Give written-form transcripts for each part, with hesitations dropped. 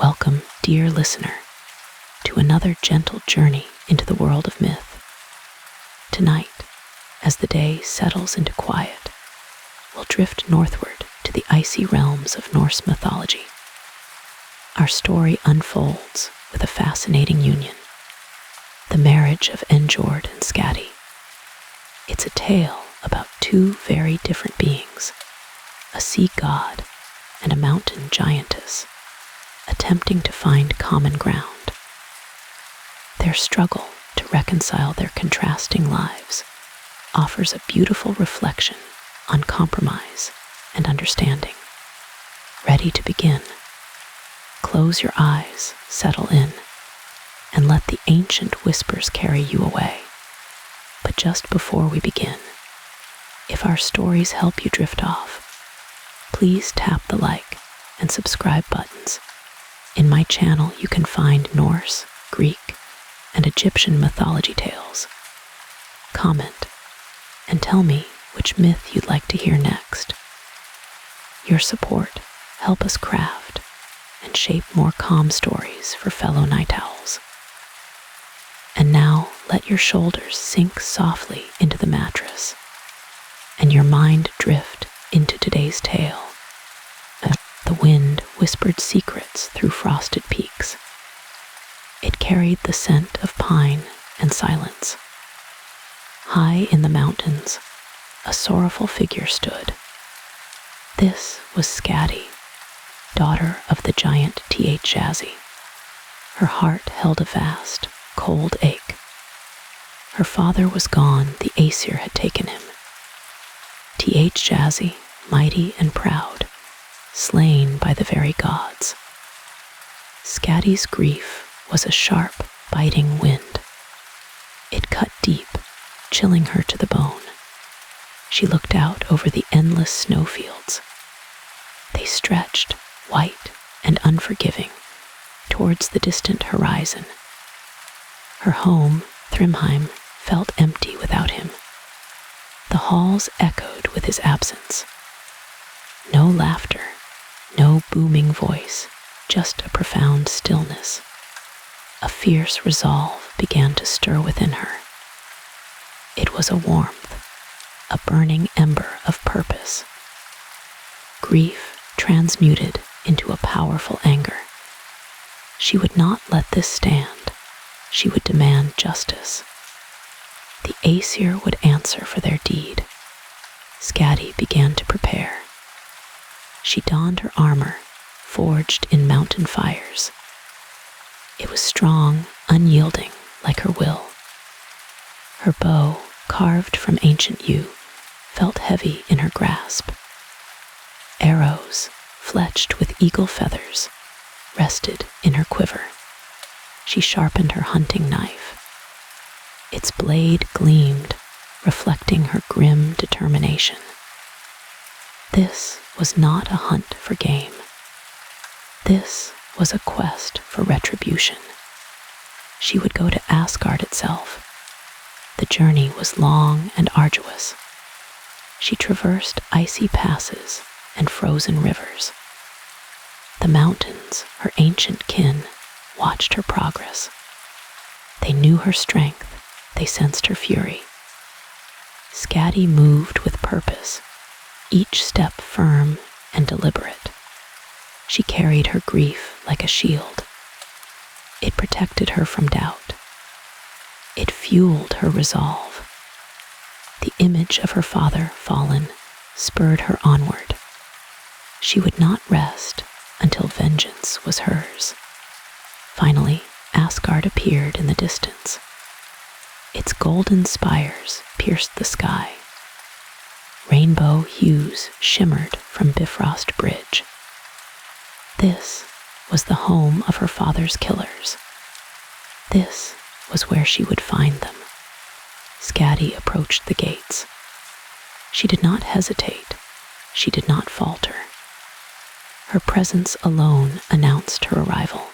Welcome, dear listener, to another gentle journey into the world of myth. Tonight, as the day settles into quiet, we'll drift northward to the icy realms of Norse mythology. Our story unfolds with a fascinating union, the marriage of Njord and Skadi. It's a tale about two very different beings, a sea god and a mountain giantess, attempting to find common ground. Their struggle to reconcile their contrasting lives offers a beautiful reflection on compromise and understanding. Ready to begin? Close your eyes, settle in, and let the ancient whispers carry you away. But just before we begin, if our stories help you drift off, please tap the like and subscribe buttons. In my channel, you can find Norse, Greek, and Egyptian mythology tales. Comment and tell me which myth you'd like to hear next. Your support helps us craft and shape more calm stories for fellow night owls. And now let your shoulders sink softly into the mattress and your mind drift into today's tale. The wind whispered secrets through frosted peaks. It carried the scent of pine and silence. High in the mountains, a sorrowful figure stood. This was Skadi, daughter of the giant Njord. Her heart held a vast, cold ache. Her father was gone, the Aesir had taken him. Njord, mighty and proud, slain by the very gods. Skadi's grief was a sharp, biting wind. It cut deep, chilling her to the bone. She looked out over the endless snowfields. They stretched, white and unforgiving, towards the distant horizon. Her home, Thrymheim, felt empty without him. The halls echoed with his absence. No laughter, no booming voice, just a profound stillness. A fierce resolve began to stir within her. It was a warmth, a burning ember of purpose. Grief transmuted into a powerful anger. She would not let this stand. She would demand justice. The Aesir would answer for their deed. Skadi began to prepare. She donned her armor, forged in mountain fires. It was strong, unyielding, like her will. Her bow, carved from ancient yew, felt heavy in her grasp. Arrows, fletched with eagle feathers, rested in her quiver. She sharpened her hunting knife. Its blade gleamed, reflecting her grim determination. This was not a hunt for game. This was a quest for retribution. She would go to Asgard itself. The journey was long and arduous. She traversed icy passes and frozen rivers. The mountains, her ancient kin, watched her progress. They knew her strength. They sensed her fury. Skadi moved with purpose, each step firm and deliberate. She carried her grief like a shield. It protected her from doubt. It fueled her resolve. The image of her father fallen spurred her onward. She would not rest until vengeance was hers. Finally, Asgard appeared in the distance. Its golden spires pierced the sky. Rainbow hues shimmered from Bifrost Bridge. This was the home of her father's killers. This was where she would find them. Skadi approached the gates. She did not hesitate. She did not falter. Her presence alone announced her arrival.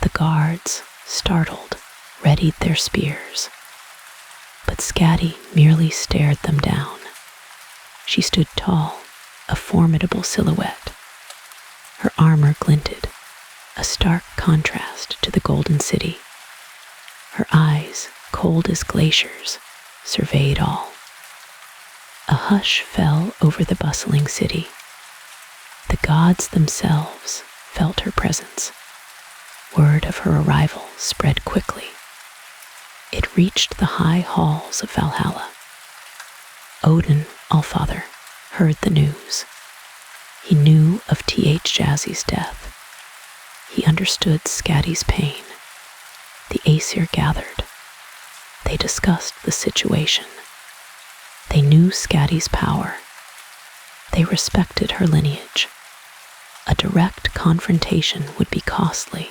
The guards, startled, readied their spears. But Skadi merely stared them down. She stood tall, a formidable silhouette. Her armor glinted, a stark contrast to the golden city. Her eyes, cold as glaciers, surveyed all. A hush fell over the bustling city. The gods themselves felt her presence. Word of her arrival spread quickly. It reached the high halls of Valhalla. Odin, Allfather, heard the news. He knew of Jazzy's death. He understood Skadi's pain. The Aesir gathered. They discussed the situation. They knew Skadi's power. They respected her lineage. A direct confrontation would be costly.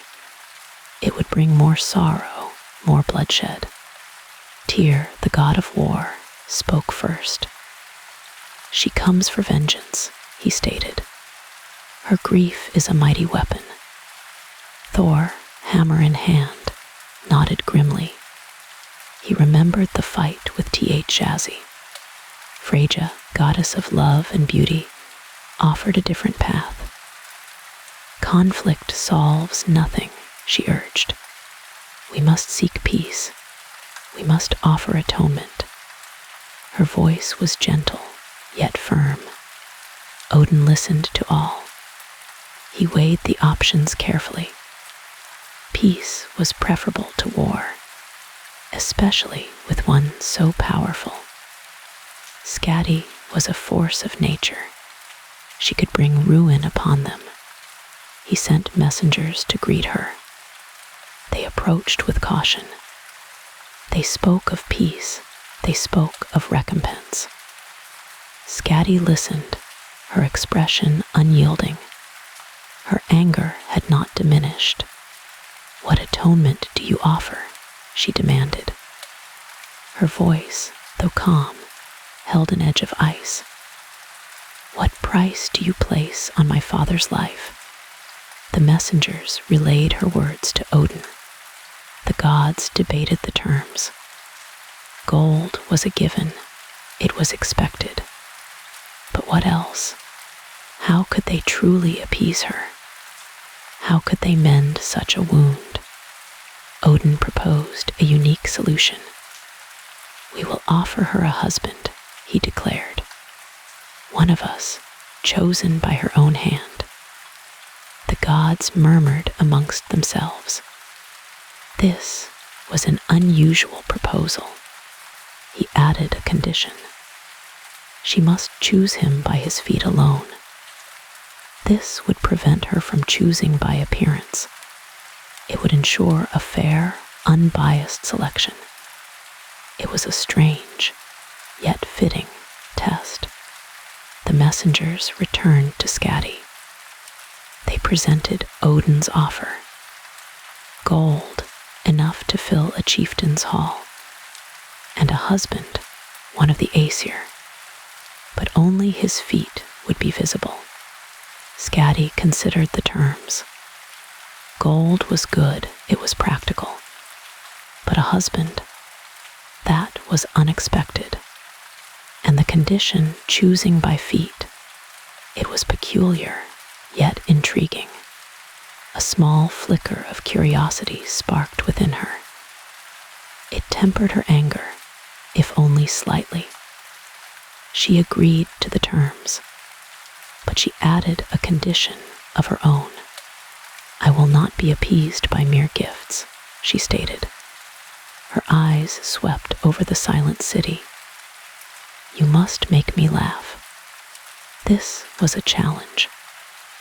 It would bring more sorrow, more bloodshed. Tyr, the god of war, spoke first. She comes for vengeance, he stated. Her grief is a mighty weapon. Thor, hammer in hand, nodded grimly. He remembered the fight with Jazzy. Freyja, goddess of love and beauty, offered a different path. Conflict solves nothing, she urged. We must seek peace. We must offer atonement. Her voice was gentle, yet firm. Odin listened to all. He weighed the options carefully. Peace was preferable to war, especially with one so powerful. Skadi was a force of nature. She could bring ruin upon them. He sent messengers to greet her. They approached with caution. They spoke of peace. They spoke of recompense. Skadi listened, her expression unyielding. Her anger had not diminished. What atonement do you offer? She demanded. Her voice, though calm, held an edge of ice. What price do you place on my father's life? The messengers relayed her words to Odin. The gods debated the terms. Gold was a given. It was expected. But what else? How could they truly appease her? How could they mend such a wound? Odin proposed a unique solution. We will offer her a husband, he declared. One of us, chosen by her own hand. The gods murmured amongst themselves. This was an unusual proposal. He added a condition. She must choose him by his feet alone. This would prevent her from choosing by appearance. It would ensure a fair, unbiased selection. It was a strange, yet fitting, test. The messengers returned to Skadi. They presented Odin's offer. Gold, enough to fill a chieftain's hall, and a husband, one of the Aesir, but only his feet would be visible. Skadi considered the terms. Gold was good, it was practical, but a husband, that was unexpected. And the condition, choosing by feet, it was peculiar, yet intriguing. A small flicker of curiosity sparked within her. It tempered her anger, if only slightly. She agreed to the terms, but she added a condition of her own. I will not be appeased by mere gifts, she stated. Her eyes swept over the silent city. You must make me laugh. This was a challenge.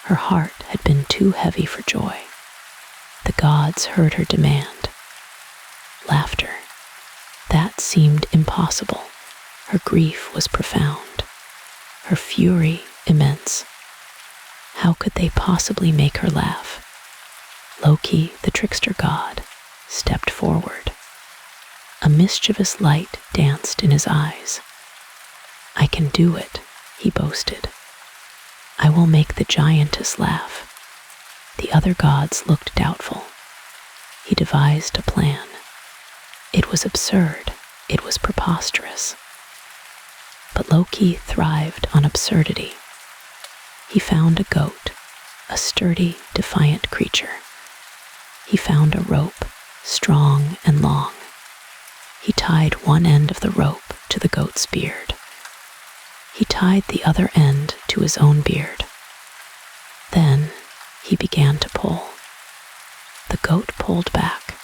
Her heart had been too heavy for joy. The gods heard her demand. Laughter. That seemed impossible. Her grief was profound. Her fury immense. How could they possibly make her laugh? Loki, the trickster god, stepped forward. A mischievous light danced in his eyes. I can do it, he boasted. I will make the giantess laugh. The other gods looked doubtful. He devised a plan. It was absurd. It was preposterous. But Loki thrived on absurdity. He found a goat, a sturdy, defiant creature. He found a rope, strong and long. He tied one end of the rope to the goat's beard. He tied the other end to his own beard. Then he began to pull. The goat pulled back.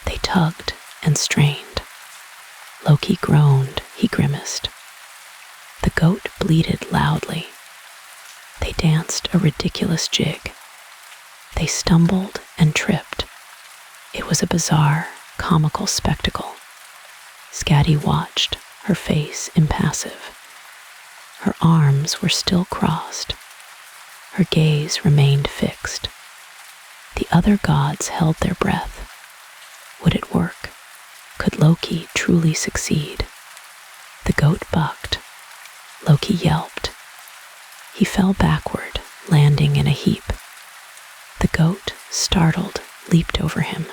They tugged and strained. Loki groaned, he grimaced. The goat bleated loudly. They danced a ridiculous jig. They stumbled and tripped. It was a bizarre, comical spectacle. Skadi watched, her face impassive. Her arms were still crossed. Her gaze remained fixed. The other gods held their breath. Would it work? Could Loki truly succeed? The goat bucked. Loki yelped. He fell backward, landing in a heap. The goat, startled, leaped over him.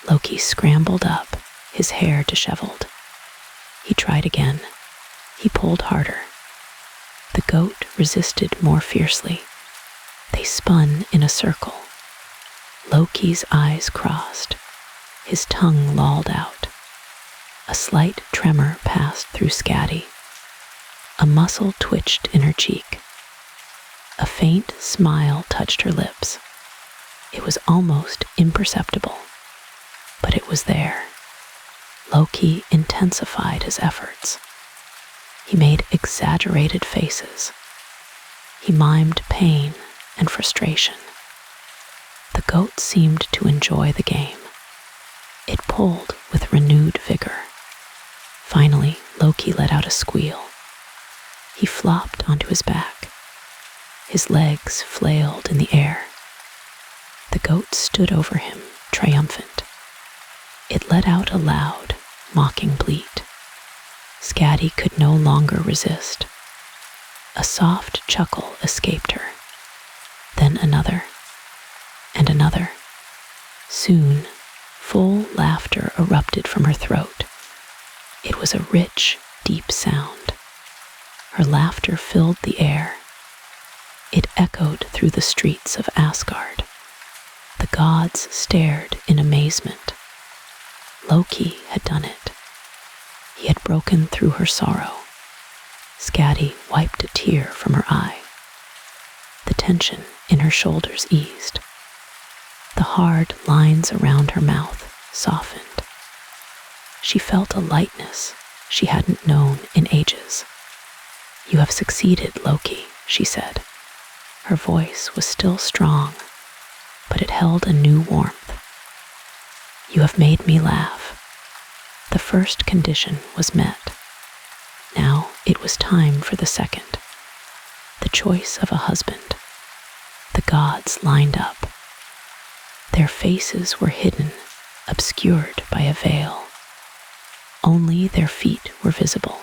Loki scrambled up, his hair disheveled. He tried again. He pulled harder. The goat resisted more fiercely. They spun in a circle. Loki's eyes crossed. His tongue lolled out. A slight tremor passed through Skadi. A muscle twitched in her cheek. A faint smile touched her lips. It was almost imperceptible, but it was there. Loki intensified his efforts. He made exaggerated faces. He mimed pain and frustration. The goat seemed to enjoy the game. It pulled with renewed vigor. Finally, Loki let out a squeal. He flopped onto his back. His legs flailed in the air. The goat stood over him, triumphant. It let out a loud, mocking bleat. Skadi could no longer resist. A soft chuckle escaped her. Then another, and another. Soon, full laughter erupted from her throat. It was a rich, deep sound. Her laughter filled the air. It echoed through the streets of Asgard. The gods stared in amazement. Loki had done it. He had broken through her sorrow. Skadi wiped a tear from her eye. The tension in her shoulders eased. The hard lines around her mouth softened. She felt a lightness she hadn't known in ages. "You have succeeded, Loki," she said. Her voice was still strong, but it held a new warmth. "You have made me laugh." The first condition was met. Now it was time for the second, the choice of a husband. The gods lined up. Their faces were hidden, obscured by a veil. Only their feet were visible.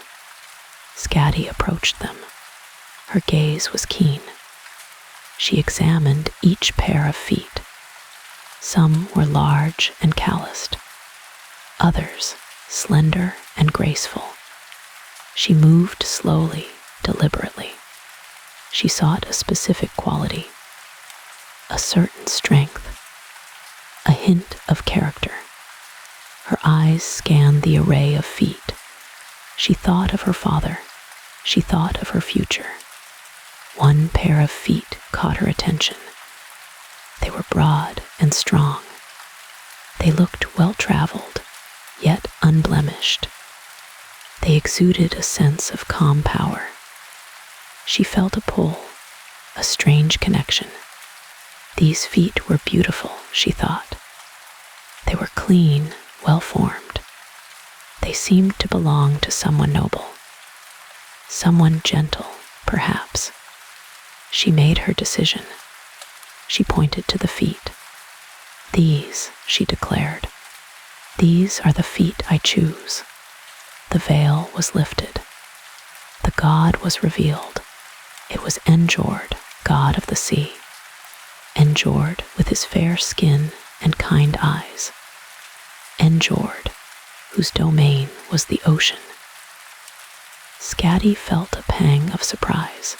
Skadi approached them. Her gaze was keen. She examined each pair of feet. Some were large and calloused, others slender and graceful. She moved slowly, deliberately. She sought a specific quality, a certain strength, a hint of character. Her eyes scanned the array of feet. She thought of her father. She thought of her future. One pair of feet caught her attention. They were broad and strong. They looked well-traveled, yet unblemished. They exuded a sense of calm power. She felt a pull, a strange connection. These feet were beautiful, she thought. They were clean, well-formed. They seemed to belong to someone noble, someone gentle, perhaps. She made her decision. She pointed to the feet. "These," she declared. "These are the feet I choose." The veil was lifted. The god was revealed. It was Njord, god of the sea. Njord with his fair skin and kind eyes. Njord, whose domain was the ocean. Skadi felt a pang of surprise.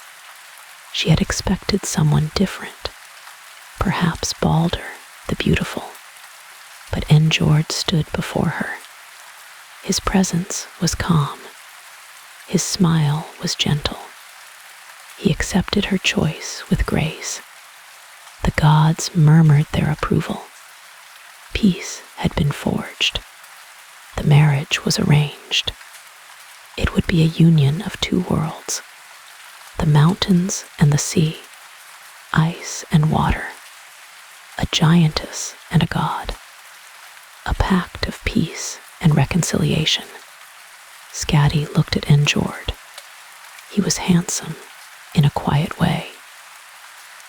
She had expected someone different, perhaps Balder, the beautiful. But Njord stood before her. His presence was calm. His smile was gentle. He accepted her choice with grace. The gods murmured their approval. Peace had been forged. The marriage was arranged. It would be a union of two worlds, the mountains and the sea, ice and water, a giantess and a god, a pact of peace and reconciliation. Skadi looked at Njord. He was handsome in a quiet way.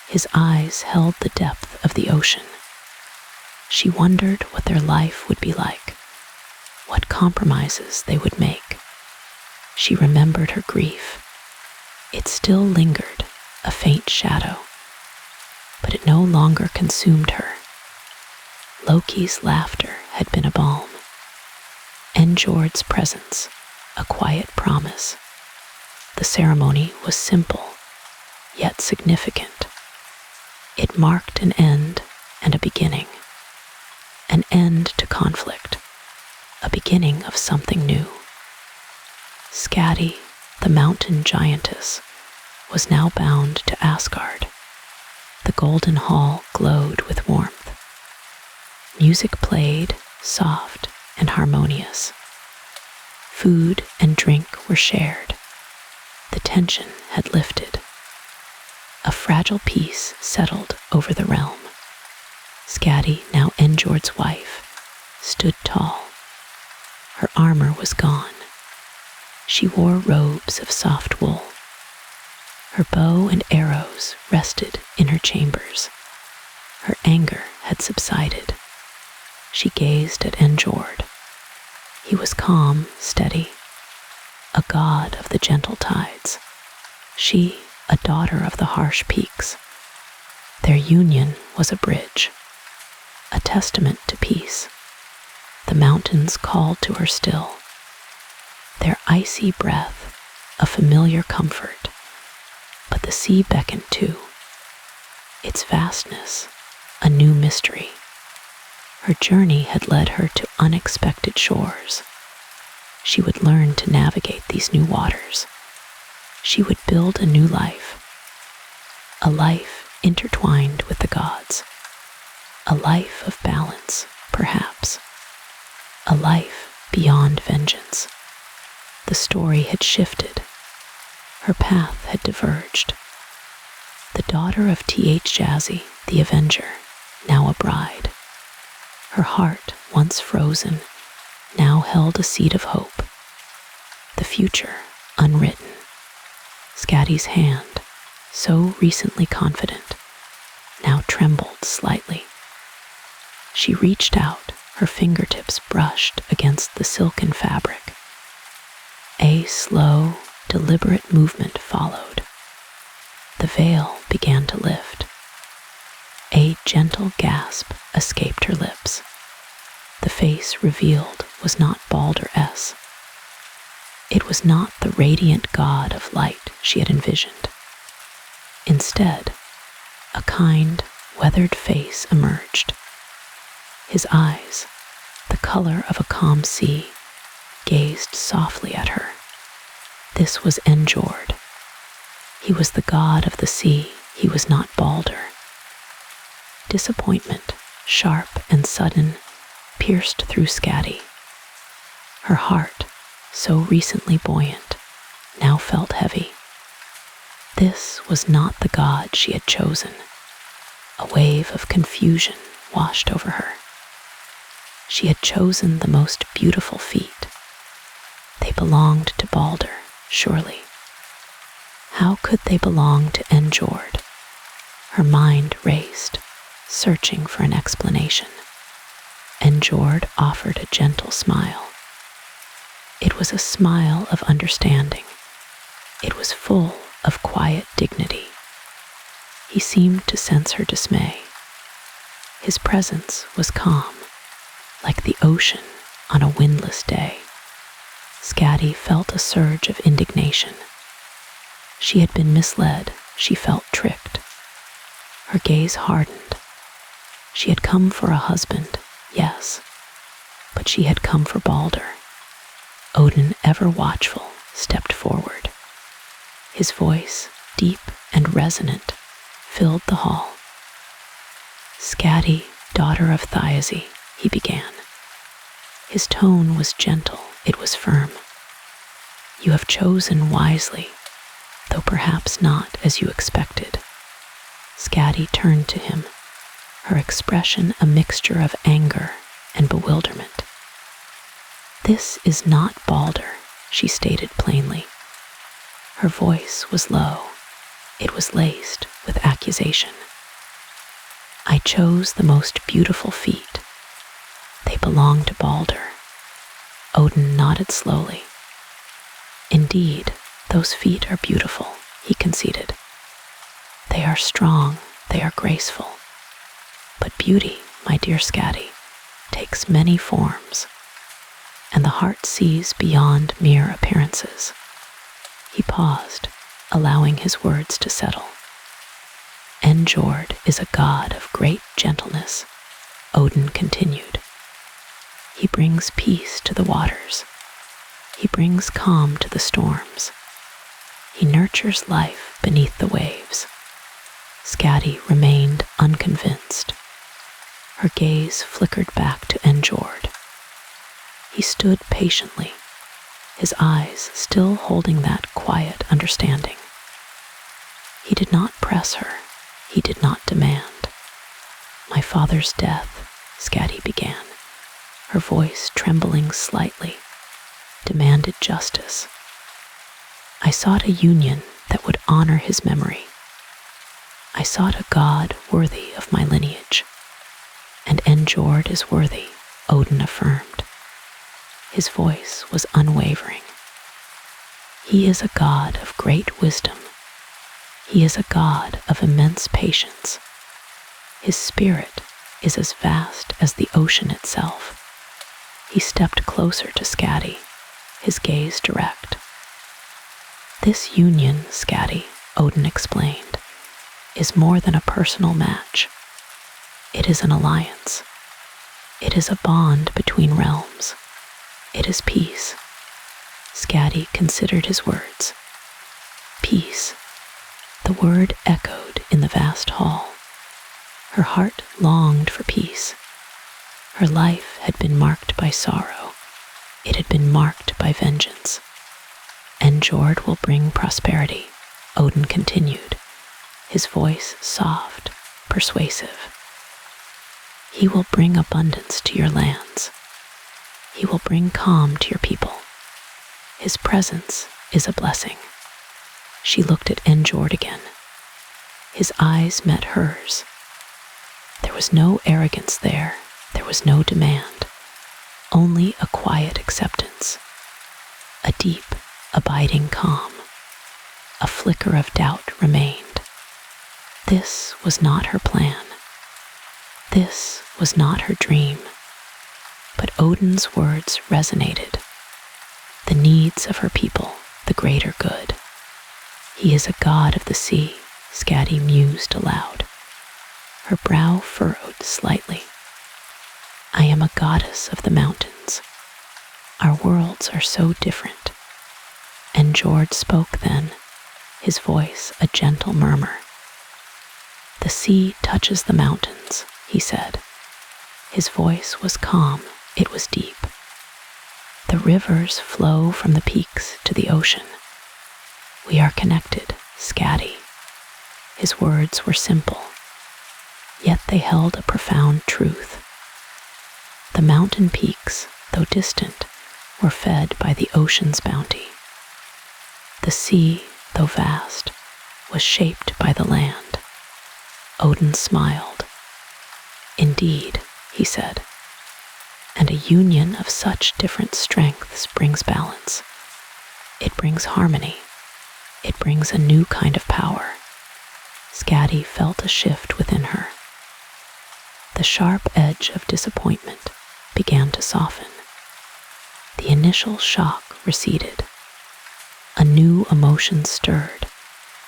His eyes held the depth of the ocean. She wondered what their life would be like, what compromises they would make. She remembered her grief. It still lingered, a faint shadow, but it no longer consumed her. Loki's laughter had been a balm. Njord's presence, a quiet promise. The ceremony was simple, yet significant. It marked an end and a beginning. An end to conflict, a beginning of something new. Skadi, the mountain giantess, was now bound to Asgard. The golden hall glowed with warmth. Music played, soft and harmonious. Food and drink were shared. The tension had lifted. A fragile peace settled over the realm. Skadi, now Njord's wife, stood tall. Her armor was gone. She wore robes of soft wool. Her bow and arrows rested in her chambers. Her anger had subsided. She gazed at Njord. He was calm, steady, a god of the gentle tides. She, a daughter of the harsh peaks. Their union was a bridge, a testament to peace. The mountains called to her still. Their icy breath, a familiar comfort, but the sea beckoned too. Its vastness, a new mystery. Her journey had led her to unexpected shores. She would learn to navigate these new waters. She would build a new life, a life intertwined with the gods, a life of balance, perhaps, a life beyond vengeance. The story had shifted. Her path had diverged. The daughter of T.H. Jazzy, the Avenger, now a bride. Her heart, once frozen, now held a seed of hope. The future, unwritten. Skadi's hand, so recently confident, now trembled slightly. She reached out, her fingertips brushed against the silken fabric. A slow, deliberate movement followed. The veil began to lift. A gentle gasp escaped her lips. The face revealed was not Balder S. It was not the radiant god of light she had envisioned. Instead, a kind, weathered face emerged. His eyes, the color of a calm sea, gazed softly at her. This was Njord. He was the god of the sea. He was not Balder. Disappointment, sharp and sudden, pierced through Skadi. Her heart, so recently buoyant, now felt heavy. This was not the god she had chosen. A wave of confusion washed over her. She had chosen the most beautiful feet. They belonged to Balder, surely. How could they belong to Njord? Her mind raced, searching for an explanation. Njord offered a gentle smile. It was a smile of understanding. It was full of quiet dignity. He seemed to sense her dismay. His presence was calm, like the ocean on a windless day. Skadi felt a surge of indignation. She had been misled, she felt tricked. Her gaze hardened. She had come for a husband, yes, but she had come for Balder. Odin, ever watchful, stepped forward. His voice, deep and resonant, filled the hall. "Skadi, daughter of Thiazi," he began. His tone was gentle, it was firm. "You have chosen wisely, though perhaps not as you expected." Skadi turned to him, her expression a mixture of anger and bewilderment. "This is not Balder," she stated plainly. Her voice was low. It was laced with accusation. "I chose the most beautiful feet. They belong to Balder." Odin nodded slowly. "Indeed, those feet are beautiful," he conceded. "They are strong, they are graceful. But beauty, my dear Skadi, takes many forms, and the heart sees beyond mere appearances." He paused, allowing his words to settle. "Njord is a god of great gentleness," Odin continued. "He brings peace to the waters. He brings calm to the storms. He nurtures life beneath the waves." Skadi remained unconvinced. Her gaze flickered back to Njord. He stood patiently, his eyes still holding that quiet understanding. He did not press her, he did not demand. "My father's death," Skadi began, her voice trembling slightly, "demanded justice. I sought a union that would honor his memory. I sought a god worthy of my lineage. And Njord is worthy," Odin affirmed. His voice was unwavering. "He is a god of great wisdom. He is a god of immense patience. His spirit is as vast as the ocean itself." He stepped closer to Skadi, his gaze direct. "This union, Skadi," Odin explained, "is more than a personal match. It is an alliance. It is a bond between realms. It is peace." Skadi considered his words. Peace. The word echoed in the vast hall. Her heart longed for peace. Her life had been marked by sorrow. It had been marked by vengeance. "Njord will bring prosperity," Odin continued, his voice soft, persuasive. "He will bring abundance to your lands. He will bring calm to your people. His presence is a blessing." She looked at Njord again. His eyes met hers. There was no arrogance there. There was no demand. Only a quiet acceptance. A deep, abiding calm. A flicker of doubt remained. This was not her plan. This was not her dream. But Odin's words resonated. The needs of her people, the greater good. "He is a god of the sea," Skadi mused aloud. Her brow furrowed slightly. "I am a goddess of the mountains. Our worlds are so different." Njord spoke then, his voice a gentle murmur. "The sea touches the mountains," he said. His voice was calm, it was deep. "The rivers flow from the peaks to the ocean. We are connected, Skadi." His words were simple, yet they held a profound truth. The mountain peaks, though distant, were fed by the ocean's bounty. The sea, though vast, was shaped by the land. Odin smiled. "Indeed," he said, "and a union of such different strengths brings balance. It brings harmony. It brings a new kind of power." Skadi felt a shift within her. The sharp edge of disappointment began to soften. The initial shock receded. A new emotion stirred,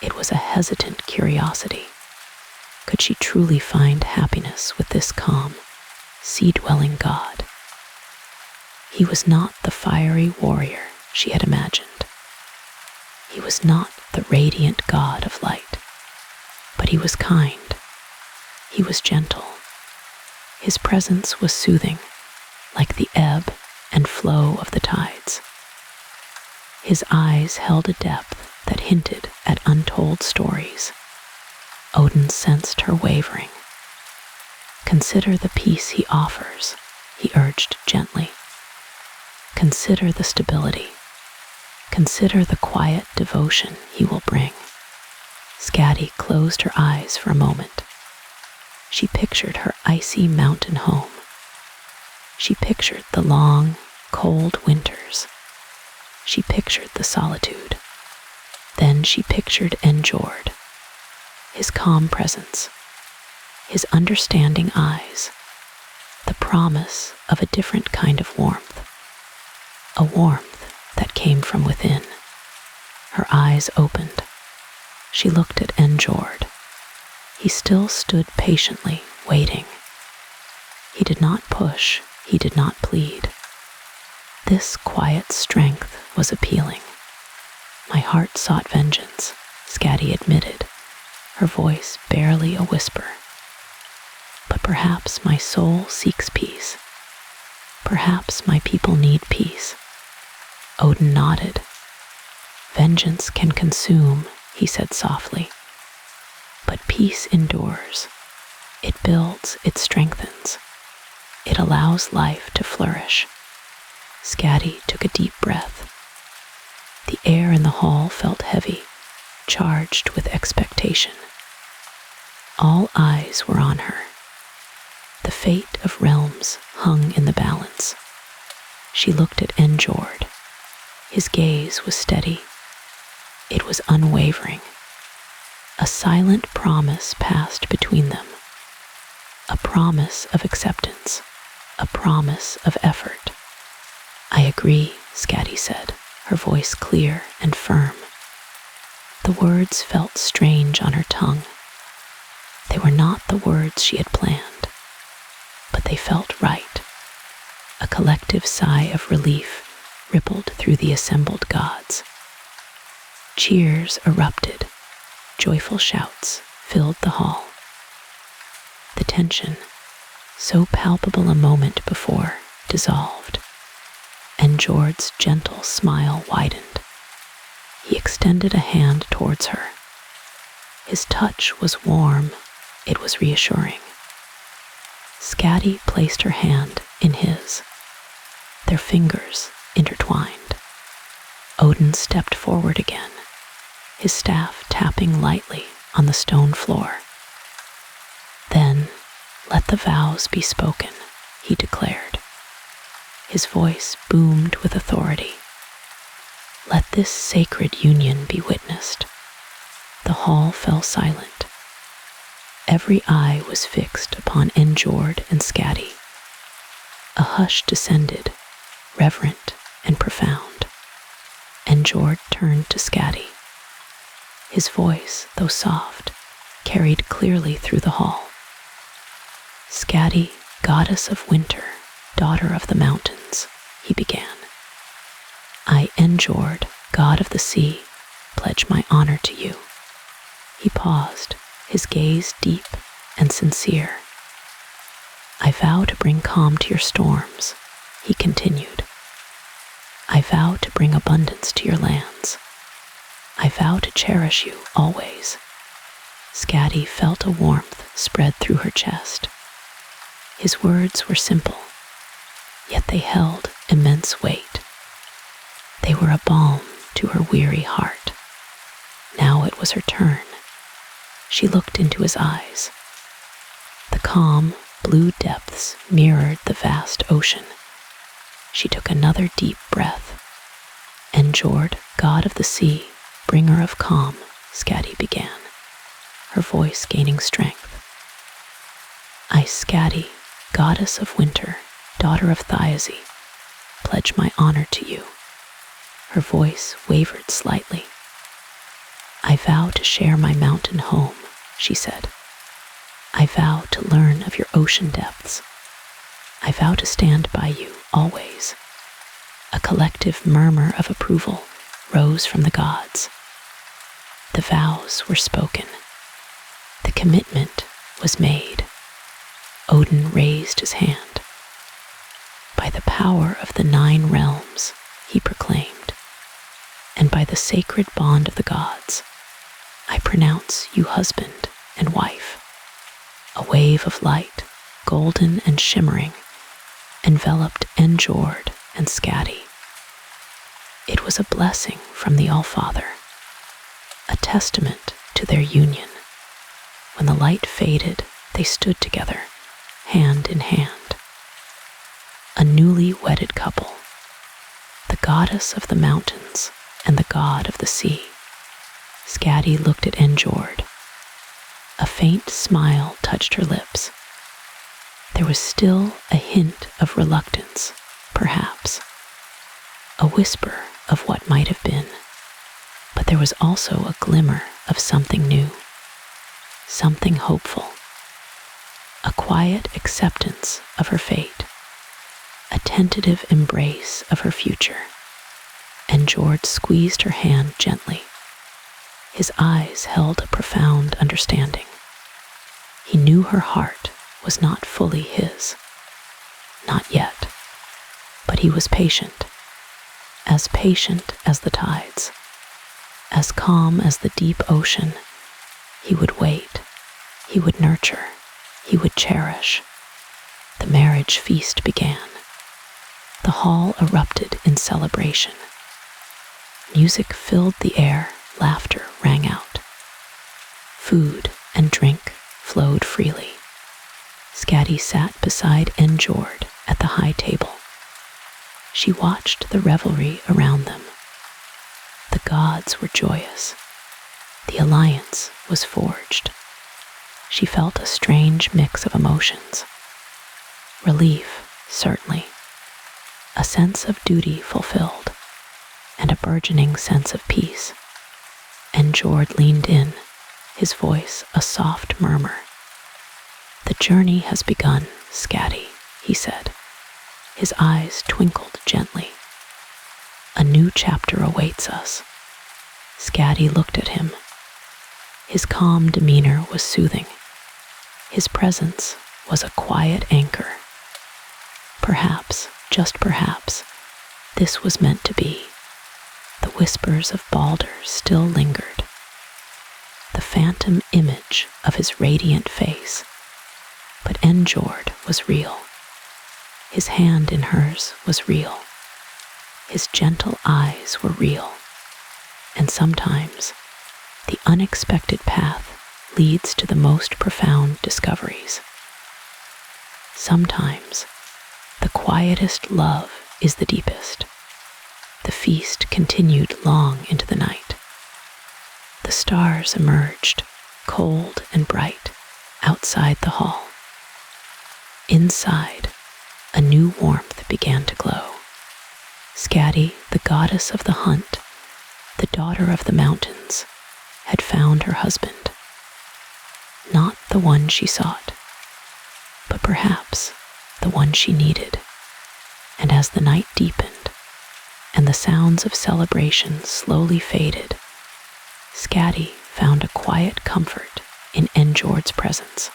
It was a hesitant curiosity. Could she truly find happiness with this calm, sea-dwelling god? He was not the fiery warrior she had imagined. He was not the radiant god of light, but he was kind. He was gentle. His presence was soothing, like the ebb and flow of the tides. His eyes held a depth that hinted at untold stories. Odin sensed her wavering. Consider the peace he offers, he urged gently. Consider the stability. Consider the quiet devotion he will bring. Skadi closed her eyes for a moment. She pictured her icy mountain home. She pictured the long, cold winters. She pictured the solitude. Then she pictured Njord, his calm presence, his understanding eyes, the promise of a different kind of warmth, a warmth that came from within. Her eyes opened. She looked at Njord. He still stood patiently, waiting. He did not push, he did not plead. This quiet strength was appealing. My heart sought vengeance, Skadi admitted, her voice barely a whisper. But perhaps my soul seeks peace. Perhaps my people need peace. Odin nodded. Vengeance can consume, he said softly. But peace endures. It builds, it strengthens. It allows life to flourish. Skadi took a deep breath. The air in the hall felt heavy, charged with expectation. All eyes were on her. The fate of realms hung in the balance. She looked at Njord. His gaze was steady. It was unwavering. A silent promise passed between them. A promise of acceptance. A promise of effort. I agree, Skadi said, her voice clear and firm. The words felt strange on her tongue. They were not the words she had planned, but they felt right. A collective sigh of relief rippled through the assembled gods. Cheers erupted. Joyful shouts filled the hall. The tension, so palpable a moment before, dissolved. Njord's gentle smile widened. He extended a hand towards her. His touch was warm, it was reassuring. Skadi placed her hand in his. Their fingers intertwined. Odin stepped forward again, his staff tapping lightly on the stone floor. Then, let the vows be spoken, he declared. His voice boomed with authority. Let this sacred union be witnessed. The hall fell silent. Every eye was fixed upon Njord and Skadi. A hush descended, reverent and profound. Njord turned to Skadi. His voice, though soft, carried clearly through the hall. Skadi, goddess of winter, daughter of the mountains, he began. I, Njord, god of the sea, pledge my honor to you. He paused, his gaze deep and sincere. I vow to bring calm to your storms, he continued. I vow to bring abundance to your lands. I vow to cherish you always. Skadi felt a warmth spread through her chest. His words were simple, yet they held immense weight. They were a balm to her weary heart. Now it was her turn. She looked into his eyes. The calm, blue depths mirrored the vast ocean. She took another deep breath. Njord, god of the sea, bringer of calm, Skadi began, her voice gaining strength. I, Skadi, goddess of winter, daughter of Thiazi, pledge my honor to you. Her voice wavered slightly. I vow to share my mountain home, she said. I vow to learn of your ocean depths. I vow to stand by you always. A collective murmur of approval rose from the gods. The vows were spoken. The commitment was made. Odin raised his hand. By the power of the 9 realms, he proclaimed, and by the sacred bond of the gods, I pronounce you husband and wife. A wave of light, golden and shimmering, enveloped Njord and Skadi. It was a blessing from the Allfather, a testament to their union. When the light faded, they stood together, hand in hand. A newly wedded couple, the goddess of the mountains and the god of the sea. Skadi looked at Njord. A faint smile touched her lips. There was still a hint of reluctance, perhaps, a whisper of what might have been, but there was also a glimmer of something new, something hopeful, a quiet acceptance of her fate, a tentative embrace of her future. Njord squeezed her hand gently. His eyes held a profound understanding. He knew her heart was not fully his. Not yet. But he was patient as the tides, as calm as the deep ocean. He would wait, he would nurture, he would cherish. The marriage feast began. The hall erupted in celebration. Music filled the air, laughter rang out. Food and drink flowed freely. Skadi sat beside Njord at the high table. She watched the revelry around them. The gods were joyous. The alliance was forged. She felt a strange mix of emotions. Relief, certainly. A sense of duty fulfilled, and a burgeoning sense of peace. Njord leaned in, his voice a soft murmur. The journey has begun, Skadi, he said. His eyes twinkled gently. A new chapter awaits us. Skadi looked at him. His calm demeanor was soothing. His presence was a quiet anchor. Perhaps, just perhaps, this was meant to be. The whispers of Balder still lingered. The phantom image of his radiant face. But Njord was real. His hand in hers was real. His gentle eyes were real. And sometimes, the unexpected path leads to the most profound discoveries. Sometimes, the quietest love is the deepest. The feast continued long into the night. The stars emerged, cold and bright, outside the hall. Inside, a new warmth began to glow. Skadi, the goddess of the hunt, the daughter of the mountains, had found her husband. Not the one she sought, but perhaps the one she needed. And as the night deepened, and the sounds of celebration slowly faded, Skadi found a quiet comfort in Njord's presence.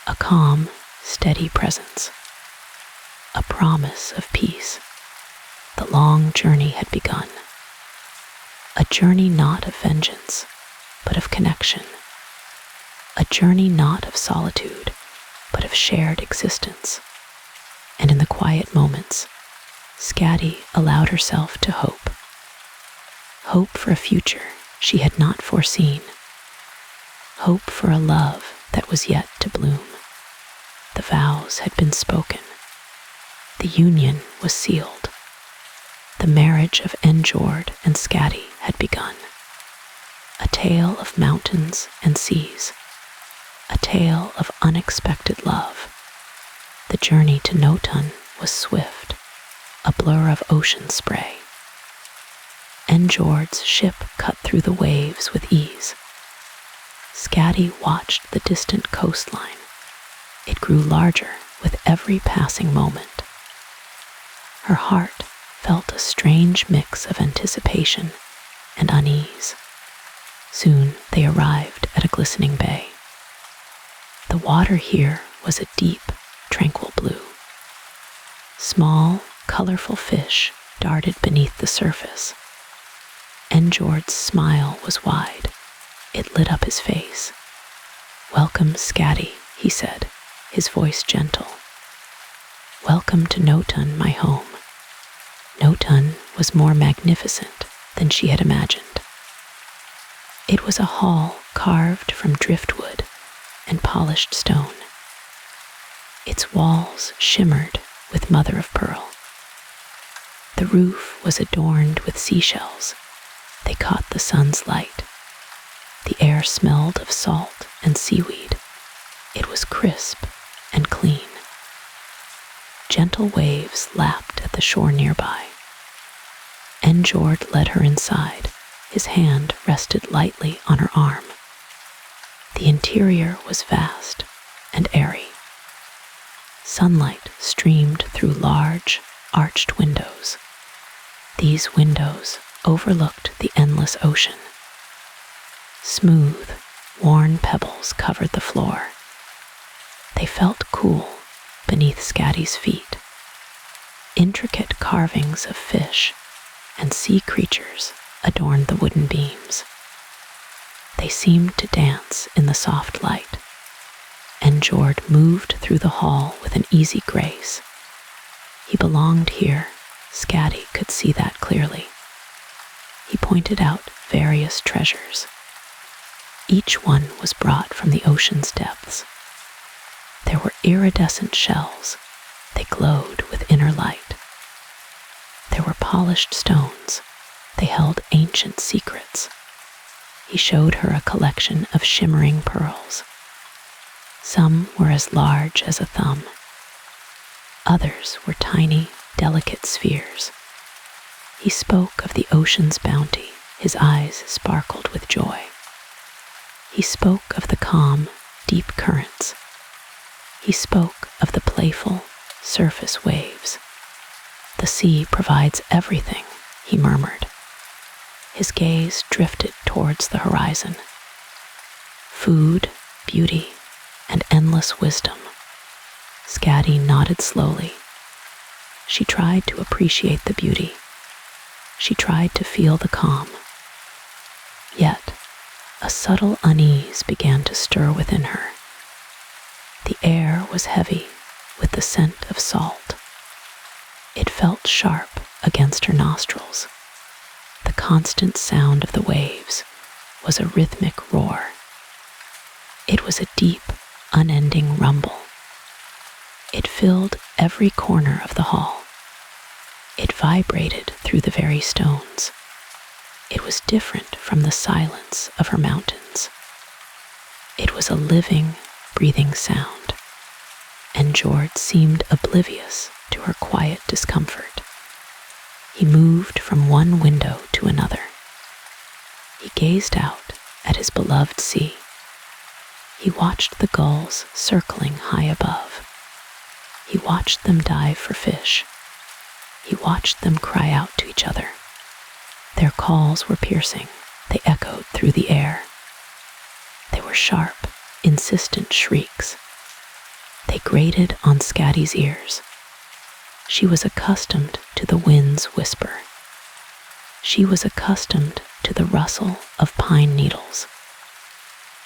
A calm, steady presence. A promise of peace. The long journey had begun. A journey not of vengeance, but of connection. A journey not of solitude, but of shared existence. And in the quiet moments, Skadi allowed herself to hope. Hope for a future she had not foreseen. Hope for a love that was yet to bloom. The vows had been spoken. The union was sealed. The marriage of Njord and Skadi had begun. A tale of mountains and seas. A tale of unexpected love. The journey to Noton was swift, a blur of ocean spray. Njord's ship cut through the waves with ease. Skadi watched the distant coastline. It grew larger with every passing moment. Her heart felt a strange mix of anticipation and unease. Soon they arrived at a glistening bay. The water here was a deep, tranquil blue. Small, colorful fish darted beneath the surface. Njord's smile was wide. It lit up his face. "Welcome, Skadi," he said, his voice gentle. "Welcome to Notun, my home." Notun was more magnificent than she had imagined. It was a hall carved from driftwood and polished stone. Its walls shimmered with mother of pearl. The roof was adorned with seashells. They caught the sun's light. The air smelled of salt and seaweed. It was crisp and clean. Gentle waves lapped at the shore nearby. Njord led her inside. His hand rested lightly on her arm. The interior was vast and airy. Sunlight streamed through large, arched windows. These windows overlooked the endless ocean. Smooth, worn pebbles covered the floor. They felt cool beneath Skadi's feet. Intricate carvings of fish and sea creatures adorned the wooden beams. They seemed to dance in the soft light. Njord moved through the hall with an easy grace. He belonged here. Skadi could see that clearly. He pointed out various treasures. Each one was brought from the ocean's depths. There were iridescent shells. They glowed with inner light. There were polished stones. They held ancient secrets. He showed her a collection of shimmering pearls. Some were as large as a thumb. Others were tiny, delicate spheres. He spoke of the ocean's bounty. His eyes sparkled with joy. He spoke of the calm, deep currents. He spoke of the playful, surface waves. "The sea provides everything," he murmured. His gaze drifted towards the horizon. Food, beauty, and endless wisdom. Skadi nodded slowly. She tried to appreciate the beauty. She tried to feel the calm. Yet, a subtle unease began to stir within her. The air was heavy with the scent of salt. It felt sharp against her nostrils. The constant sound of the waves was a rhythmic roar. It was a deep, unending rumble. It filled every corner of the hall. It vibrated through the very stones. It was different from the silence of her mountains. It was a living, breathing sound. Njord seemed oblivious to her quiet discomfort. He moved from one window to another. He gazed out at his beloved sea. He watched the gulls circling high above. He watched them dive for fish. He watched them cry out to each other. Their calls were piercing. They echoed through the air. They were sharp, insistent shrieks. They grated on Skadi's ears. She was accustomed to the wind's whisper. She was accustomed to the rustle of pine needles.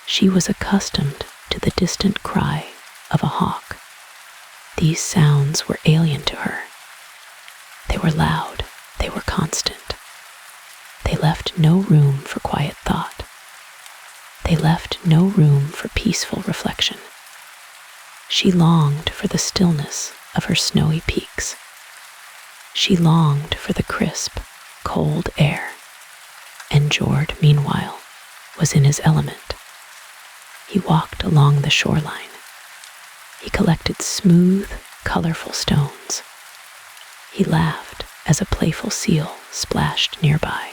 She was accustomed to the distant cry of a hawk. These sounds were alien to her. They were loud. They were constant. They left no room for quiet thought. They left no room for peaceful reflection. She longed for the stillness of her snowy peaks. She longed for the crisp, cold air. Njord, meanwhile, was in his element. He walked along the shoreline. He collected smooth, colorful stones. He laughed as a playful seal splashed nearby.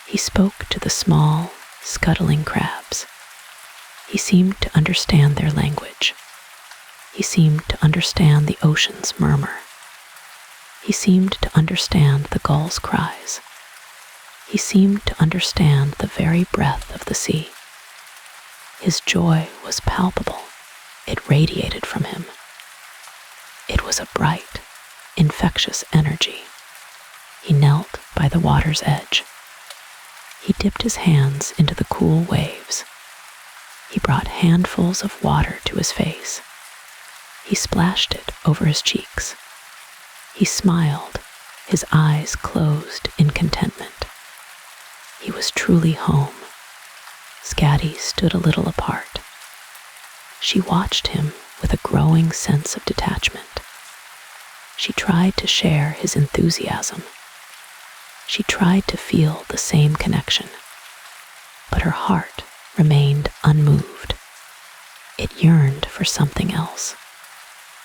He spoke to the small, scuttling crabs. He seemed to understand their language. He seemed to understand the ocean's murmur. He seemed to understand the gull's cries. He seemed to understand the very breath of the sea. His joy was palpable. It radiated from him. It was a bright, infectious energy. He knelt by the water's edge. He dipped his hands into the cool waves. He brought handfuls of water to his face. He splashed it over his cheeks. He smiled, his eyes closed in contentment. He was truly home. Skadi stood a little apart. She watched him with a growing sense of detachment. She tried to share his enthusiasm. She tried to feel the same connection, but her heart remained unmoved. It yearned for something else.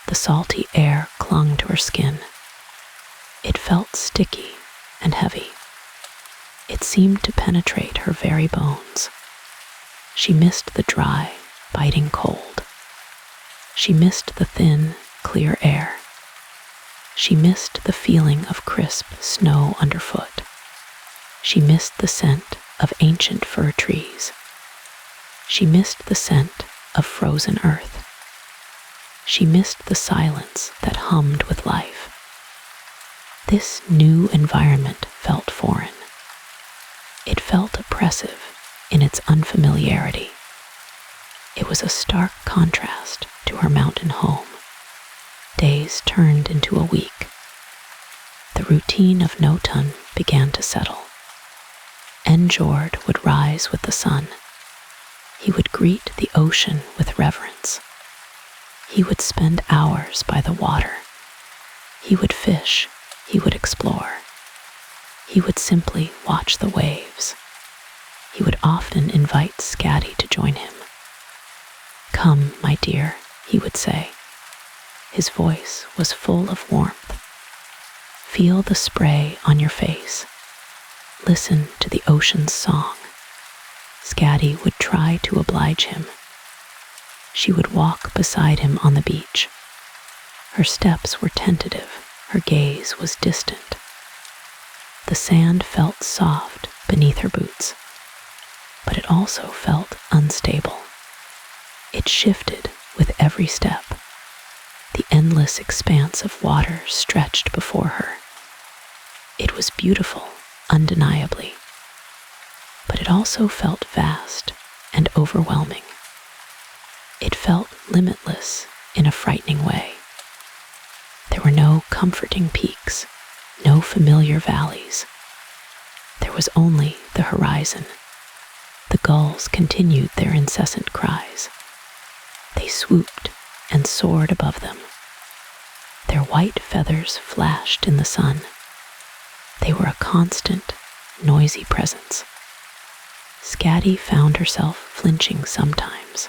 The salty air clung to her skin. It felt sticky and heavy. It seemed to penetrate her very bones. She missed the dry, biting cold. She missed the thin, clear air. She missed the feeling of crisp snow underfoot. She missed the scent of ancient fir trees. She missed the scent of frozen earth. She missed the silence that hummed with life. This new environment felt foreign. It felt oppressive in its unfamiliarity. It was a stark contrast to her mountain home. Days turned into a week. The routine of Notun began to settle. Njord would rise with the sun. He would greet the ocean with reverence. He would spend hours by the water. He would fish. He would explore. He would simply watch the waves. He would often invite Skadi to join him. "Come, my dear," he would say. His voice was full of warmth. "Feel the spray on your face. Listen to the ocean's song." Skadi would try to oblige him. She would walk beside him on the beach. Her steps were tentative, her gaze was distant. The sand felt soft beneath her boots, but it also felt unstable. It shifted with every step. The endless expanse of water stretched before her. It was beautiful, undeniably, but it also felt vast and overwhelming. It felt limitless in a frightening way. There were no comforting peaks, no familiar valleys. There was only the horizon. The gulls continued their incessant cries. They swooped and soared above them. Their white feathers flashed in the sun. They were a constant, noisy presence. Skadi found herself flinching sometimes.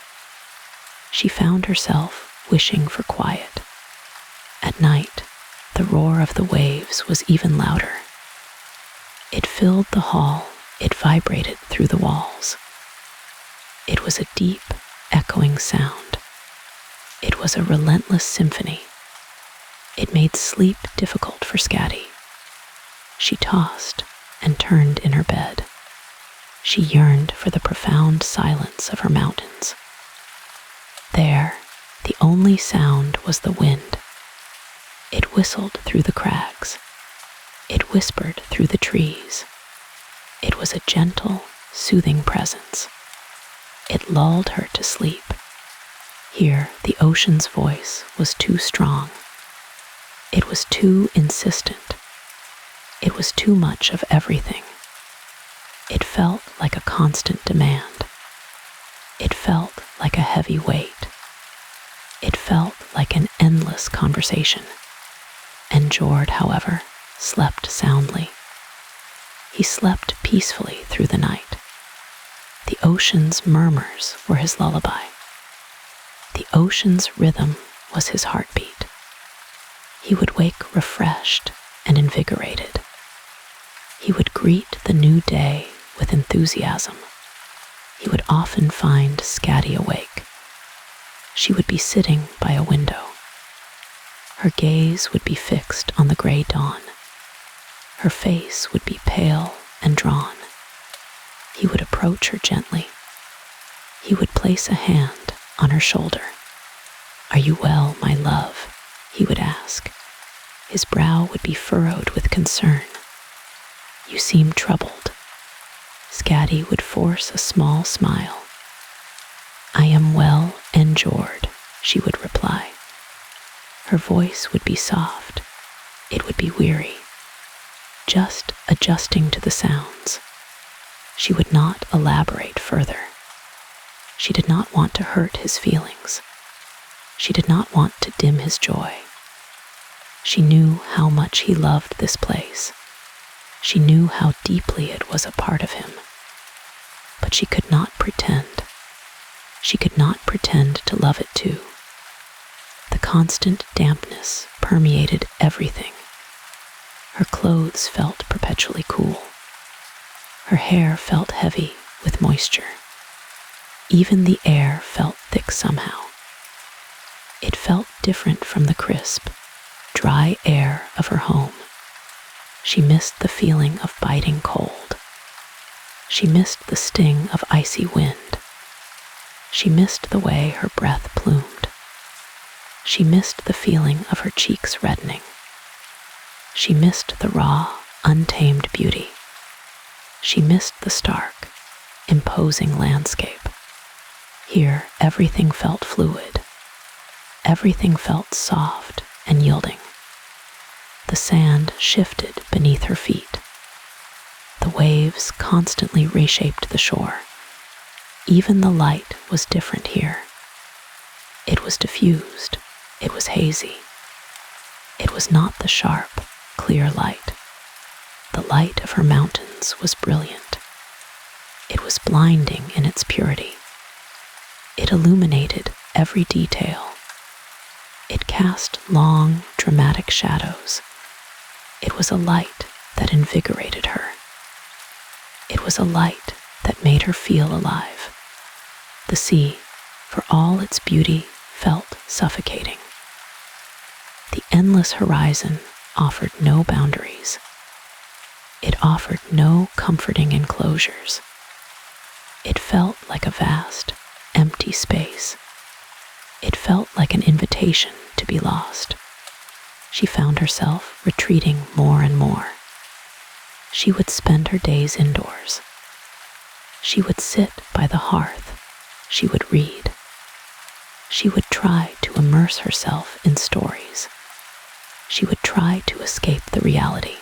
She found herself wishing for quiet. At night, the roar of the waves was even louder. It filled the hall, it vibrated through the walls. It was a deep, echoing sound. It was a relentless symphony. It made sleep difficult for Skadi. She tossed and turned in her bed. She yearned for the profound silence of her mountains. There, the only sound was the wind. It whistled through the crags. It whispered through the trees. It was a gentle, soothing presence. It lulled her to sleep. Here, the ocean's voice was too strong. It was too insistent. It was too much of everything. It felt like a constant demand. It felt like a heavy weight. It felt like an endless conversation. Njord, however, slept soundly. He slept peacefully through the night. The ocean's murmurs were his lullaby. The ocean's rhythm was his heartbeat. He would wake refreshed and invigorated. He would greet the new day with enthusiasm. He would often find Skadi awake. She would be sitting by a window. Her gaze would be fixed on the gray dawn. Her face would be pale and drawn. He would approach her gently. He would place a hand on her shoulder. "Are you well, my love?" he would ask. His brow would be furrowed with concern. "You seem troubled." Skadi would force a small smile. "I am well, Njord," she would reply. Her voice would be soft. It would be weary, just adjusting to the sounds. She would not elaborate further. She did not want to hurt his feelings. She did not want to dim his joy. She knew how much he loved this place. She knew how deeply it was a part of him. But she could not pretend. She could not pretend to love it too. The constant dampness permeated everything. Her clothes felt perpetually cool. Her hair felt heavy with moisture. Even the air felt thick somehow. It felt different from the crisp, dry air of her home. She missed the feeling of biting cold. She missed the sting of icy wind. She missed the way her breath plumed. She missed the feeling of her cheeks reddening. She missed the raw, untamed beauty. She missed the stark, imposing landscape. Here, everything felt fluid. Everything felt soft and yielding. The sand shifted beneath her feet. The waves constantly reshaped the shore. Even the light was different here. It was diffused. It was hazy. It was not the sharp, clear light. The light of her mountains was brilliant. It was blinding in its purity. It illuminated every detail. It cast long, dramatic shadows. It was a light that invigorated her. It was a light that made her feel alive. The sea, for all its beauty, felt suffocating. The endless horizon offered no boundaries. It offered no comforting enclosures. It felt like a vast, empty space. It felt like an invitation to be lost. She found herself retreating more and more. She would spend her days indoors. She would sit by the hearth. She would read. She would try to immerse herself in stories. She would try to escape the reality.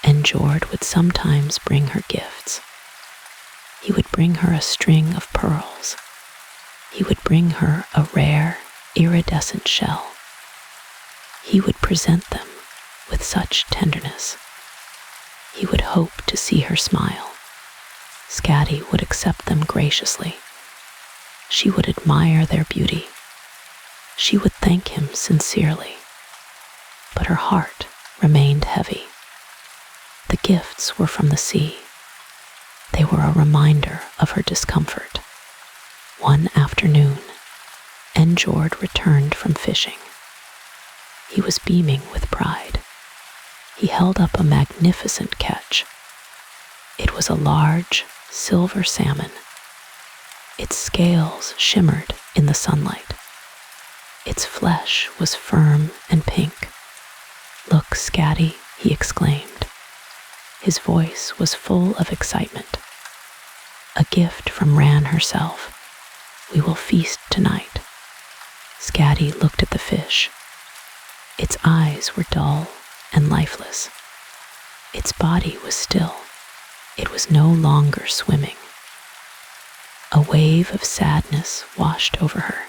And Njord would sometimes bring her gifts. He would bring her a string of pearls. He would bring her a rare, iridescent shell. He would present them with such tenderness. He would hope to see her smile. Skadi would accept them graciously. She would admire their beauty. She would thank him sincerely. But her heart remained heavy. The gifts were from the sea. They were a reminder of her discomfort. One afternoon, Njord returned from fishing. He was beaming with pride. He held up a magnificent catch. It was a large, silver salmon. Its scales shimmered in the sunlight. Its flesh was firm and pink. "Look, Skadi," he exclaimed. His voice was full of excitement. "A gift from Ran herself. We will feast tonight." Skadi looked at the fish. Its eyes were dull and lifeless. Its body was still. It was no longer swimming. A wave of sadness washed over her.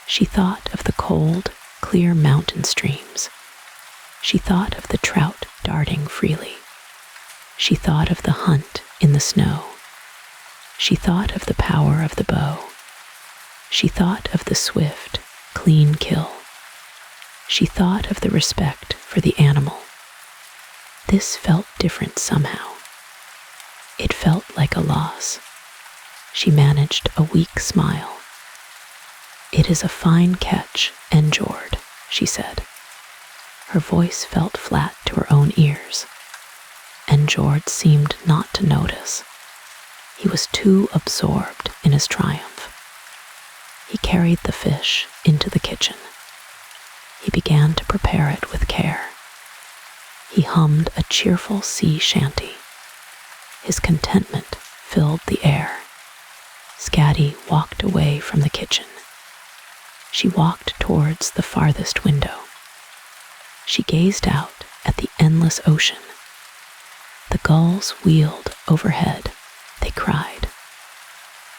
She thought of the cold, clear mountain streams. She thought of the trout darting freely. She thought of the hunt in the snow. She thought of the power of the bow. She thought of the swift, clean kill. She thought of the respect for the animal. This felt different somehow. It felt like a loss. She managed a weak smile. "It is a fine catch, Njord," she said. Her voice felt flat to her own ears. Njord seemed not to notice. He was too absorbed in his triumph. He carried the fish into the kitchen. He began to prepare it with care. He hummed a cheerful sea shanty. His contentment filled the air. Skadi walked away from the kitchen. She walked towards the farthest window. She gazed out at the endless ocean. The gulls wheeled overhead. They cried.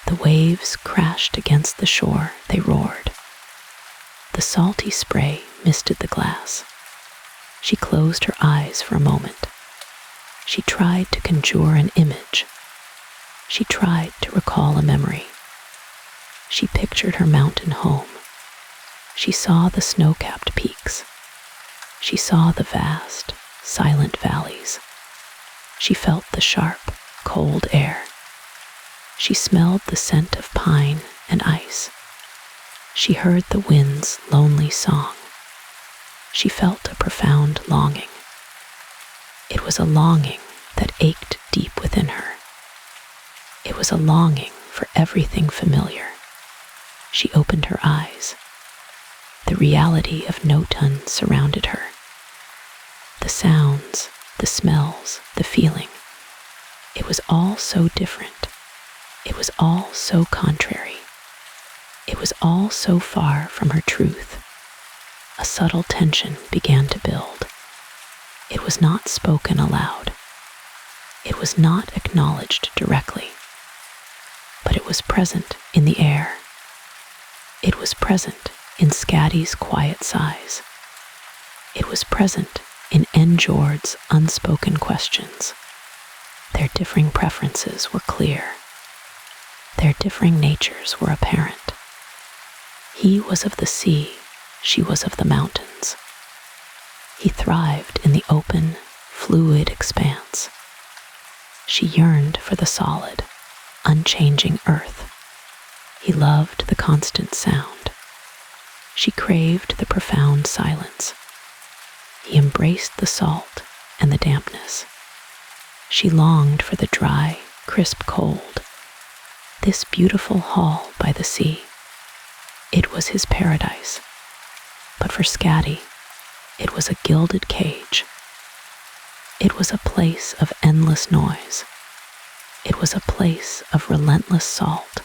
The waves crashed against the shore. They roared. The salty spray misted the glass. She closed her eyes for a moment. She tried to conjure an image. She tried to recall a memory. She pictured her mountain home. She saw the snow-capped peaks. She saw the vast, silent valleys. She felt the sharp, cold air. She smelled the scent of pine and ice. She heard the wind's lonely song. She felt a profound longing. It was a longing that ached deep within her. It was a longing for everything familiar. She opened her eyes. The reality of Njord surrounded her. The sounds, the smells, the feeling. It was all so different. It was all so contrary. It was all so far from her truth. A subtle tension began to build. It was not spoken aloud. It was not acknowledged directly. But it was present in the air. It was present in Skadi's quiet sighs. It was present in Njord's unspoken questions. Their differing preferences were clear. Their differing natures were apparent. He was of the sea, she was of the mountains. He thrived in the open, fluid expanse. She yearned for the solid, unchanging earth. He loved the constant sound. She craved the profound silence. He embraced the salt and the dampness. She longed for the dry, crisp cold. This beautiful hall by the sea. It was his paradise. But for Skadi, it was a gilded cage. It was a place of endless noise. It was a place of relentless salt.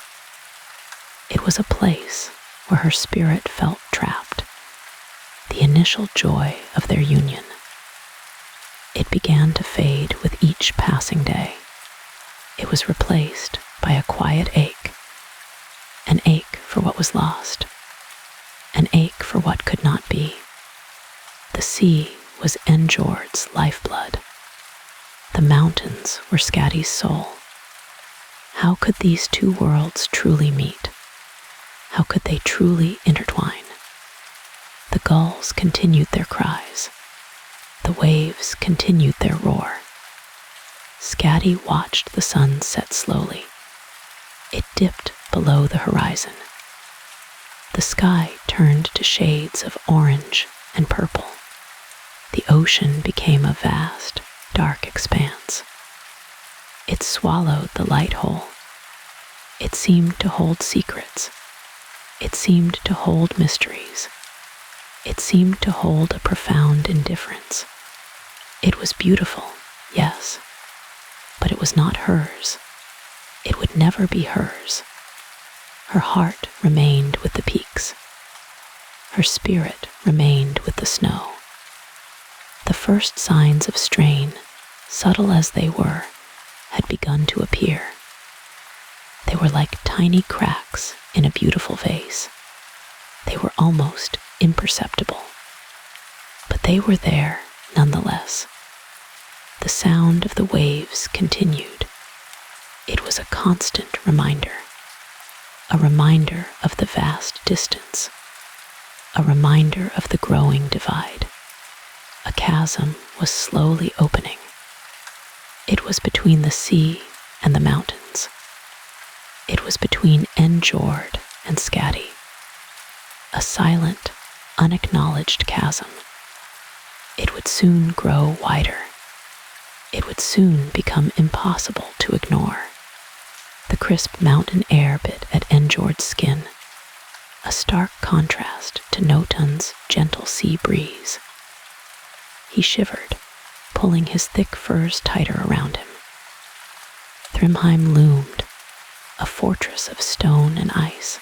It was a place where her spirit felt trapped, the initial joy of their union. It began to fade with each passing day. It was replaced by a quiet ache, an ache for what was lost, an ache for what could not be. The sea was Njord's lifeblood. The mountains were Skadi's soul. How could these two worlds truly meet? How could they truly intertwine? The gulls continued their cries. The waves continued their roar. Skadi watched the sun set slowly. It dipped below the horizon. The sky turned to shades of orange and purple. The ocean became a vast, dark expanse. It swallowed the light whole. It seemed to hold secrets. It seemed to hold mysteries. It seemed to hold a profound indifference. It was beautiful, yes, but it was not hers. It would never be hers. Her heart remained with the peaks. Her spirit remained with the snow. The first signs of strain, subtle as they were, had begun to appear. They were like tiny cracks in a beautiful vase. They were almost imperceptible. But they were there nonetheless. The sound of the waves continued. It was a constant reminder. A reminder of the vast distance. A reminder of the growing divide. A chasm was slowly opening. It was between the sea and the mountains. It was between Njord and Skadi, a silent, unacknowledged chasm. It would soon grow wider. It would soon become impossible to ignore. The crisp mountain air bit at Njord's skin, a stark contrast to Notun's gentle sea breeze. He shivered, pulling his thick furs tighter around him. Thrymheim loomed, a fortress of stone and ice,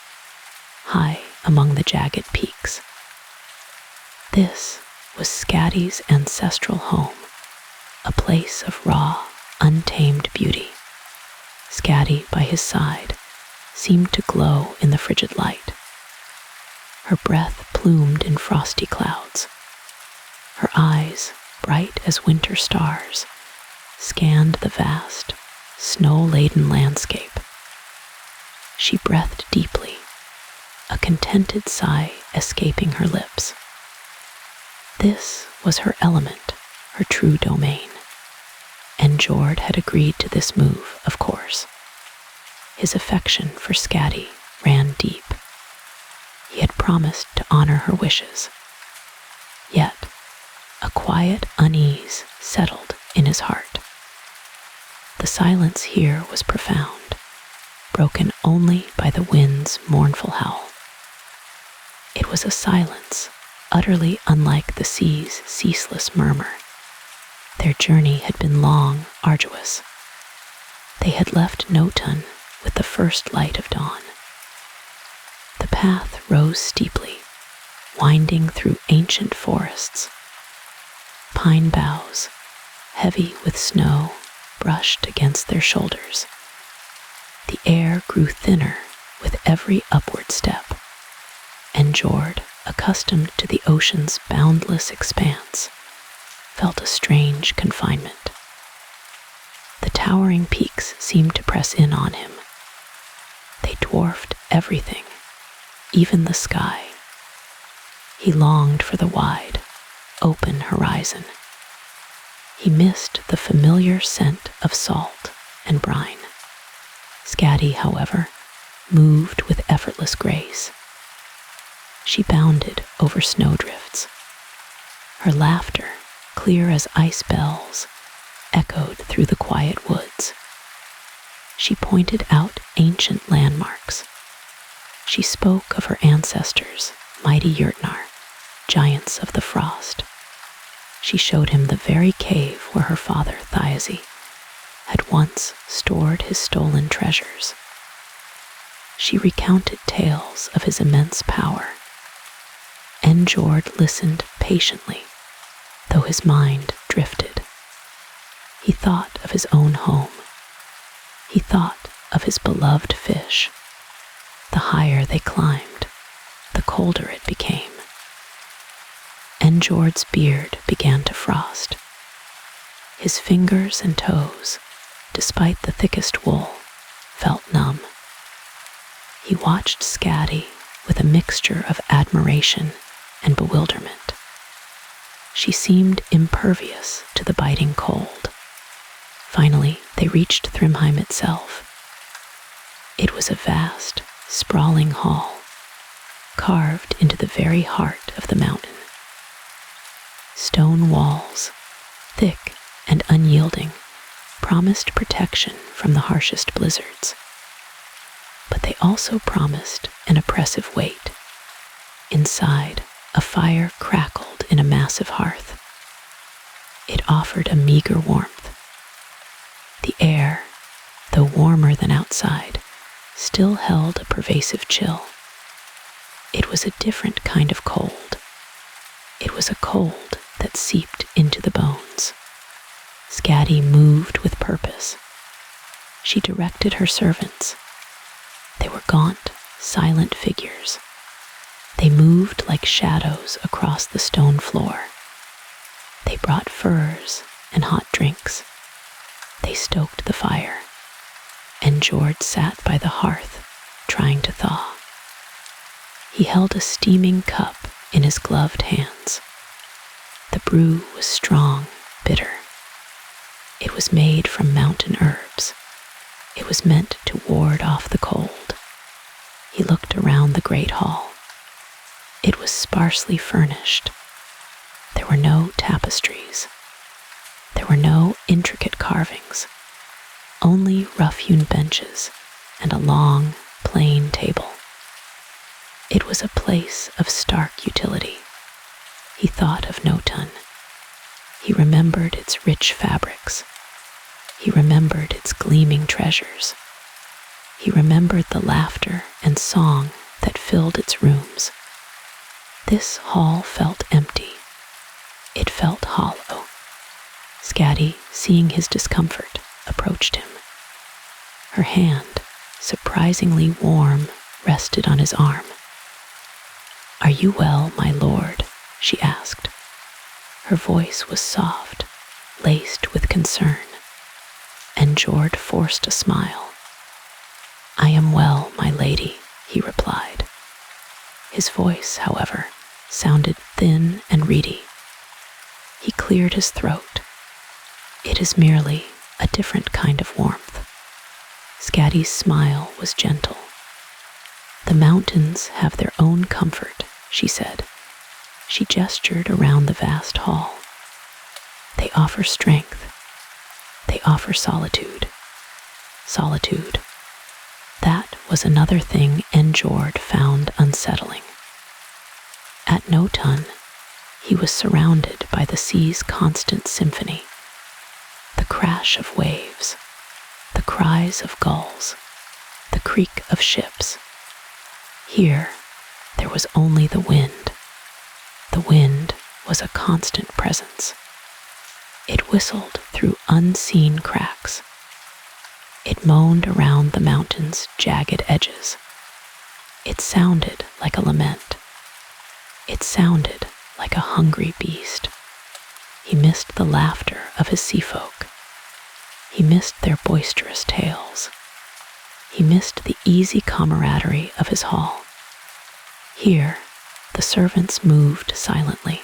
high among the jagged peaks. This was Skadi's ancestral home, a place of raw, untamed beauty. Skadi, by his side, seemed to glow in the frigid light. Her breath plumed in frosty clouds. Her eyes, bright as winter stars, scanned the vast, snow-laden landscape. She breathed deeply, a contented sigh escaping her lips. This was her element, her true domain. And Njord had agreed to this move, of course. His affection for Skadi ran deep. He had promised to honor her wishes. Yet, a quiet unease settled in his heart. The silence here was profound, broken only by the wind's mournful howl. It was a silence utterly unlike the sea's ceaseless murmur. Their journey had been long, arduous. They had left Notun with the first light of dawn. The path rose steeply, winding through ancient forests. Pine boughs, heavy with snow, brushed against their shoulders. The air grew thinner with every upward step, and Njord, accustomed to the ocean's boundless expanse, felt a strange confinement. The towering peaks seemed to press in on him. They dwarfed everything, even the sky. He longed for the wide, open horizon. He missed the familiar scent of salt and brine. Skadi, however, moved with effortless grace. She bounded over snowdrifts. Her laughter, clear as ice bells, echoed through the quiet woods. She pointed out ancient landmarks. She spoke of her ancestors, mighty Jurtnar, giants of the frost. She showed him the very cave where her father, Thiazi, had once stored his stolen treasures. She recounted tales of his immense power. Njord listened patiently, though his mind drifted. He thought of his own home. He thought of his beloved fish. The higher they climbed, the colder it became. Njord's beard began to frost. His fingers and toes, despite the thickest wool, felt numb. He watched Skadi with a mixture of admiration and bewilderment. She seemed impervious to the biting cold. Finally, they reached Thrymheim itself. It was a vast, sprawling hall, carved into the very heart of the mountain. Stone walls, thick and unyielding, promised protection from the harshest blizzards. But they also promised an oppressive weight. Inside, a fire crackled in a massive hearth. It offered a meager warmth. The air, though warmer than outside, still held a pervasive chill. It was a different kind of cold. It was a cold that seeped into the bones. Skadi moved with purpose. She directed her servants. They were gaunt, silent figures. They moved like shadows across the stone floor. They brought furs and hot drinks. They stoked the fire, and Njord sat by the hearth, trying to thaw. He held a steaming cup in his gloved hands. The brew was strong, bitter. It was made from mountain herbs, It was meant to ward off the cold. He looked around the great hall. It was sparsely furnished. There were no tapestries. There were no intricate carvings, only rough-hewn benches and a long, plain table. It was a place of stark utility. He thought of Njord. He remembered its rich fabrics. He remembered its gleaming treasures. He remembered the laughter and song that filled its rooms. This hall felt empty. It felt hollow. Skadi, seeing his discomfort, approached him. Her hand, surprisingly warm, rested on his arm. "Are you well, my lord?" she asked. Her voice was soft, laced with concern, and Njord forced a smile. "I am well, my lady," he replied. His voice, however, sounded thin and reedy. He cleared his throat. "It is merely a different kind of warmth." Skadi's smile was gentle. "The mountains have their own comfort," she said. She gestured around the vast hall. "They offer strength. They offer solitude. Solitude. That was another thing Njord found unsettling. At Njord, he was surrounded by the sea's constant symphony. The crash of waves, the cries of gulls, the creak of ships. Here, there was only the wind. The wind was a constant presence. It whistled through unseen cracks. It moaned around the mountain's jagged edges. It sounded like a lament. It sounded like a hungry beast. He missed the laughter of his sea folk. He missed their boisterous tales. He missed the easy camaraderie of his hall. Here, the servants moved silently.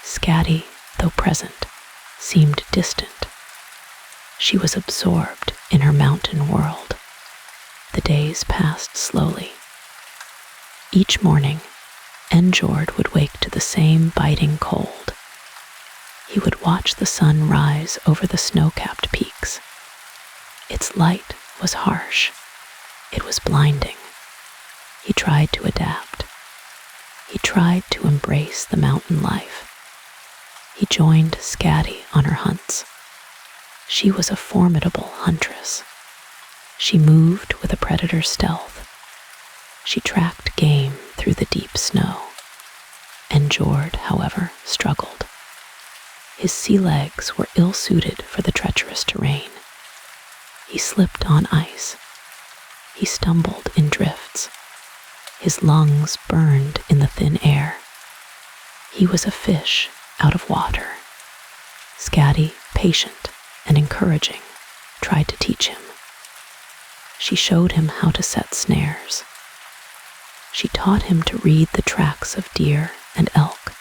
Skadi, though present, seemed distant. She was absorbed in her mountain world. The days passed slowly. Each morning, Njord would wake to the same biting cold. He would watch the sun rise over the snow-capped peaks. Its light was harsh. It was blinding. He tried to adapt. He tried to embrace the mountain life. He joined Skadi on her hunts. She was a formidable huntress. She moved with a predator's stealth. She tracked game through the deep snow. Njord, however, struggled. His sea legs were ill-suited for the treacherous terrain. He slipped on ice. He stumbled in drifts. His lungs burned in the thin air. He was a fish out of water. Skadi, patient and encouraging, tried to teach him. She showed him how to set snares. She taught him to read the tracks of deer and elk.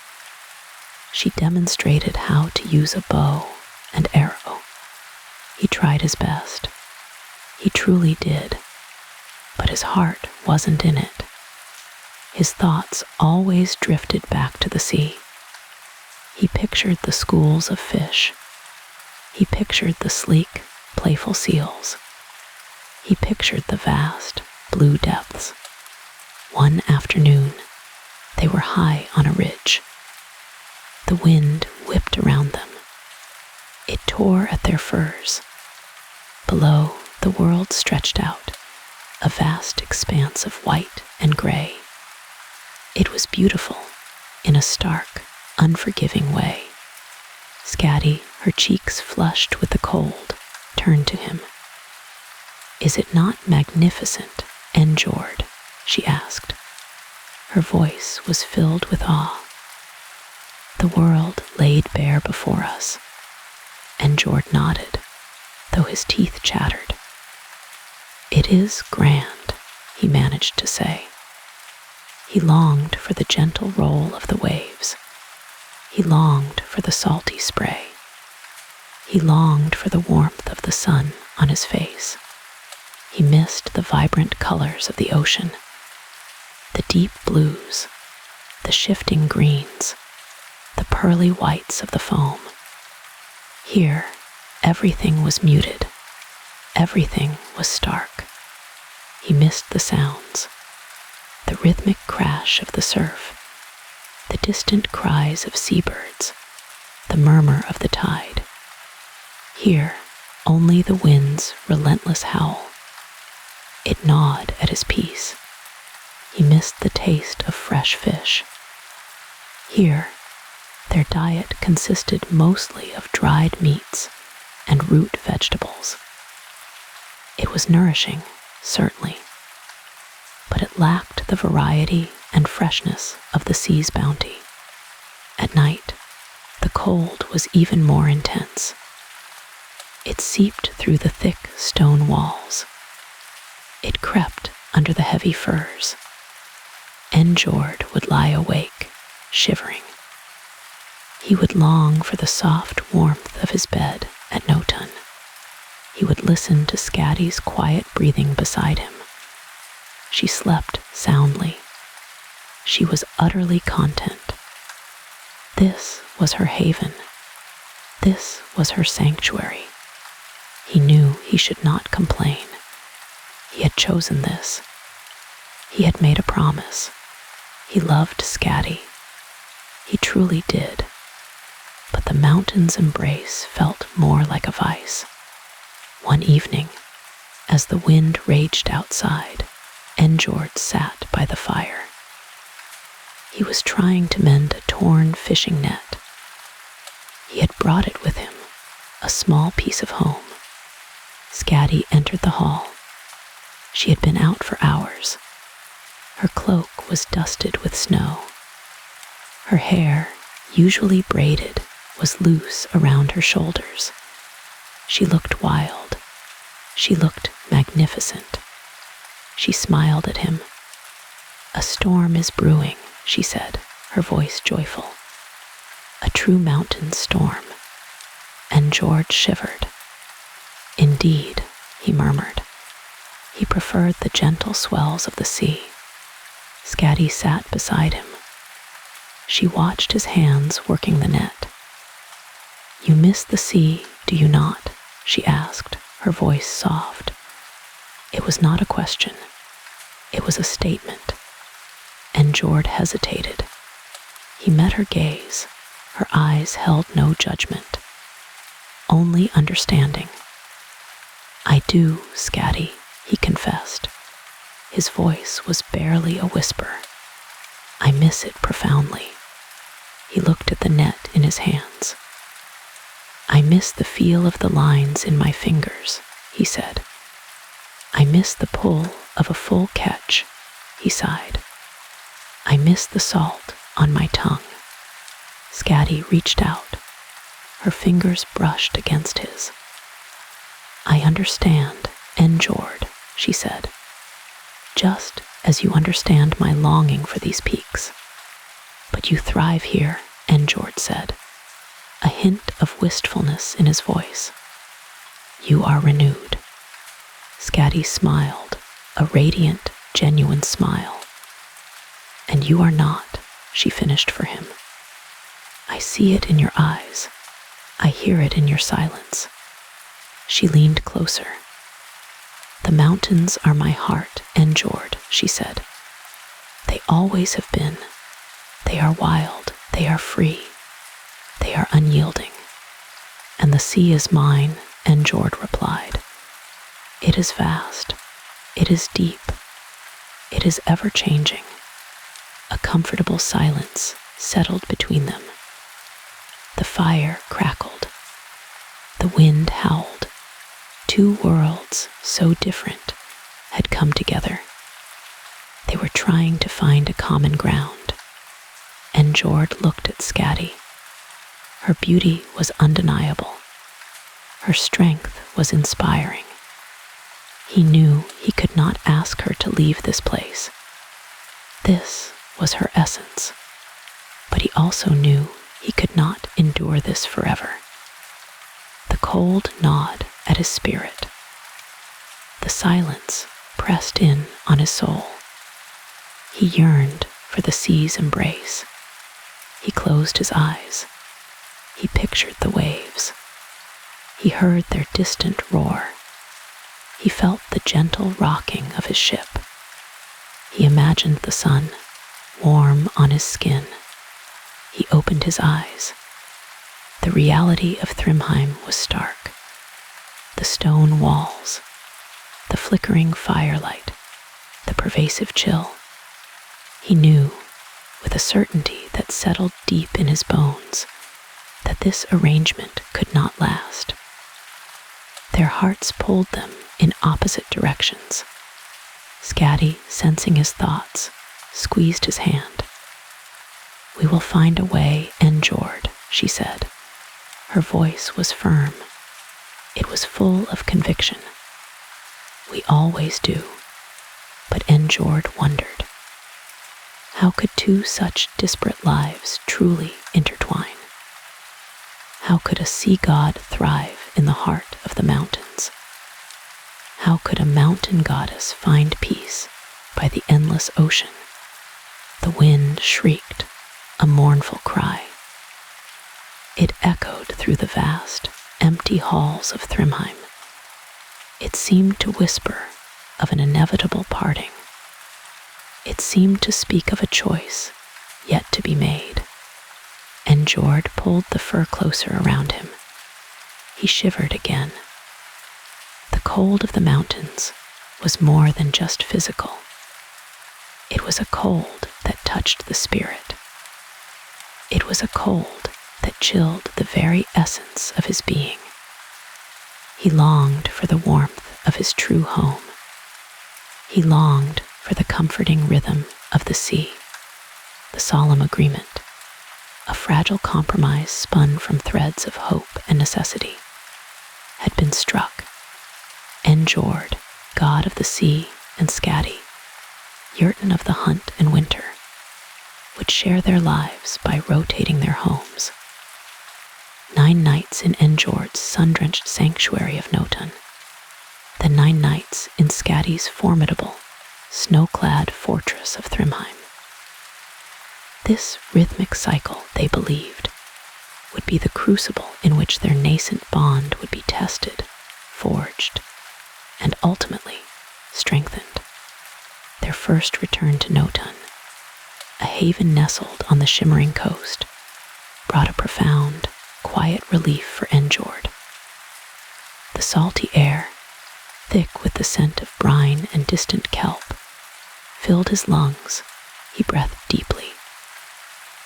She demonstrated how to use a bow and arrow. He tried his best. He truly did, but his heart wasn't in it. His thoughts always drifted back to the sea. He pictured the schools of fish. He pictured the sleek, playful seals. He pictured the vast, blue depths. One afternoon, they were high on a ridge. The wind whipped around them. It tore at their furs. Below, the world stretched out, a vast expanse of white and gray. It was beautiful in a stark, unforgiving way. Skadi, her cheeks flushed with the cold, turned to him. "Is it not magnificent, Njord?" she asked. Her voice was filled with awe. The world laid bare before us. Njord nodded, though his teeth chattered. "It is grand," he managed to say. He longed for the gentle roll of the waves. He longed for the salty spray. He longed for the warmth of the sun on his face. He missed the vibrant colors of the ocean, the deep blues, the shifting greens, the pearly whites of the foam. Here, everything was muted. Everything was stark. He missed the sounds, the rhythmic crash of the surf, the distant cries of seabirds, the murmur of the tide. Here, only the wind's relentless howl. It gnawed at his peace. He missed the taste of fresh fish. Here, their diet consisted mostly of dried meats and root vegetables. It was nourishing, certainly, but it lacked the variety and freshness of the sea's bounty. At night, the cold was even more intense. It seeped through the thick stone walls. It crept under the heavy firs. Njord would lie awake, shivering. He would long for the soft warmth of his bed at Notun. He would listen to Skadi's quiet breathing beside him. She slept soundly. She was utterly content. This was her haven. This was her sanctuary. He knew he should not complain. He had chosen this. He had made a promise. He loved Skadi. He truly did. But the mountain's embrace felt more like a vice. One evening, as the wind raged outside, Njord sat by the fire. He was trying to mend a torn fishing net. He had brought it with him, a small piece of home. Skadi entered the hall. She had been out for hours. Her cloak was dusted with snow. Her hair, usually braided, was loose around her shoulders. She looked wild. She looked magnificent. She smiled at him. "A storm is brewing," she said, her voice joyful. "A true mountain storm." And Njord shivered. "Indeed," he murmured. He preferred the gentle swells of the sea. Skadi sat beside him. She watched his hands working the net. "You miss the sea, do you not?" she asked, her voice soft. It was not a question. It was a statement. And Njord hesitated. He met her gaze. Her eyes held no judgment, only understanding. "I do, Skadi," he confessed. His voice was barely a whisper. "I miss it profoundly." He looked at the net in his hands. "I miss the feel of the lines in my fingers," he said. "I miss the pull of a full catch," he sighed. "I miss the salt on my tongue." Skadi reached out. Her fingers brushed against his. "I understand, Njord," she said, "just as you understand my longing for these peaks. But you thrive here," Njord said, a hint of wistfulness in his voice. "You are renewed." Skadi smiled, a radiant, genuine smile. "And you are not," she finished for him. "I see it in your eyes. I hear it in your silence." She leaned closer. "The mountains are my heart, Njord," she said. "They always have been. They are wild, they are free, they are unyielding. And the sea is mine," Njord replied. "It is vast, it is deep, it is ever-changing." A comfortable silence settled between them. The fire crackled. The wind howled. Two worlds so different had come together. They were trying to find a common ground. And Njord looked at Skadi. Her beauty was undeniable. Her strength was inspiring. He knew he could not ask her to leave this place. This was her essence. But he also knew he could not endure this forever. The cold gnawed at his spirit. The silence pressed in on his soul. He yearned for the sea's embrace. He closed his eyes. He pictured the waves. He heard their distant roar. He felt the gentle rocking of his ship. He imagined the sun, warm on his skin. He opened his eyes. The reality of Thrymheim was stark. The stone walls, the flickering firelight, the pervasive chill. He knew, with a certainty that settled deep in his bones, that this arrangement could not last. Their hearts pulled them in opposite directions. Skadi, sensing his thoughts, squeezed his hand. "We will find a way, Njord," she said. Her voice was firm. It was full of conviction. "We always do." But Njord wondered. How could two such disparate lives truly intertwine? How could a sea god thrive in the heart of the mountains? How could a mountain goddess find peace by the endless ocean? The wind shrieked, a mournful cry. It echoed through the vast, empty halls of Thrymheim. It seemed to whisper of an inevitable parting. It seemed to speak of a choice yet to be made. Njord pulled the fur closer around him. He shivered again. The cold of the mountains was more than just physical. It was a cold that touched the spirit. It was a cold that chilled the very essence of his being. He longed for the warmth of his true home. He longed for the comforting rhythm of the sea, the solemn agreement, a fragile compromise spun from threads of hope and necessity, had been struck. Njord, god of the sea, and Skadi, Jurtin of the hunt and winter, would share their lives by rotating their homes. 9 nights in Njord's sun-drenched sanctuary of Notan, then 9 nights in Skadi's formidable, snow-clad fortress of Thrymheim. This rhythmic cycle, they believed, would be the crucible in which their nascent bond would be tested, forged, and ultimately strengthened. Their first return to Notan, a haven nestled on the shimmering coast, brought a profound, quiet relief for Njord. The salty air, thick with the scent of brine and distant kelp, filled his lungs. He breathed deeply,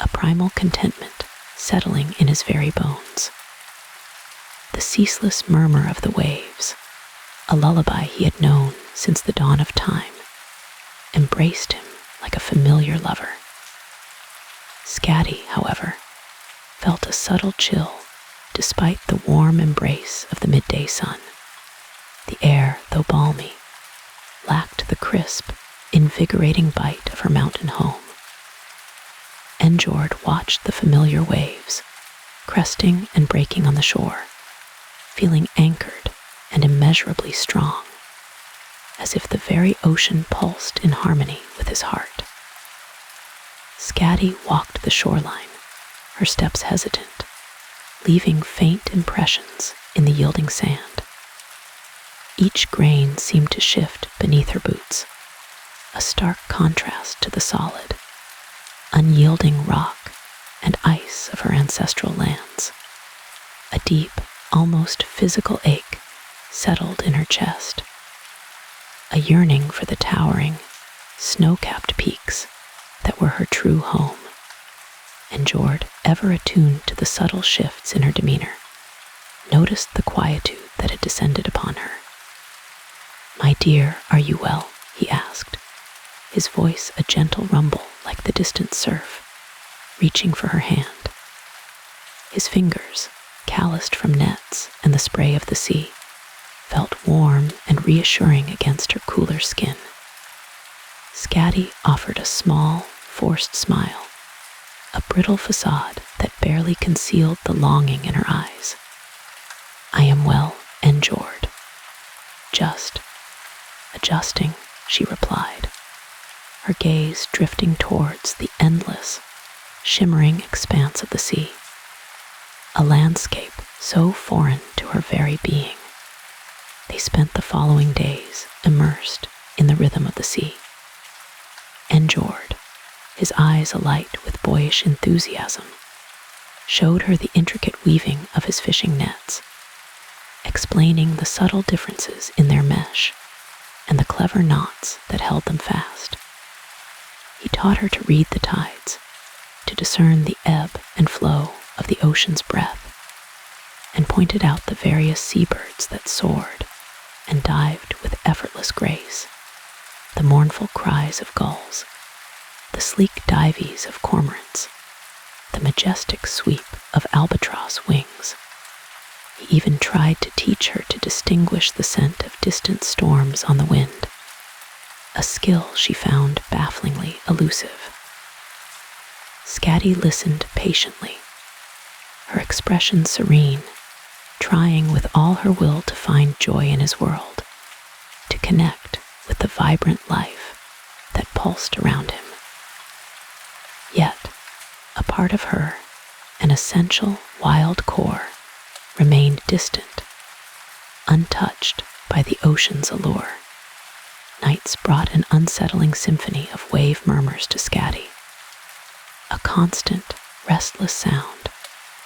a primal contentment settling in his very bones. The ceaseless murmur of the waves, a lullaby he had known since the dawn of time, embraced him like a familiar lover. Skadi, however, felt a subtle chill despite the warm embrace of the midday sun. The air, though balmy, lacked the crisp, invigorating bite of her mountain home. Njord watched the familiar waves, cresting and breaking on the shore, feeling anchored and immeasurably strong, as if the very ocean pulsed in harmony with his heart. Skadi walked the shoreline, her steps hesitant, leaving faint impressions in the yielding sand. Each grain seemed to shift beneath her boots, a stark contrast to the solid, unyielding rock and ice of her ancestral lands. A deep, almost physical ache settled in her chest, a yearning for the towering, snow-capped peaks that were her true home. Njord, ever attuned to the subtle shifts in her demeanor, noticed the quietude that had descended upon her. "My dear, are you well?" he asked, his voice a gentle rumble like the distant surf, reaching for her hand. His fingers, calloused from nets and the spray of the sea, felt warm and reassuring against her cooler skin. Skadi offered a small, forced smile, a brittle facade that barely concealed the longing in her eyes. "I am well, Njord. Just adjusting," she replied, her gaze drifting towards the endless, shimmering expanse of the sea, a landscape so foreign to her very being. They spent the following days immersed in the rhythm of the sea. Njord, his eyes alight with boyish enthusiasm, showed her the intricate weaving of his fishing nets, explaining the subtle differences in their mesh and the clever knots that held them fast. He taught her to read the tides, to discern the ebb and flow of the ocean's breath, and pointed out the various seabirds that soared and dived with effortless grace, the mournful cries of gulls, the sleek dives of cormorants, the majestic sweep of albatross wings. He even tried to teach her to distinguish the scent of distant storms on the wind, a skill she found bafflingly elusive. Skadi listened patiently, her expression serene, trying with all her will to find joy in his world, to connect with the vibrant life that pulsed around him. Yet, a part of her, an essential wild core, remained distant, untouched by the ocean's allure. Nights brought an unsettling symphony of wave murmurs to Skadi, a constant, restless sound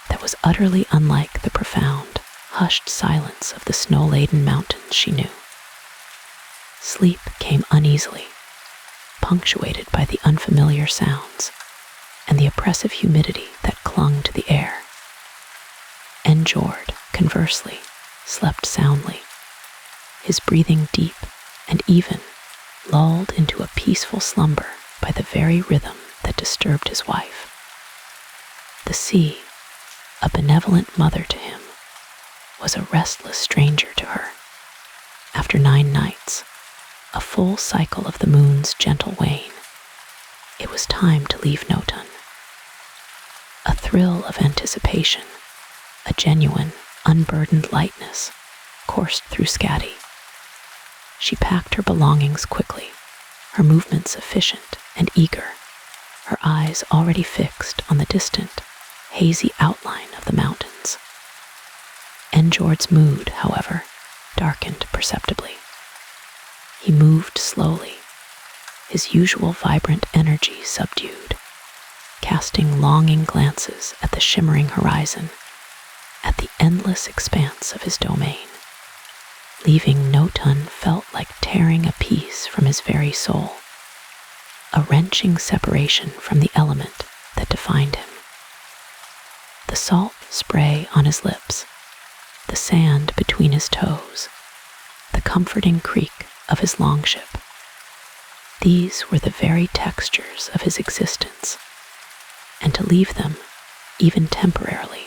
that was utterly unlike the profound, hushed silence of the snow-laden mountains she knew. Sleep came uneasily, punctuated by the unfamiliar sounds and the oppressive humidity that clung to the air. Njord, conversely, slept soundly, his breathing deep and even, lulled into a peaceful slumber by the very rhythm that disturbed his wife. The sea, a benevolent mother to him, was a restless stranger to her. After 9 nights, a full cycle of the moon's gentle wane, it was time to leave Njord. A thrill of anticipation, a genuine, unburdened lightness, coursed through Skadi. She packed her belongings quickly, her movements efficient and eager, her eyes already fixed on the distant, hazy outline of the mountains. Njord's mood, however, darkened perceptibly. He moved slowly, his usual vibrant energy subdued, casting longing glances at the shimmering horizon, at the endless expanse of his domain. Leaving Njord felt like tearing a piece from his very soul, a wrenching separation from the element that defined him. The salt spray on his lips, the sand between his toes, the comforting creak of his longship, these were the very textures of his existence, and to leave them, even temporarily,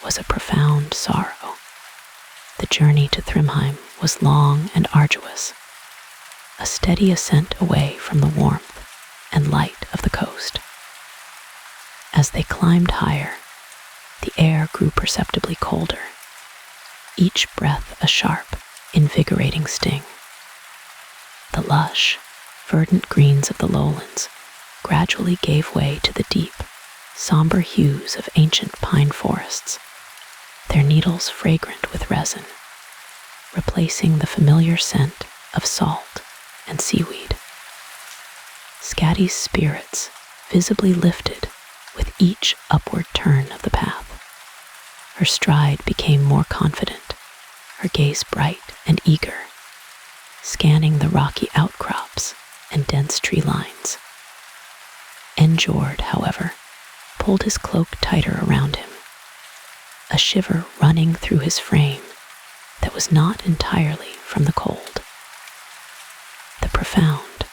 was a profound sorrow. The journey to Thrymheim was long and arduous, a steady ascent away from the warmth and light of the coast. As they climbed higher, the air grew perceptibly colder, each breath a sharp, invigorating sting. The lush, verdant greens of the lowlands gradually gave way to the deep, somber hues of ancient pine forests, their needles fragrant with resin, replacing the familiar scent of salt and seaweed. Skadi's spirits visibly lifted with each upward turn of the path. Her stride became more confident, her gaze bright and eager, scanning the rocky outcrops and dense tree lines. Njord, however, pulled his cloak tighter around him, a shiver running through his frame that was not entirely from the cold. The profound,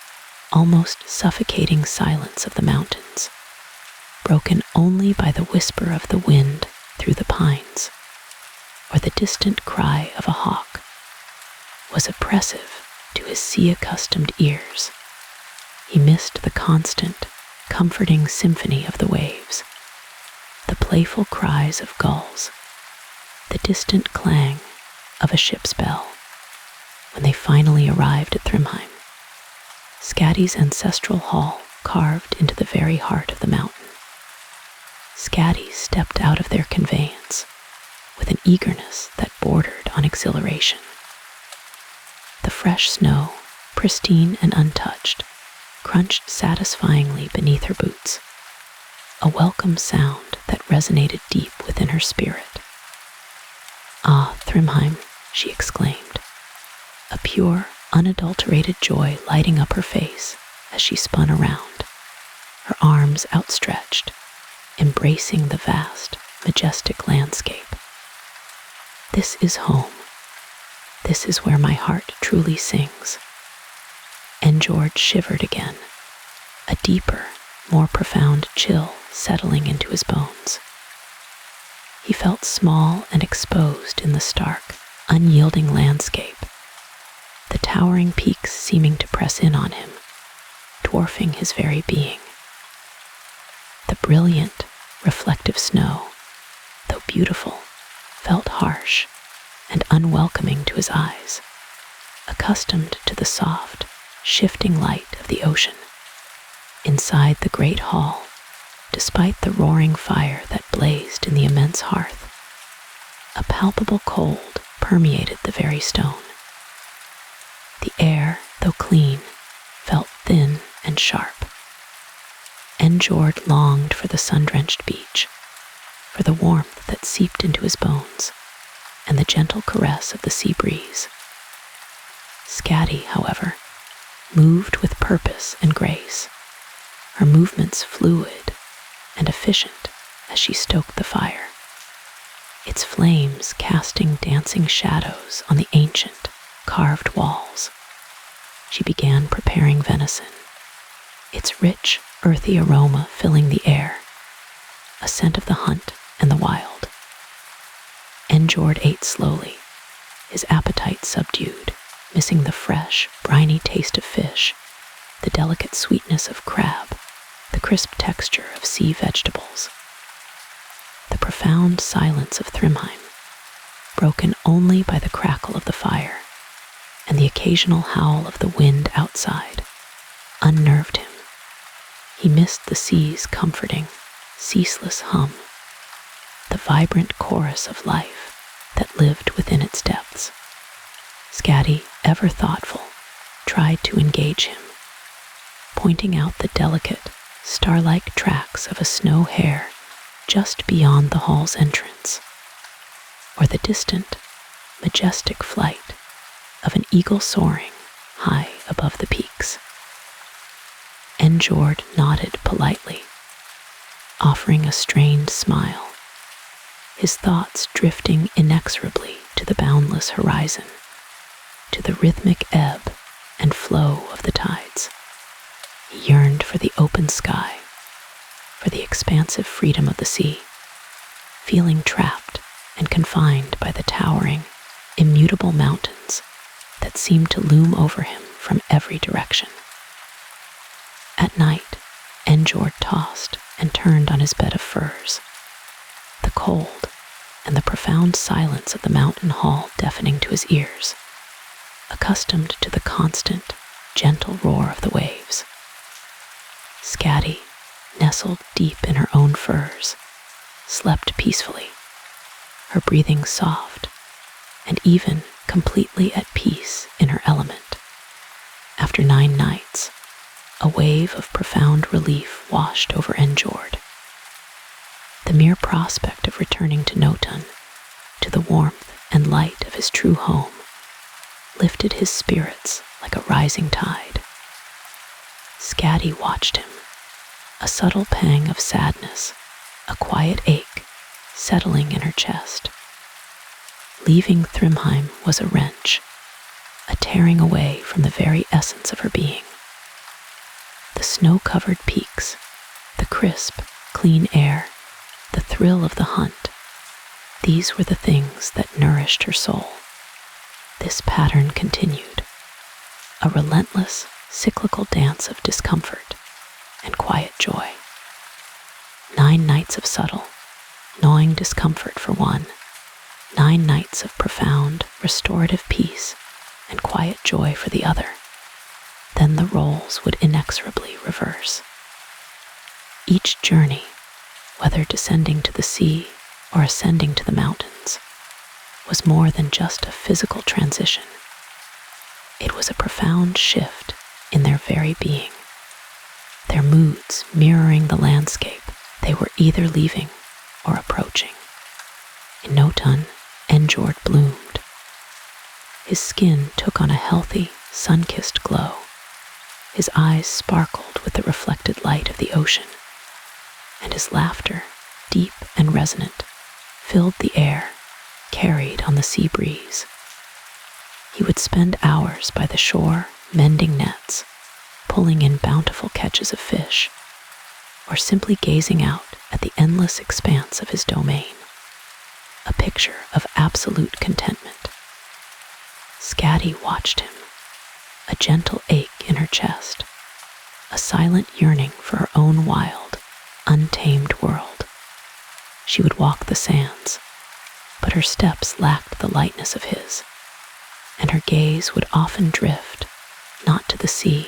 almost suffocating silence of the mountains, broken only by the whisper of the wind through the pines, or the distant cry of a hawk, was oppressive to his sea-accustomed ears. He missed the constant, comforting symphony of the waves, the playful cries of gulls, the distant clang of a ship's bell. when they finally arrived at Thrymheim, Skadi's ancestral hall carved into the very heart of the mountain. Skadi stepped out of their conveyance with an eagerness that bordered on exhilaration. The fresh snow, pristine and untouched, crunched satisfyingly beneath her boots, a welcome sound that resonated deep within her spirit. "Ah, Thrymheim," she exclaimed, a pure, unadulterated joy lighting up her face as she spun around, her arms outstretched, embracing the vast, majestic landscape. "This is home. This is where my heart truly sings." Njord shivered again, a deeper, more profound chill settling into his bones. He felt small and exposed in the stark, unyielding landscape, the towering peaks seeming to press in on him, dwarfing his very being. The brilliant, reflective snow, though beautiful, felt harsh and unwelcoming to his eyes, accustomed to the soft, shifting light of the ocean. Inside the great hall, despite the roaring fire that blazed in the immense hearth, a palpable cold permeated the very stone. The air, though clean, felt thin and sharp. Njord longed for the sun-drenched beach, for the warmth that seeped into his bones, and the gentle caress of the sea breeze. Skadi, however, moved with purpose and grace, her movements fluid and efficient as she stoked the fire, its flames casting dancing shadows on the ancient, carved walls. She began preparing venison, its rich, earthy aroma filling the air, a scent of the hunt and the wild. Njord ate slowly, his appetite subdued, missing the fresh, briny taste of fish, the delicate sweetness of crab, the crisp texture of sea vegetables. The profound silence of Thrymheim, broken only by the crackle of the fire and the occasional howl of the wind outside, unnerved him. He missed the sea's comforting, ceaseless hum, the vibrant chorus of life that lived within its depths. Skadi, ever thoughtful, tried to engage him, pointing out the delicate, star-like tracks of a snow hare just beyond the hall's entrance, or the distant, majestic flight of an eagle soaring high above the peaks. Njord nodded politely, offering a strained smile, his thoughts drifting inexorably to the boundless horizon, to the rhythmic ebb and flow of the tides. He yearned for the open sky, for the expansive freedom of the sea, feeling trapped and confined by the towering, immutable mountains that seemed to loom over him from every direction. At night, Njord tossed and turned on his bed of furs, the cold and the profound silence of the mountain hall deafening to his ears, accustomed to the constant, gentle roar of the waves. Skadi, nestled deep in her own furs, slept peacefully, her breathing soft and even completely at peace in her element. After 9 nights, a wave of profound relief washed over Njord. The mere prospect of returning to Notun, to the warmth and light of his true home, lifted his spirits like a rising tide. Skadi watched him, a subtle pang of sadness, a quiet ache settling in her chest. Leaving Thrymheim was a wrench, a tearing away from the very essence of her being. The snow-covered peaks, the crisp, clean air, the thrill of the hunt, these were the things that nourished her soul. This pattern continued, a relentless, cyclical dance of discomfort and quiet joy. 9 nights of subtle, gnawing discomfort for one, 9 nights of profound, restorative peace and quiet joy for the other, then the roles would inexorably reverse. Each journey, whether descending to the sea or ascending to the mountains, was more than just a physical transition. It was a profound shift in their very being, their moods mirroring the landscape they were either leaving or approaching. In no time, Njord bloomed. His skin took on a healthy, sun-kissed glow. His eyes sparkled with the reflected light of the ocean, and his laughter, deep and resonant, filled the air, carried on the sea breeze. He would spend hours by the shore mending nets, pulling in bountiful catches of fish, or simply gazing out at the endless expanse of his domain, a picture of absolute contentment. Skadi watched him, a gentle ache in her chest, a silent yearning for her own wild, untamed world. She would walk the sands, but her steps lacked the lightness of his, and her gaze would often drift, not to the sea,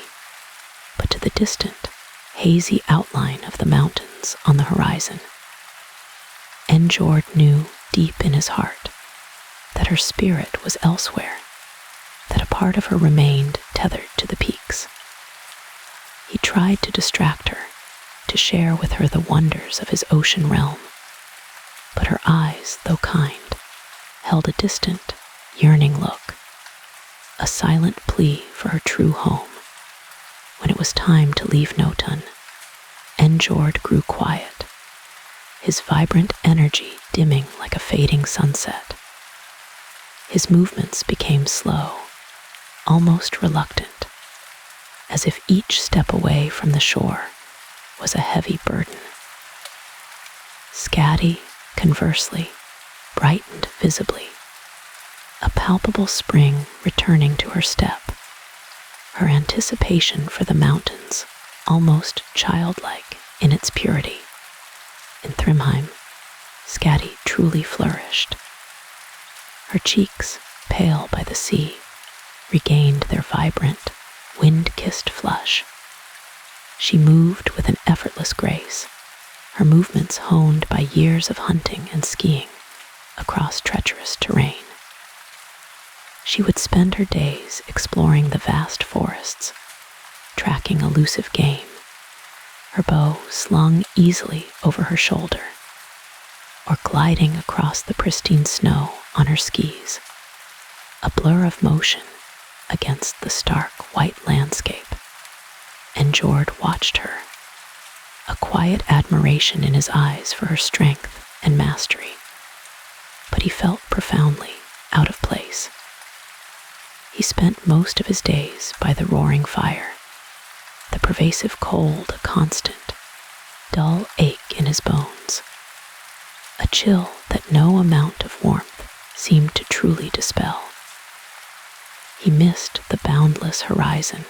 but to the distant, hazy outline of the mountains on the horizon. Njord knew deep in his heart that her spirit was elsewhere, that a part of her remained tethered to the peaks. He tried to distract her, to share with her the wonders of his ocean realm, but her eyes, though kind, held a distant, yearning look, a silent plea for her true home. When it was time to leave Noton, Njord grew quiet, his vibrant energy dimming like a fading sunset. His movements became slow, almost reluctant, as if each step away from the shore was a heavy burden. Skadi, conversely, brightened visibly, a palpable spring returning to her step, her anticipation for the mountains almost childlike in its purity. In Thrymheim, Skadi truly flourished. Her cheeks, pale by the sea, regained their vibrant, wind-kissed flush. She moved with an effortless grace, her movements honed by years of hunting and skiing across treacherous terrain. She would spend her days exploring the vast forests, tracking elusive game, her bow slung easily over her shoulder, or gliding across the pristine snow on her skis, a blur of motion against the stark white landscape. Njord watched her, a quiet admiration in his eyes for her strength and mastery, but he felt profoundly out of place. He spent most of his days by the roaring fire, the pervasive cold a constant, dull ache in his bones, a chill that no amount of warmth seemed to truly dispel. He missed the boundless horizon,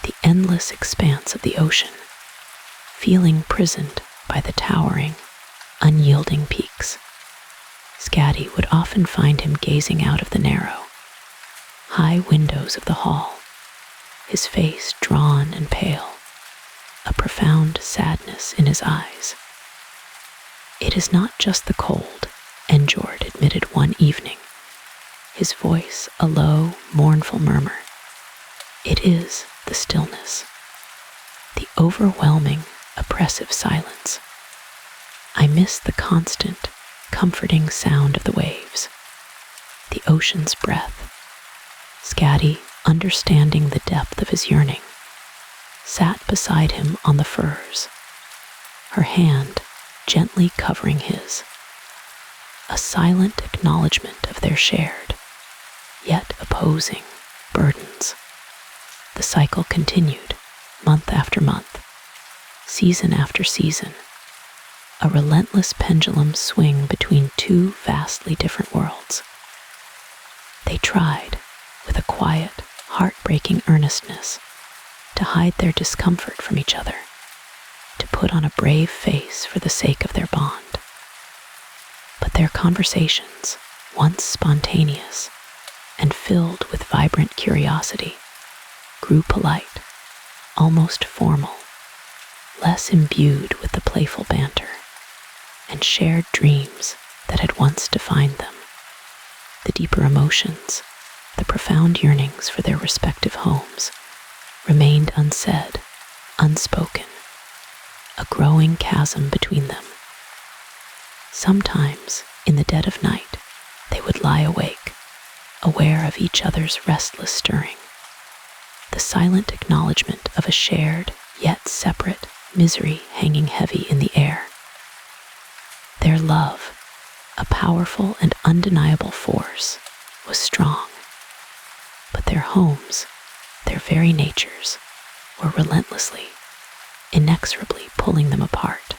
the endless expanse of the ocean, feeling prisoned by the towering, unyielding peaks. Skadi would often find him gazing out of the narrow, high windows of the hall, his face drawn and pale, a profound sadness in his eyes. "It is not just the cold," Njord admitted one evening, his voice a low, mournful murmur. "It is the stillness, the overwhelming, oppressive silence. I miss the constant, comforting sound of the waves, the ocean's breath." Skadi, understanding the depth of his yearning, sat beside him on the furs, her hand gently covering his, a silent acknowledgement of their shared, yet opposing, burdens. The cycle continued, month after month, season after season, a relentless pendulum swing between two vastly different worlds. They tried, with a quiet, heartbreaking earnestness, to hide their discomfort from each other, to put on a brave face for the sake of their bond. But their conversations, once spontaneous, and filled with vibrant curiosity, grew polite, almost formal, less imbued with the playful banter, and shared dreams that had once defined them. The deeper emotions, the profound yearnings for their respective homes, remained unsaid, unspoken, a growing chasm between them. Sometimes, in the dead of night, they would lie awake, aware of each other's restless stirring, the silent acknowledgement of a shared, yet separate, misery hanging heavy in the air. Their love, a powerful and undeniable force, was strong, but their homes, their very natures, were relentlessly, inexorably pulling them apart.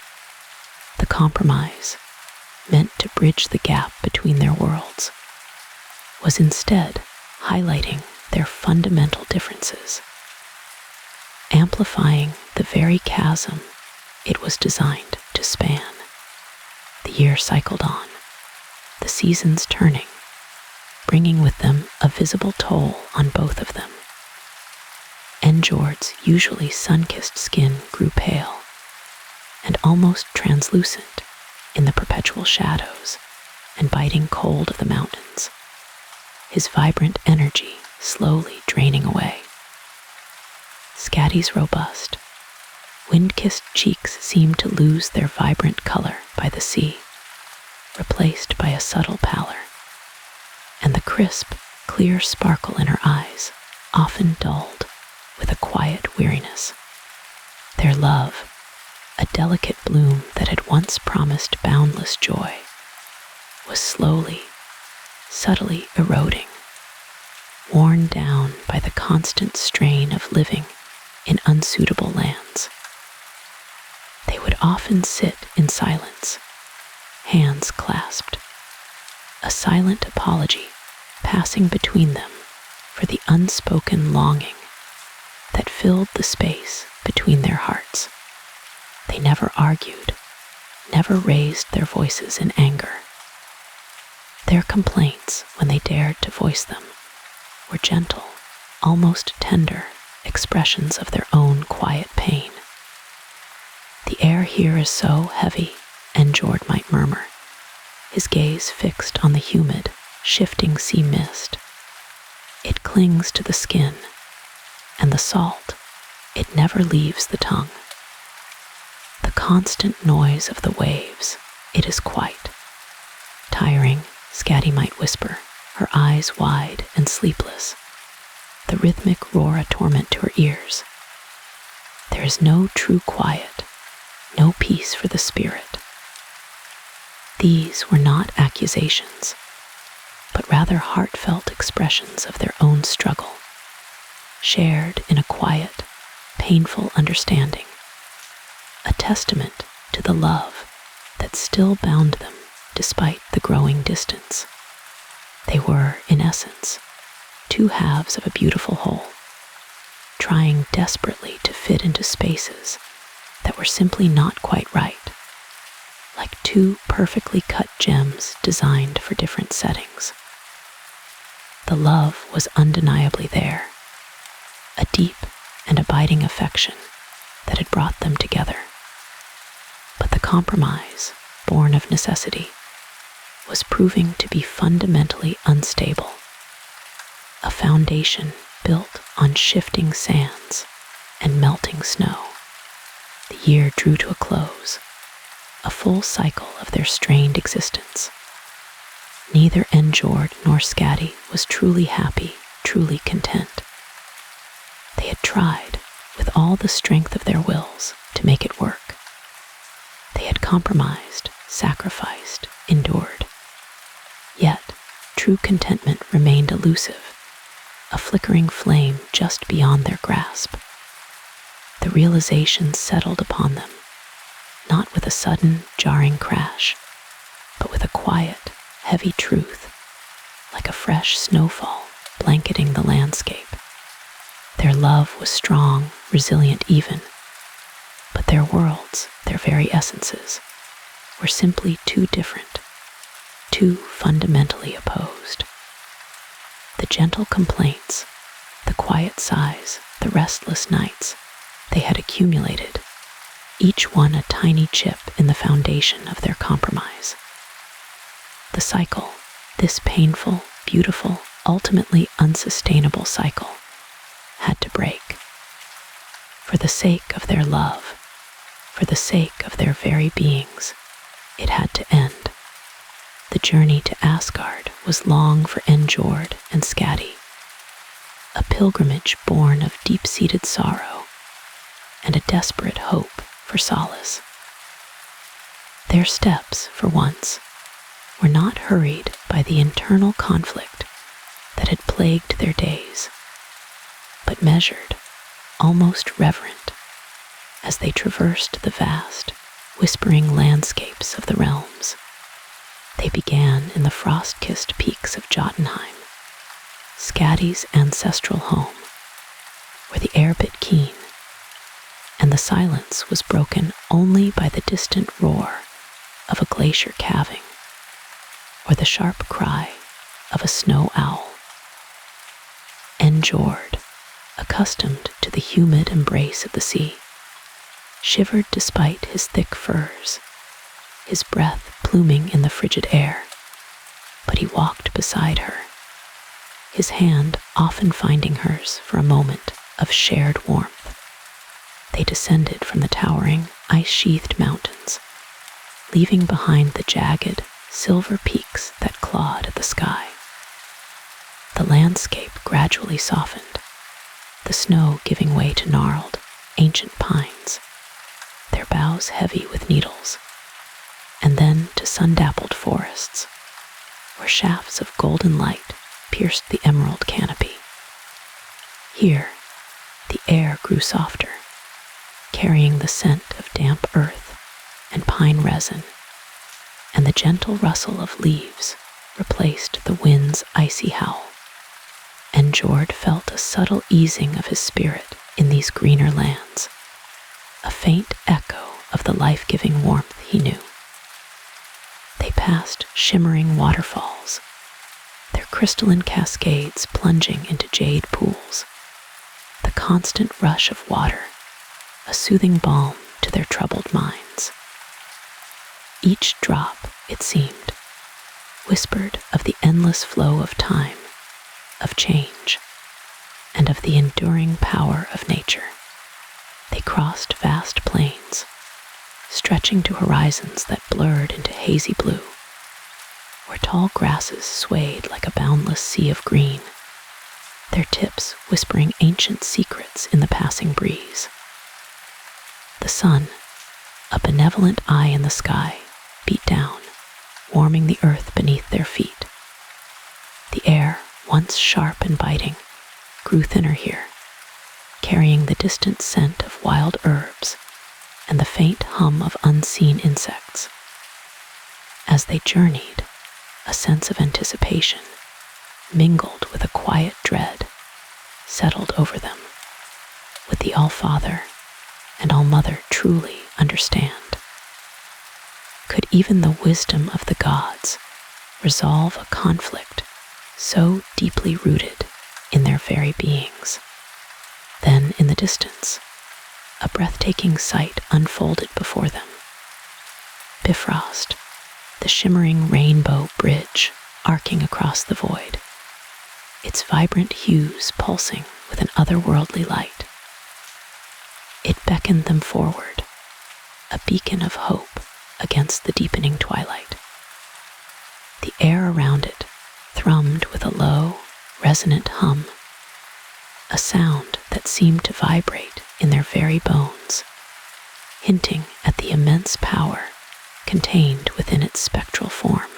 The compromise, meant to bridge the gap between their worlds, was instead highlighting their fundamental differences, amplifying the very chasm it was designed to span. The year cycled on, the seasons turning, bringing with them a visible toll on both of them. Njord's usually sun-kissed skin grew pale and almost translucent in the perpetual shadows and biting cold of the mountains, his vibrant energy slowly draining away. Skadi's robust, wind-kissed cheeks seemed to lose their vibrant color by the sea, replaced by a subtle pallor, and the crisp, clear sparkle in her eyes often dulled with a quiet weariness. Their love, a delicate bloom that had once promised boundless joy, was slowly, subtly eroding, worn down by the constant strain of living in unsuitable lands. They would often sit in silence, hands clasped, a silent apology passing between them for the unspoken longing that filled the space between their hearts. They never argued, never raised their voices in anger. Their complaints, when they dared to voice them, were gentle, almost tender expressions of their own quiet pain. "The air here is so heavy," Njord might murmur, his gaze fixed on the humid, shifting sea mist. "It clings to the skin, and the salt, it never leaves the tongue. The constant noise of the waves, it is quite tiring," Skadi might whisper, her eyes wide and sleepless, the rhythmic roar a torment to her ears. There is no true quiet, no peace for the spirit. These were not accusations, but rather heartfelt expressions of their own struggle, shared in a quiet, painful understanding, a testament to the love that still bound them despite the growing distance. They were, in essence, two halves of a beautiful whole, trying desperately to fit into spaces that were simply not quite right, like two perfectly cut gems designed for different settings. The love was undeniably there, a deep and abiding affection that had brought them together. But the compromise, born of necessity, was proving to be fundamentally unstable, a foundation built on shifting sands and melting snow. The year drew to a close, a full cycle of their strained existence. Neither Njord nor Skadi was truly happy, truly content. They had tried, with all the strength of their wills, to make it work. They had compromised, sacrificed, endured. Yet, true contentment remained elusive, a flickering flame just beyond their grasp. The realization settled upon them, not with a sudden, jarring crash, but with a quiet, heavy truth, like a fresh snowfall blanketing the landscape. Their love was strong, resilient even, but their worlds, their very essences, were simply too different, too fundamentally opposed. The gentle complaints, the quiet sighs, the restless nights, they had accumulated, each one a tiny chip in the foundation of their compromise. The cycle, this painful, beautiful, ultimately unsustainable cycle, had to break. For the sake of their love, for the sake of their very beings, it had to end. The journey to Asgard was long for Njord and Skadi, a pilgrimage born of deep-seated sorrow and a desperate hope for solace. Their steps, for once, were not hurried by the internal conflict that had plagued their days, but measured, almost reverent, as they traversed the vast, whispering landscapes of the realms. They began in the frost-kissed peaks of Jotunheim, Skadi's ancestral home, where the air bit keen, and the silence was broken only by the distant roar of a glacier calving, or the sharp cry of a snow owl. Njord, accustomed to the humid embrace of the sea, shivered despite his thick furs, his breath pluming in the frigid air, but he walked beside her, his hand often finding hers for a moment of shared warmth. They descended from the towering, ice-sheathed mountains, leaving behind the jagged, silver peaks that clawed at the sky. The landscape gradually softened, the snow giving way to gnarled, ancient pines, their boughs heavy with needles, and then to sun-dappled forests, where shafts of golden light pierced the emerald canopy. Here, the air grew softer, carrying the scent of damp earth and pine resin, and the gentle rustle of leaves replaced the wind's icy howl. Njord felt a subtle easing of his spirit in these greener lands, a faint echo of the life-giving warmth he knew. They passed shimmering waterfalls, their crystalline cascades plunging into jade pools, the constant rush of water, a soothing balm to their troubled minds. Each drop, it seemed, whispered of the endless flow of time, of change, and of the enduring power of nature. They crossed vast plains, stretching to horizons that blurred into hazy blue, where tall grasses swayed like a boundless sea of green, their tips whispering ancient secrets in the passing breeze. The sun, a benevolent eye in the sky, beat down, warming the earth beneath their feet. The air, once sharp and biting, grew thinner here, carrying the distant scent of wild herbs and the faint hum of unseen insects. As they journeyed, a sense of anticipation, mingled with a quiet dread, settled over them. Would the All-Father and All-Mother truly understand? Could even the wisdom of the gods resolve a conflict so deeply rooted in their very beings? Then, in the distance, a breathtaking sight unfolded before them. Bifrost, the shimmering rainbow bridge arcing across the void, its vibrant hues pulsing with an otherworldly light. It beckoned them forward, a beacon of hope against the deepening twilight. The air around it thrummed with a low, resonant hum, a sound that seemed to vibrate in their very bones, hinting at the immense power contained within its spectral form.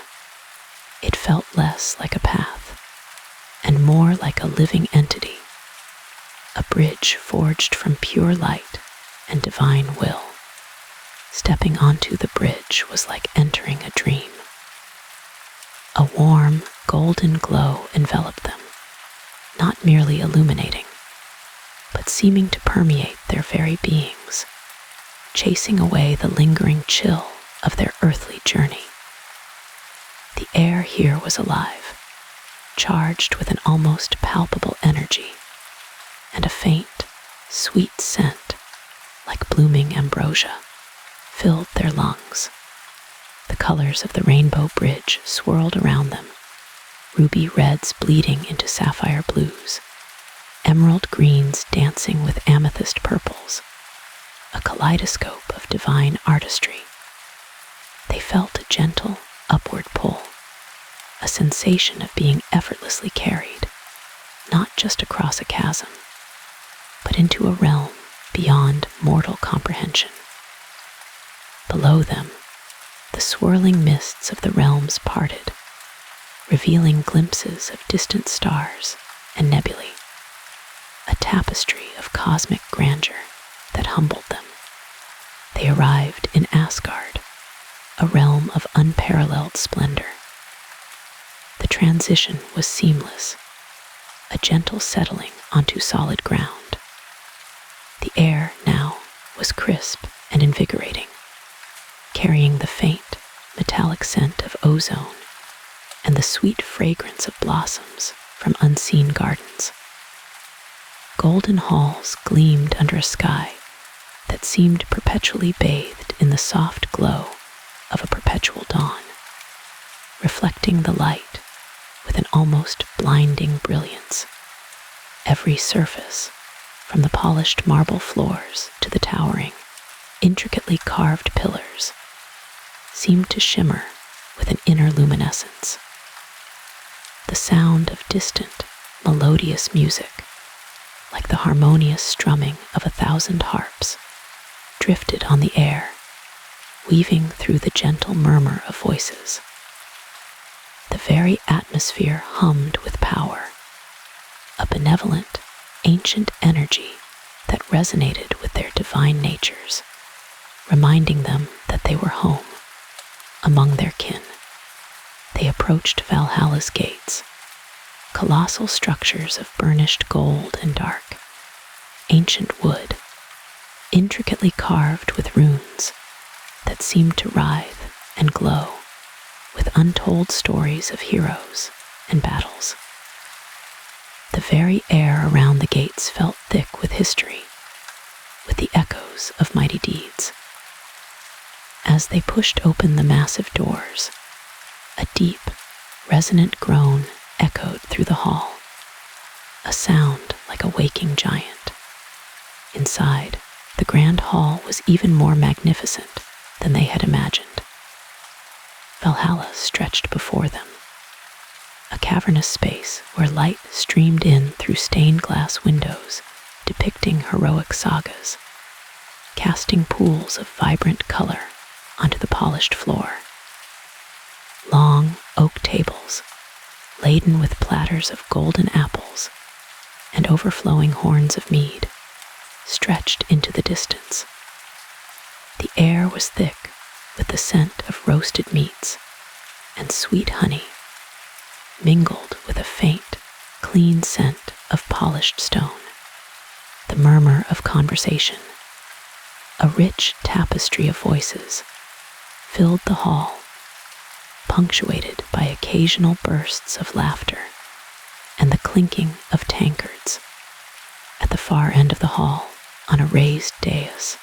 It felt less like a path, and more like a living entity, a bridge forged from pure light and divine will. Stepping onto the bridge was like entering a dream. A warm, golden glow enveloped them, not merely illuminating, but seeming to permeate their very beings, chasing away the lingering chill of their earthly journey. The air here was alive, charged with an almost palpable energy, and a faint, sweet scent, like blooming ambrosia, filled their lungs. The colors of the rainbow bridge swirled around them, ruby reds bleeding into sapphire blues, emerald greens dancing with amethyst purples, a kaleidoscope of divine artistry. They felt a gentle, upward pull, a sensation of being effortlessly carried, not just across a chasm, but into a realm beyond mortal comprehension. Below them, the swirling mists of the realms parted, revealing glimpses of distant stars and nebulae, a tapestry of cosmic grandeur that humbled them. They arrived in Asgard, a realm of unparalleled splendor. The transition was seamless, a gentle settling onto solid ground. The air now was crisp and invigorating, carrying the faint, metallic scent of ozone and the sweet fragrance of blossoms from unseen gardens. Golden halls gleamed under a sky that seemed perpetually bathed in the soft glow of a perpetual dawn, reflecting the light with an almost blinding brilliance. Every surface, from the polished marble floors to the towering, intricately carved pillars, seemed to shimmer with an inner luminescence. The sound of distant, melodious music, like the harmonious strumming of 1,000 harps, drifted on the air, weaving through the gentle murmur of voices. The very atmosphere hummed with power, a benevolent, ancient energy that resonated with their divine natures, reminding them that they were home, among their kin. They approached Valhalla's gates, colossal structures of burnished gold and dark, ancient wood, intricately carved with runes that seemed to writhe and glow with untold stories of heroes and battles. The very air around the gates felt thick with history, with the echoes of mighty deeds. As they pushed open the massive doors, a deep, resonant groan echoed through the hall, a sound like a waking giant. Inside, the grand hall was even more magnificent than they had imagined. Valhalla stretched before them, a cavernous space where light streamed in through stained glass windows depicting heroic sagas, casting pools of vibrant color onto the polished floor. Long oak tables, laden with platters of golden apples and overflowing horns of mead, stretched into the distance. The air was thick with the scent of roasted meats and sweet honey, mingled with a faint, clean scent of polished stone. The murmur of conversation, a rich tapestry of voices, filled the hall, punctuated by occasional bursts of laughter and the clinking of tankards. At the far end of the hall, on a raised dais,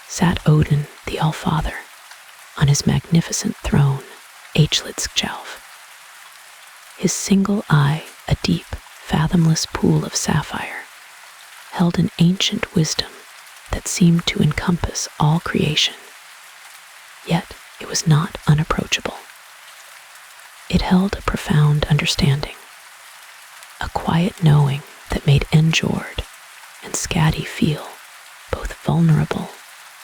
sat Odin the Allfather on his magnificent throne, Eichlidskjalf. His single eye, a deep, fathomless pool of sapphire, held an ancient wisdom that seemed to encompass all creation, yet it was not unapproachable. It held a profound understanding, a quiet knowing that made Njord and Skadi feel both vulnerable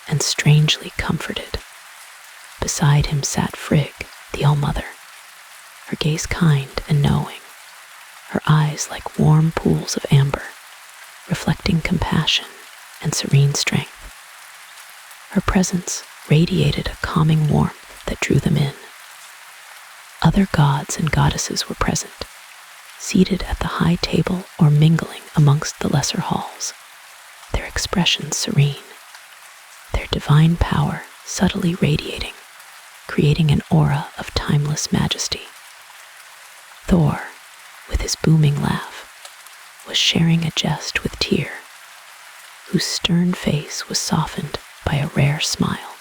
and strangely comforted. Beside him sat Frigg, the All-Mother, her gaze kind and knowing, her eyes like warm pools of amber, reflecting compassion and serene strength. Her presence radiated a calming warmth that drew them in. Other gods and goddesses were present, seated at the high table or mingling amongst the lesser halls, their expressions serene, their divine power subtly radiating, creating an aura of timeless majesty. Thor, his booming laugh, was sharing a jest with Tyr, whose stern face was softened by a rare smile.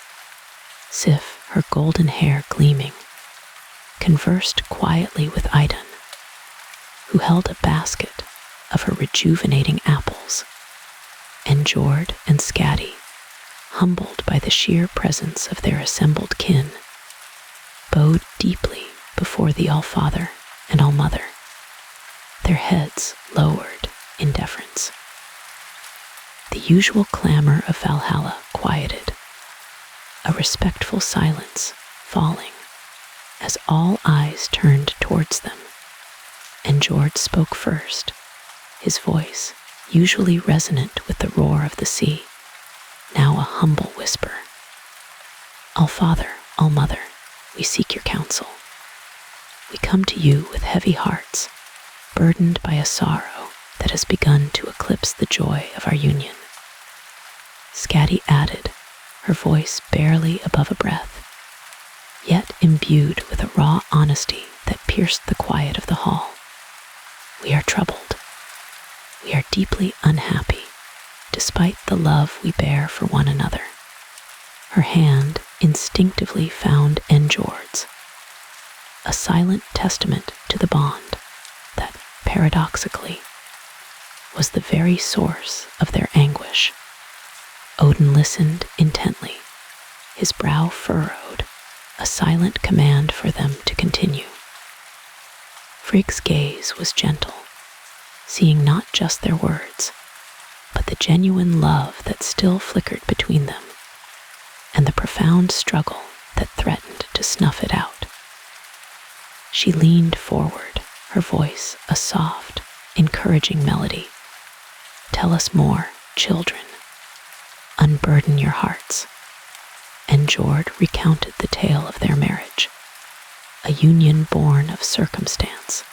Sif, her golden hair gleaming, conversed quietly with Idun, who held a basket of her rejuvenating apples, and Njord and Skadi, humbled by the sheer presence of their assembled kin, bowed deeply before the All-Father and All-Mother, their heads lowered in deference. The usual clamor of Valhalla quieted, a respectful silence falling as all eyes turned towards them, and Njord spoke first, his voice, usually resonant with the roar of the sea, now a humble whisper. All-Father, All-Mother, we seek your counsel. We come to you with heavy hearts, burdened by a sorrow that has begun to eclipse the joy of our union. Skadi added, her voice barely above a breath, yet imbued with a raw honesty that pierced the quiet of the hall. We are troubled. We are deeply unhappy, despite the love we bear for one another. Her hand instinctively found Njord's, a silent testament to the bond that, paradoxically, was the very source of their anguish. Odin listened intently, his brow furrowed, a silent command for them to continue. Frigg's gaze was gentle, seeing not just their words, but the genuine love that still flickered between them, and the profound struggle that threatened to snuff it out. She leaned forward, her voice a soft, encouraging melody. Tell us more, children. Unburden your hearts. And Njord recounted the tale of their marriage, a union born of circumstance,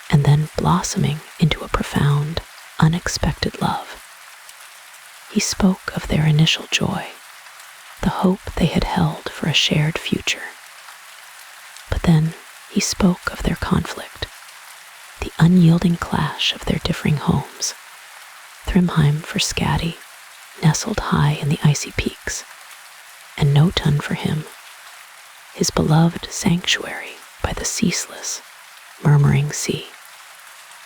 and then blossoming into a profound, unexpected love. He spoke of their initial joy, the hope they had held for a shared future. But then he spoke of their conflict, the unyielding clash of their differing homes. Thrymheim for Skadi, nestled high in the icy peaks, and Notun for him, his beloved sanctuary by the ceaseless, murmuring sea.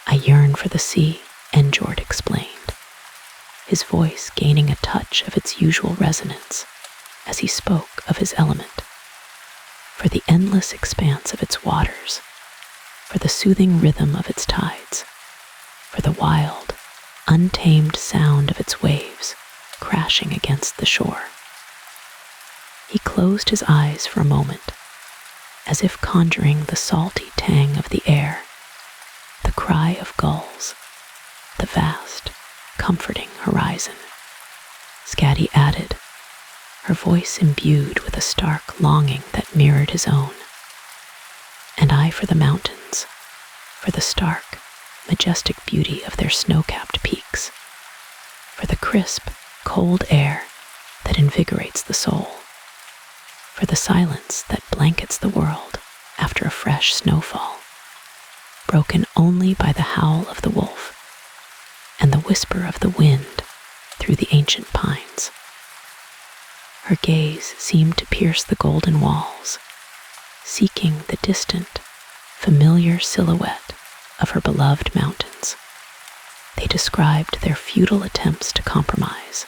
I yearn for the sea, Njord explained, his voice gaining a touch of its usual resonance as he spoke of his element, for the endless expanse of its waters, for the soothing rhythm of its tides, for the wild, untamed sound of its waves crashing against the shore. He closed his eyes for a moment, as if conjuring the salty tang of the air, the cry of gulls, the vast, comforting horizon. Skadi added, her voice imbued with a stark longing that mirrored his own. And I for the mountains, for the stark, majestic beauty of their snow-capped peaks, for the crisp, cold air that invigorates the soul, for the silence that blankets the world after a fresh snowfall, broken only by the howl of the wolf and the whisper of the wind through the ancient pines. Her gaze seemed to pierce the golden walls, seeking the distant, familiar silhouette of her beloved mountains. They described their futile attempts to compromise,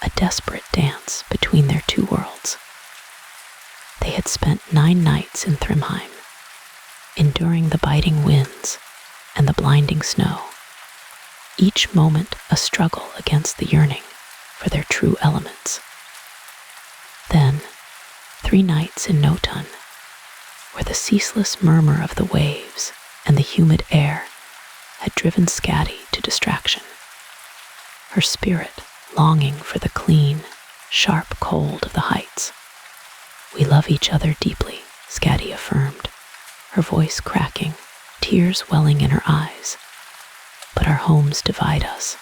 a desperate dance between their two worlds. They had spent 9 nights in Thrymheim, enduring the biting winds and the blinding snow, each moment a struggle against the yearning for their true elements. Then, 3 nights in Notun, where the ceaseless murmur of the waves and the humid air had driven Skadi to distraction, her spirit longing for the clean, sharp cold of the heights. We love each other deeply, Skadi affirmed, her voice cracking, tears welling in her eyes. But our homes divide us.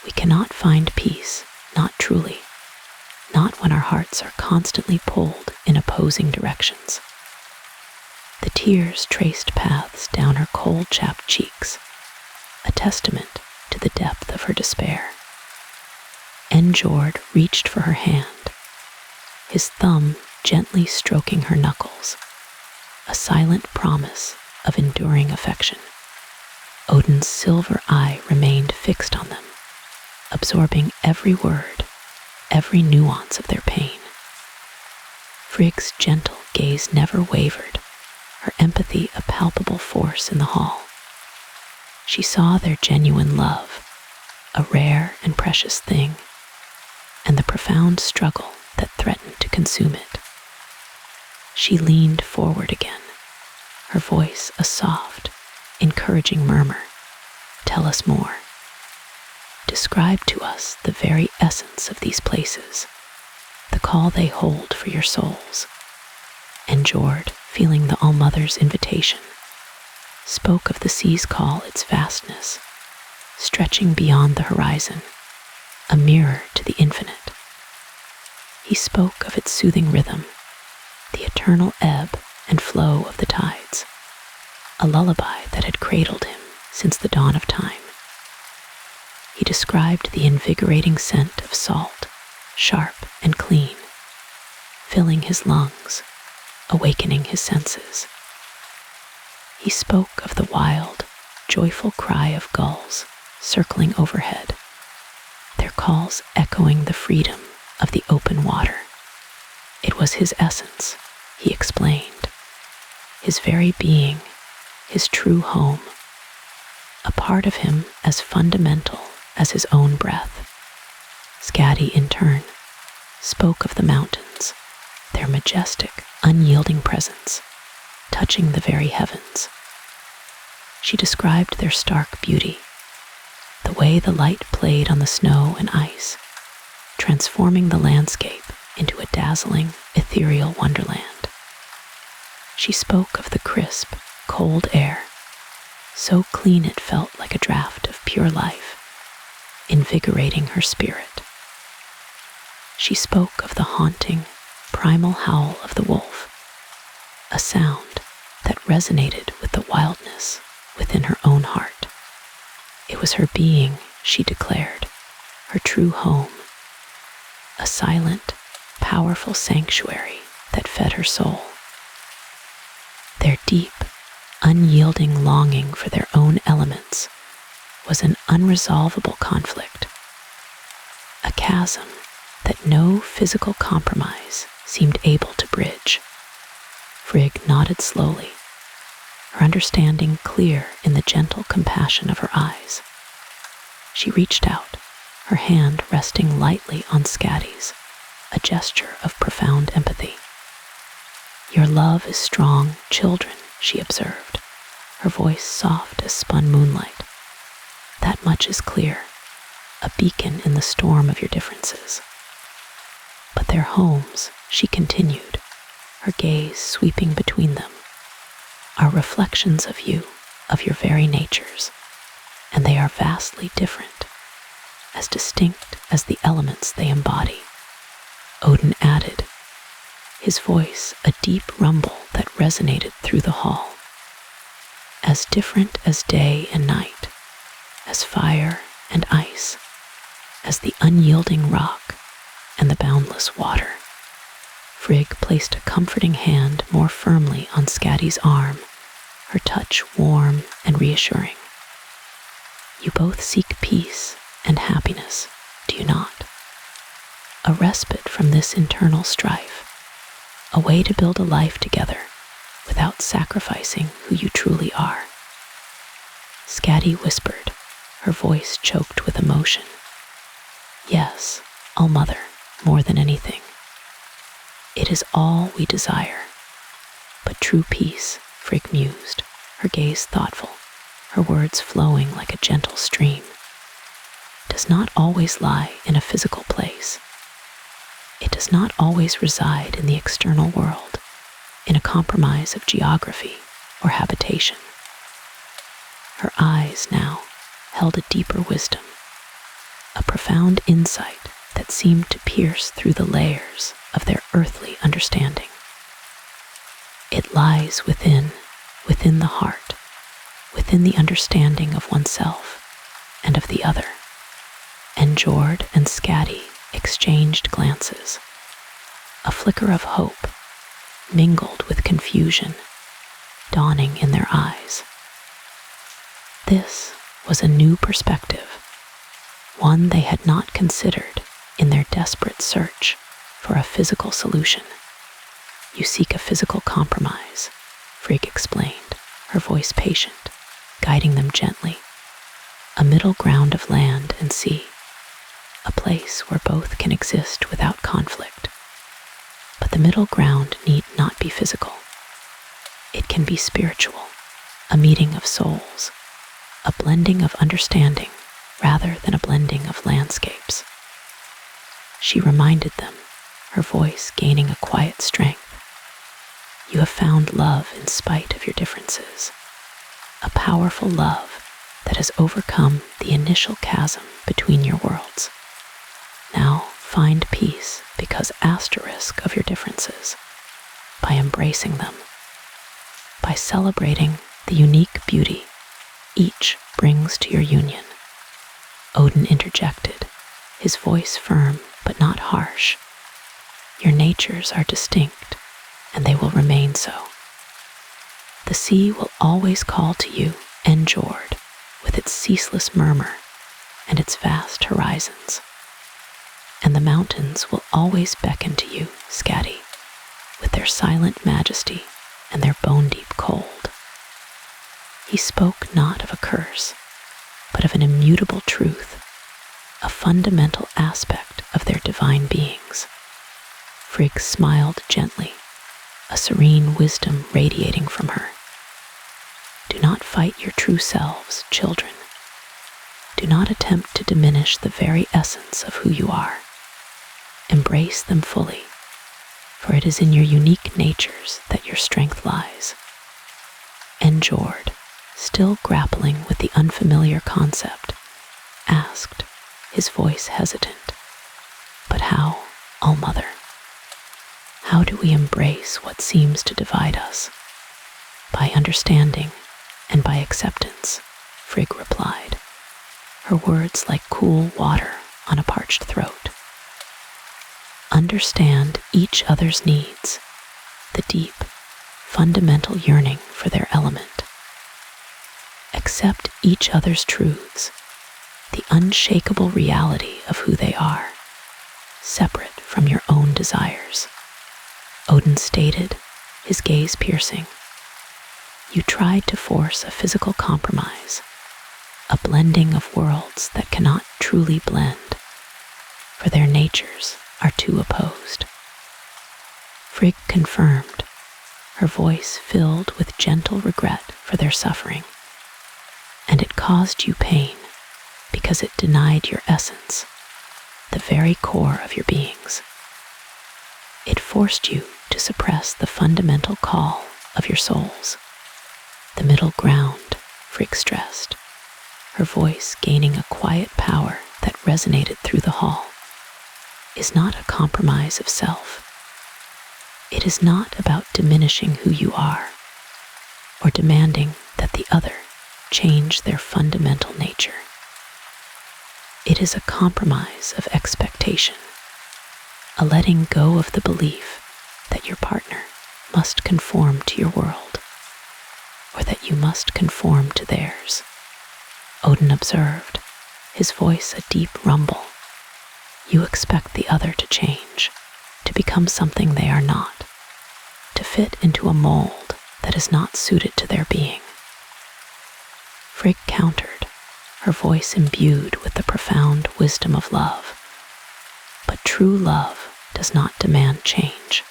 We cannot find peace, not truly, not when our hearts are constantly pulled in opposing directions. The tears traced paths down her cold, chapped cheeks, a testament to the depth of her despair. Njord reached for her hand, his thumb gently stroking her knuckles, a silent promise of enduring affection. Odin's silver eye remained fixed on them, absorbing every word, every nuance of their pain. Frigg's gentle gaze never wavered, her empathy a palpable force in the hall. She saw their genuine love, a rare and precious thing, and the profound struggle that threatened to consume it. She leaned forward again, her voice a soft, encouraging murmur. Tell us more. Describe to us the very essence of these places, the call they hold for your souls. Njord, feeling the All-Mother's invitation, spoke of the sea's call, its vastness, stretching beyond the horizon, a mirror to the infinite. He spoke of its soothing rhythm, the eternal ebb and flow of the tides, a lullaby that had cradled him since the dawn of time. He described the invigorating scent of salt, sharp and clean, filling his lungs, awakening his senses. He spoke of the wild, joyful cry of gulls circling overhead, their calls echoing the freedom of the open water. It was his essence, he explained, his very being, his true home, a part of him as fundamental as his own breath. Skadi, in turn, spoke of the mountains, their majestic, unyielding presence, touching the very heavens. She described their stark beauty, the way the light played on the snow and ice, transforming the landscape into a dazzling, ethereal wonderland. She spoke of the crisp, cold air, so clean it felt like a draught of pure life, invigorating her spirit. She spoke of the haunting, primal howl of the wolf, a sound that resonated with the wildness within her own heart. It was her being, she declared, her true home, a silent, powerful sanctuary that fed her soul. Their deep, unyielding longing for their own elements was an unresolvable conflict, a chasm that no physical compromise seemed able to bridge. Frigg nodded slowly, her understanding clear in the gentle compassion of her eyes. She reached out, her hand resting lightly on Skadi's, a gesture of profound empathy. Your love is strong, children, she observed, her voice soft as spun moonlight. That much is clear, a beacon in the storm of your differences. But their homes, she continued, her gaze sweeping between them, are reflections of you, of your very natures, and they are vastly different, as distinct as the elements they embody. Odin added, his voice a deep rumble that resonated through the hall. As different as day and night, as fire and ice, as the unyielding rock and the boundless water. Frigg placed a comforting hand more firmly on Skadi's arm, her touch warm and reassuring. You both seek peace and happiness, do you not? A respite from this internal strife, a way to build a life together without sacrificing who you truly are. Skadi whispered, her voice choked with emotion. Yes, All-Mother, more than anything. It is all we desire. But true peace, Frigg mused, her gaze thoughtful, her words flowing like a gentle stream, does not always lie in a physical place. It does not always reside in the external world, in a compromise of geography or habitation. Her eyes now held a deeper wisdom, a profound insight that seemed to pierce through the layers of their earthly understanding. It lies within the heart, within the understanding of oneself and of the other. Njord and Skadi exchanged glances. A flicker of hope mingled with confusion dawning in their eyes. This was a new perspective, one they had not considered in their desperate search for a physical solution. You seek a physical compromise, Frigg explained, her voice patient, guiding them gently. A middle ground of land and sea, a place where both can exist without conflict. But the middle ground need not be physical. It can be spiritual, a meeting of souls, a blending of understanding rather than a blending of landscapes. She reminded them, her voice gaining a quiet strength. You have found love in spite of your differences, a powerful love that has overcome the initial chasm between your worlds. Now find peace because asterisk of your differences, by embracing them, by celebrating the unique beauty each brings to your union. Odin interjected, his voice firm but not harsh. Your natures are distinct, and they will remain so. The sea will always call to you, Njord, with its ceaseless murmur and its vast horizons. And the mountains will always beckon to you, Skadi, with their silent majesty and their bone-deep cold. He spoke not of a curse, but of an immutable truth, a fundamental aspect of their divine beings. Frigg smiled gently, a serene wisdom radiating from her. Do not fight your true selves, children. Do not attempt to diminish the very essence of who you are. Embrace them fully, for it is in your unique natures that your strength lies. Njord, still grappling with the unfamiliar concept, asked, his voice hesitant, "But how, All-Mother? How do we embrace what seems to divide us?" "By understanding and by acceptance," Frigg replied, her words like cool water on a parched throat. Understand each other's needs, the deep, fundamental yearning for their element. Accept each other's truths, the unshakable reality of who they are, separate from your own desires. Odin stated, his gaze piercing. You tried to force a physical compromise, a blending of worlds that cannot truly blend, for their natures are too opposed. Frigg confirmed, her voice filled with gentle regret for their suffering. And it caused you pain because it denied your essence, the very core of your beings. It forced you to suppress the fundamental call of your souls. The middle ground, Frigg stressed, her voice gaining a quiet power that resonated through the hall, is not a compromise of self. It is not about diminishing who you are or demanding that the other change their fundamental nature. It is a compromise of expectation, a letting go of the belief that your partner must conform to your world, or that you must conform to theirs. Odin observed, his voice a deep rumble. You expect the other to change, to become something they are not, to fit into a mold that is not suited to their being. Frigg countered, her voice imbued with the profound wisdom of love. But true love does not demand change.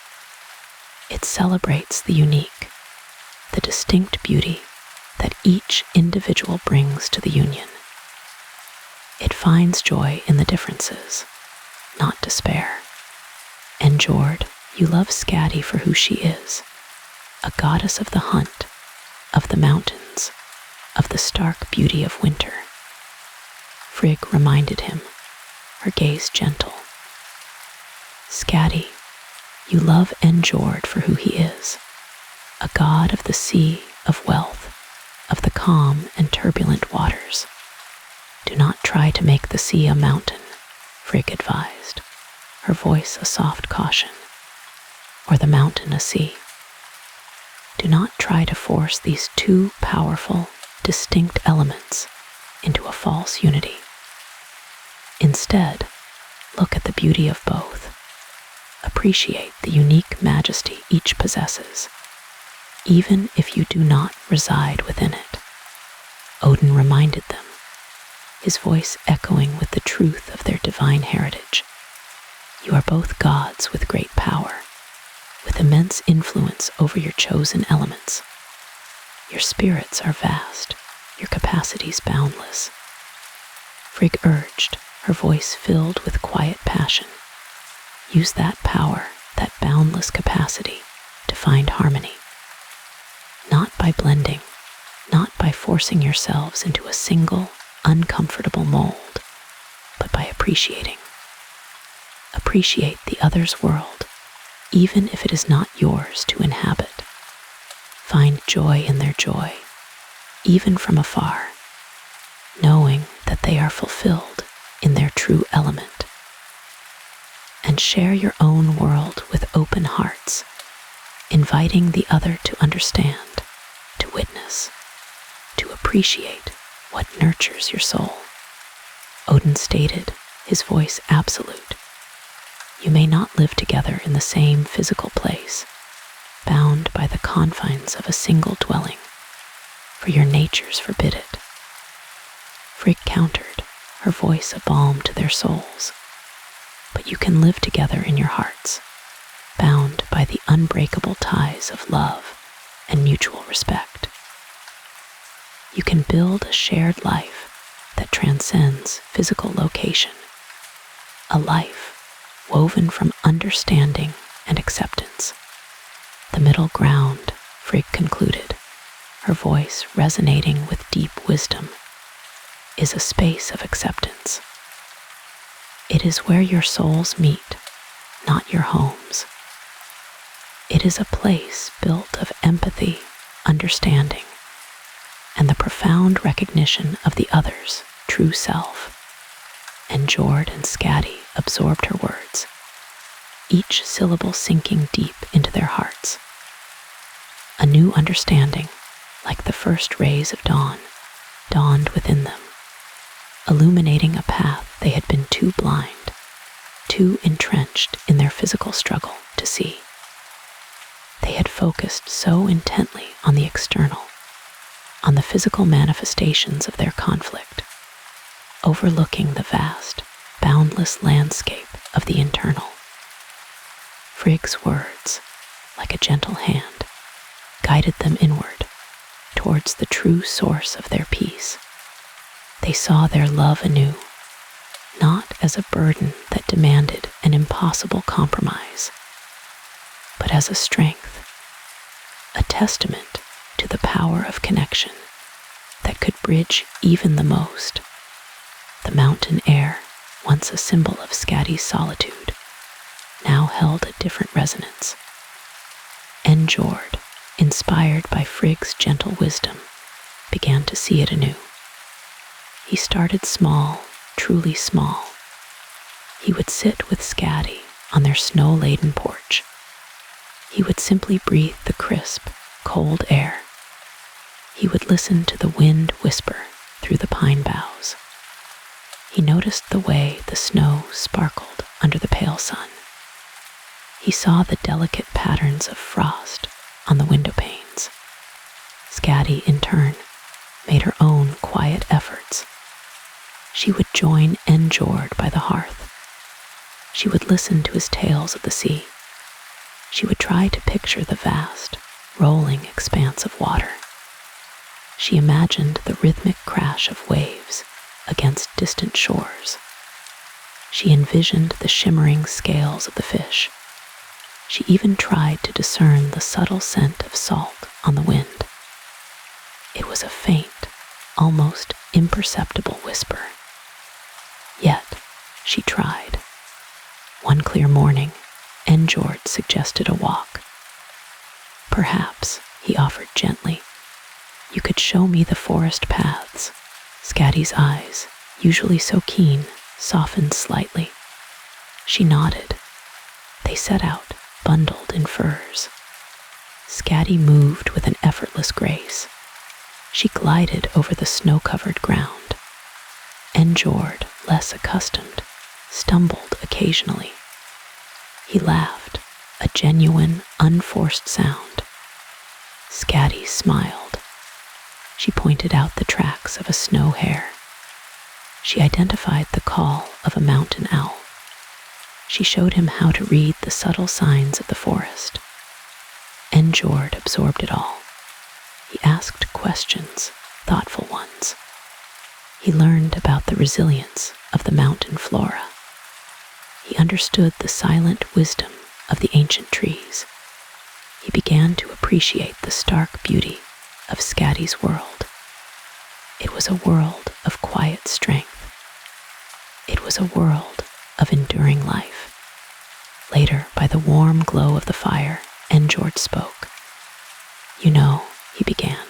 It celebrates the unique, the distinct beauty that each individual brings to the union. It finds joy in the differences, not despair. Njord, you love Skadi for who she is, a goddess of the hunt, of the mountains, of the stark beauty of winter. Frigg reminded him, her gaze gentle. Skadi, you love Njord for who he is, a god of the sea, of wealth, of the calm and turbulent waters. Do not try to make the sea a mountain, Frigg advised, her voice a soft caution, or the mountain a sea. Do not try to force these two powerful, distinct elements into a false unity. Instead, look at the beauty of both. Appreciate the unique majesty each possesses, even if you do not reside within it. Odin reminded them, his voice echoing with the truth of their divine heritage. You are both gods with great power, with immense influence over your chosen elements. Your spirits are vast, your capacities boundless. Frigg urged, her voice filled with quiet passion. Use that power, that boundless capacity, to find harmony. Not by blending, not by forcing yourselves into a single, uncomfortable mold, but by appreciating. Appreciate the other's world, even if it is not yours to inhabit. Find joy in their joy, even from afar, knowing that they are fulfilled in their true element. And share your own world with open hearts, inviting the other to understand, to witness, to appreciate what nurtures your soul. Odin stated, his voice absolute. You may not live together in the same physical place, bound by the confines of a single dwelling, for your natures forbid it. Frigg countered, her voice a balm to their souls. But you can live together in your hearts, bound by the unbreakable ties of love and mutual respect. You can build a shared life that transcends physical location, a life woven from understanding and acceptance. The middle ground, Frigg concluded, her voice resonating with deep wisdom, is a space of acceptance. It is where your souls meet, not your homes. It is a place built of empathy, understanding, and the profound recognition of the other's true self. And Njord and Skadi absorbed her words, each syllable sinking deep into their hearts. A new understanding, like the first rays of dawn, dawned within them, illuminating a path they had been too blind, too entrenched in their physical struggle to see. They had focused so intently on the external, on the physical manifestations of their conflict, overlooking the vast, boundless landscape of the internal. Frigg's words, like a gentle hand, guided them inward, towards the true source of their peace. They saw their love anew, not as a burden that demanded an impossible compromise, but as a strength, a testament to the power of connection that could bridge even the most. The mountain air, once a symbol of Skadi's solitude, now held a different resonance. And Njord, inspired by Frigg's gentle wisdom, began to see it anew. He started small, truly small. He would sit with Skadi on their snow-laden porch. He would simply breathe the crisp, cold air. He would listen to the wind whisper through the pine boughs. He noticed the way the snow sparkled under the pale sun. He saw the delicate patterns of frost on the window panes. Skadi, in turn, made her own quiet efforts. She would join Njord by the hearth. She would listen to his tales of the sea. She would try to picture the vast, rolling expanse of water. She imagined the rhythmic crash of waves against distant shores. She envisioned the shimmering scales of the fish. She even tried to discern the subtle scent of salt on the wind. It was a faint, almost imperceptible whisper. Yet, she tried. One clear morning, Njord suggested a walk. Perhaps, he offered gently, you could show me the forest paths. Skadi's eyes, usually so keen, softened slightly. She nodded. They set out, bundled in furs. Skadi moved with an effortless grace. She glided over the snow-covered ground. Njord, less accustomed, stumbled occasionally. He laughed, a genuine, unforced sound. Skadi smiled. She pointed out the tracks of a snow hare. She identified the call of a mountain owl. She showed him how to read the subtle signs of the forest. Njord absorbed it all. He asked questions, thoughtful ones. He learned about the resilience of the mountain flora. He understood the silent wisdom of the ancient trees. He began to appreciate the stark beauty of Skadi's world. It was a world of quiet strength. It was a world of enduring life. Later, by the warm glow of the fire, Njord spoke. You know, he began,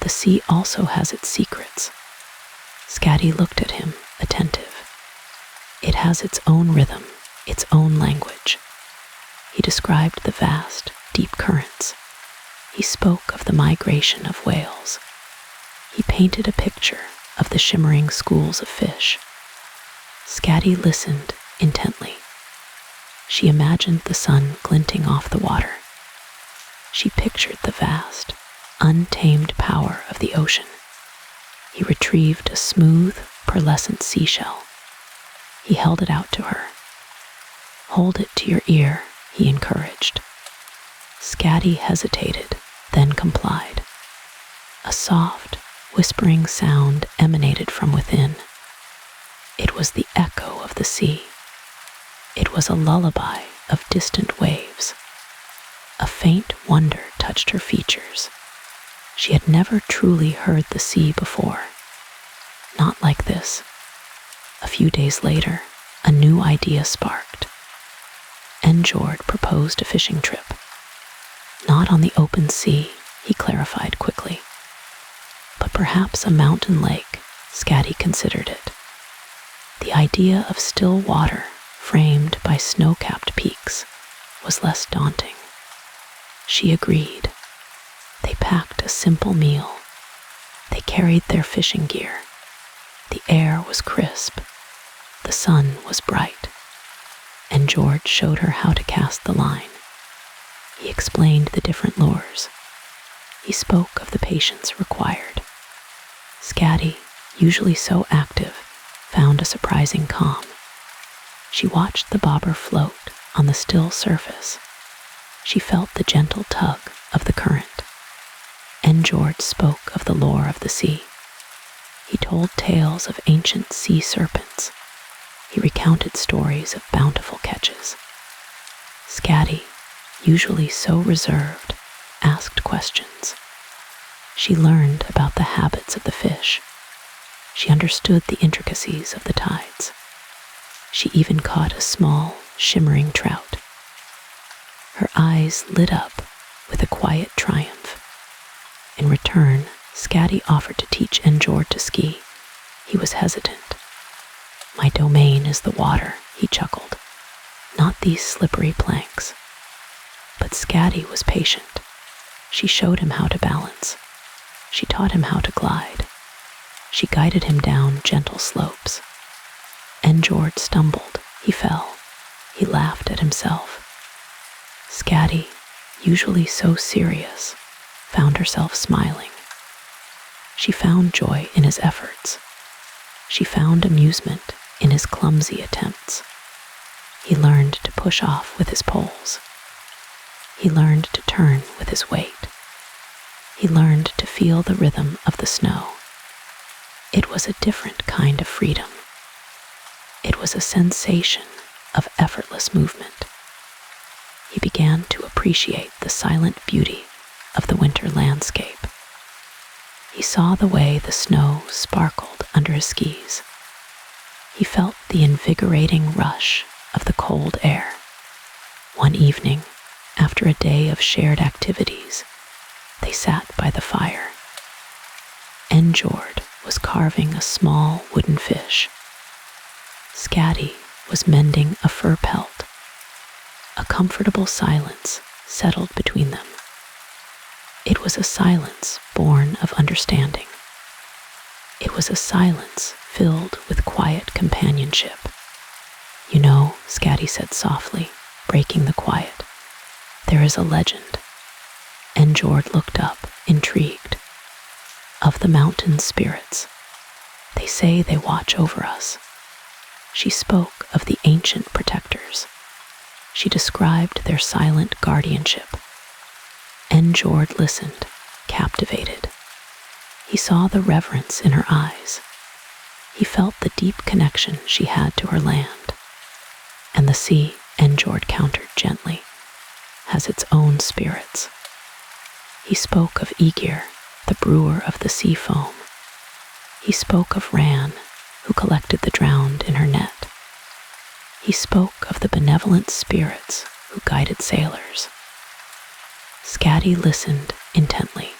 the sea also has its secrets. Skadi looked at him, attentive. It has its own rhythm, its own language. He described the vast, deep currents. He spoke of the migration of whales. He painted a picture of the shimmering schools of fish. Skadi listened intently. She imagined the sun glinting off the water. She pictured the vast, untamed power of the ocean. He retrieved a smooth, pearlescent seashell. He held it out to her. Hold it to your ear, he encouraged. Skadi hesitated, then complied. A soft, whispering sound emanated from within. It was the echo of the sea. It was a lullaby of distant waves. A faint wonder touched her features. She had never truly heard the sea before. Not like this. A few days later, a new idea sparked. Njord proposed a fishing trip. Not on the open sea, he clarified quickly. But perhaps a mountain lake, Skadi considered it. The idea of still water, framed by snow-capped peaks, was less daunting. She agreed. They packed a simple meal. They carried their fishing gear. The air was crisp. The sun was bright. Njord showed her how to cast the line. He explained the different lures. He spoke of the patience required. Skadi, usually so active, found a surprising calm. She watched the bobber float on the still surface. She felt the gentle tug of the current. Njord spoke of the lore of the sea. He told tales of ancient sea serpents. He recounted stories of bountiful catches. Skadi, usually so reserved, asked questions. She learned about the habits of the fish. She understood the intricacies of the tides. She even caught a small, shimmering trout. Her eyes lit up with a quiet triumph. In return, Skadi offered to teach Njord to ski. He was hesitant. My domain is the water, he chuckled. Not these slippery planks. But Skadi was patient. She showed him how to balance. She taught him how to glide. She guided him down gentle slopes. Njord stumbled. He fell. He laughed at himself. Skadi, usually so serious, found herself smiling. She found joy in his efforts. She found amusement in his clumsy attempts. He learned to push off with his poles. He learned to turn with his weight. He learned to feel the rhythm of the snow. It was a different kind of freedom. It was a sensation of effortless movement. He began to appreciate the silent beauty of the winter landscape. He saw the way the snow sparkled under his skis. He felt the invigorating rush of the cold air. One evening, After a day of shared activities, they sat by the fire. Njord was carving a small wooden fish. Skadi was mending a fur pelt. A comfortable silence settled between them. It was a silence born of understanding. It was a silence filled with quiet companionship. "You know," Skadi said softly, breaking the quiet, "there is a legend." Njord looked up, intrigued. "Of the mountain spirits. They say they watch over us." She spoke of the ancient protectors. She described their silent guardianship. Njord listened, captivated. He saw the reverence in her eyes. He felt the deep connection she had to her land. And the sea, Njord countered gently, has its own spirits. He spoke of Aegir, the brewer of the sea foam. He spoke of Ran, who collected the drowned in her net. He spoke of the benevolent spirits who guided sailors. Skadi listened intently.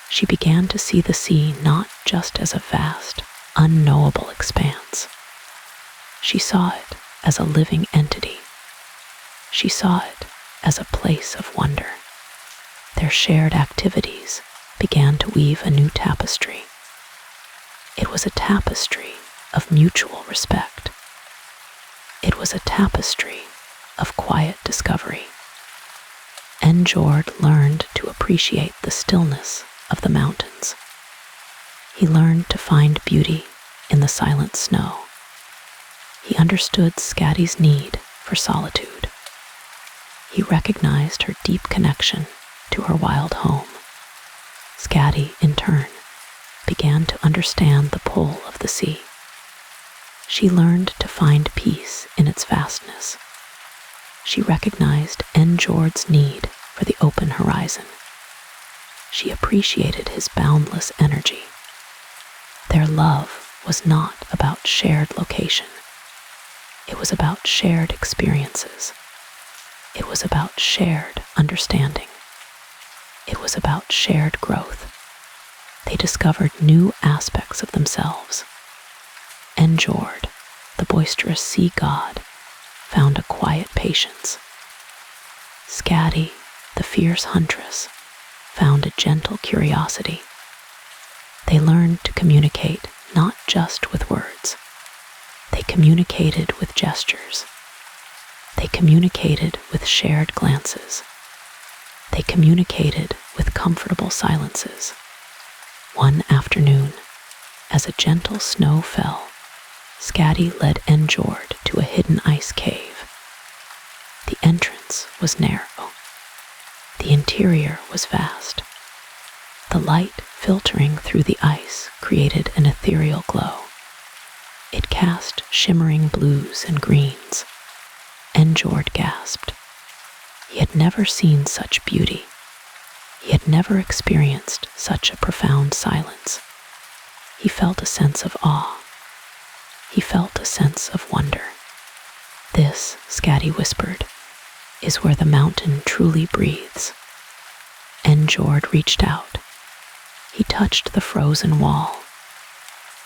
She began to see the sea not just as a vast, unknowable expanse. She saw it as a living entity. She saw it as a place of wonder. Their shared activities began to weave a new tapestry. It was a tapestry of mutual respect. It was a tapestry of quiet discovery. Njord learned to appreciate the stillness of the mountains. He learned to find beauty in the silent snow. He understood Skadi's need for solitude. He recognized her deep connection to her wild home. Skadi, in turn, began to understand the pull of the sea. She learned to find peace in its vastness. She recognized Njord's need for the open horizon. She appreciated his boundless energy. Their love was not about shared location. It was about shared experiences. It was about shared understanding. It was about shared growth. They discovered new aspects of themselves. Njord, the boisterous sea god, found a quiet patience. Skadi, the fierce huntress, found a gentle curiosity. They learned to communicate not just with words. They communicated with gestures. They communicated with shared glances. They communicated with comfortable silences. One afternoon, as a gentle snow fell, Skadi led Njord to a hidden ice cave. The entrance was narrow. The interior was vast. The light filtering through the ice created an ethereal glow. It cast shimmering blues and greens. Njord gasped. He had never seen such beauty. He had never experienced such a profound silence. He felt a sense of awe. He felt a sense of wonder. "This," Skadi whispered, "is where the mountain truly breathes." Njord reached out. He touched the frozen wall.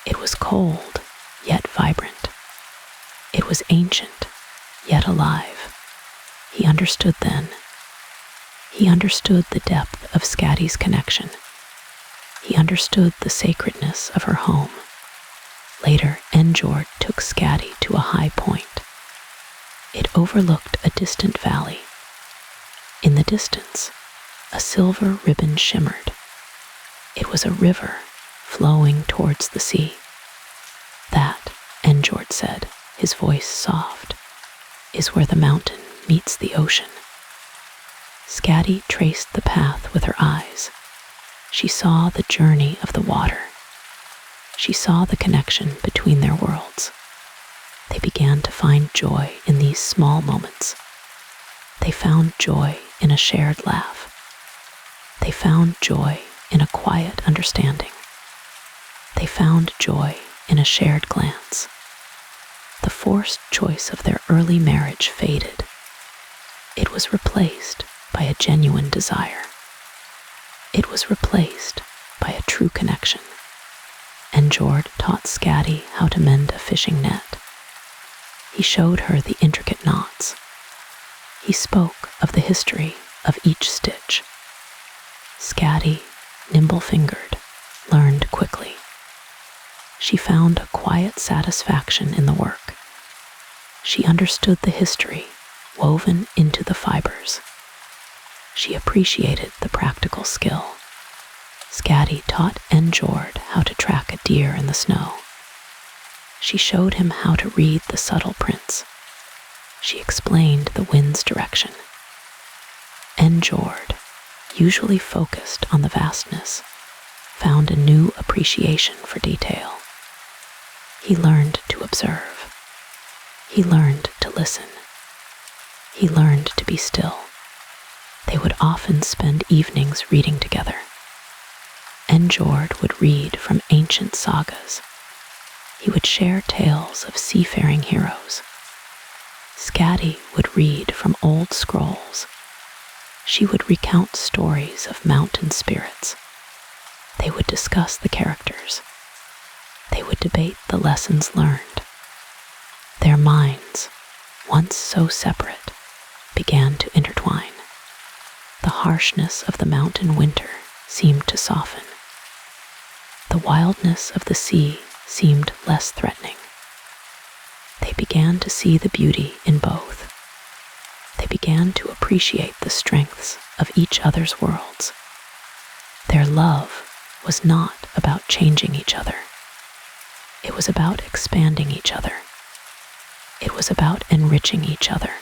It was cold, yet vibrant. It was ancient, yet alive. He understood then. He understood the depth of Skadi's connection. He understood the sacredness of her home. Later, Njord took Skadi to a high point. It overlooked a distant valley. In the distance, a silver ribbon shimmered. It was a river flowing towards the sea. "That," Njord said, his voice soft, "is where the mountain meets the ocean." Skadi traced the path with her eyes. She saw the journey of the water. She saw the connection between their worlds. They began to find joy in these small moments. They found joy in a shared laugh. They found joy in a quiet understanding. They found joy in a shared glance. The forced choice of their early marriage faded. It was replaced by a genuine desire. It was replaced by a true connection. Njord taught Skadi how to mend a fishing net. He showed her the intricate knots. He spoke of the history of each stitch. Skadi, nimble-fingered, learned quickly. She found a quiet satisfaction in the work. She understood the history woven into the fibers. She appreciated the practical skill. Skadi taught Njord how to track a deer in the snow. She showed him how to read the subtle prints. She explained the wind's direction. Njord, usually focused on the vastness, found a new appreciation for detail. He learned to observe. He learned to listen. He learned to be still. They would often spend evenings reading together. Njord would read from ancient sagas. He would share tales of seafaring heroes. Skadi would read from old scrolls. She would recount stories of mountain spirits. They would discuss the characters. They would debate the lessons learned. Their minds, once so separate, began to intertwine. The harshness of the mountain winter seemed to soften. The wildness of the sea seemed less threatening. They began to see the beauty in both. They began to appreciate the strengths of each other's worlds. Their love was not about changing each other. It was about expanding each other. It was about enriching each other.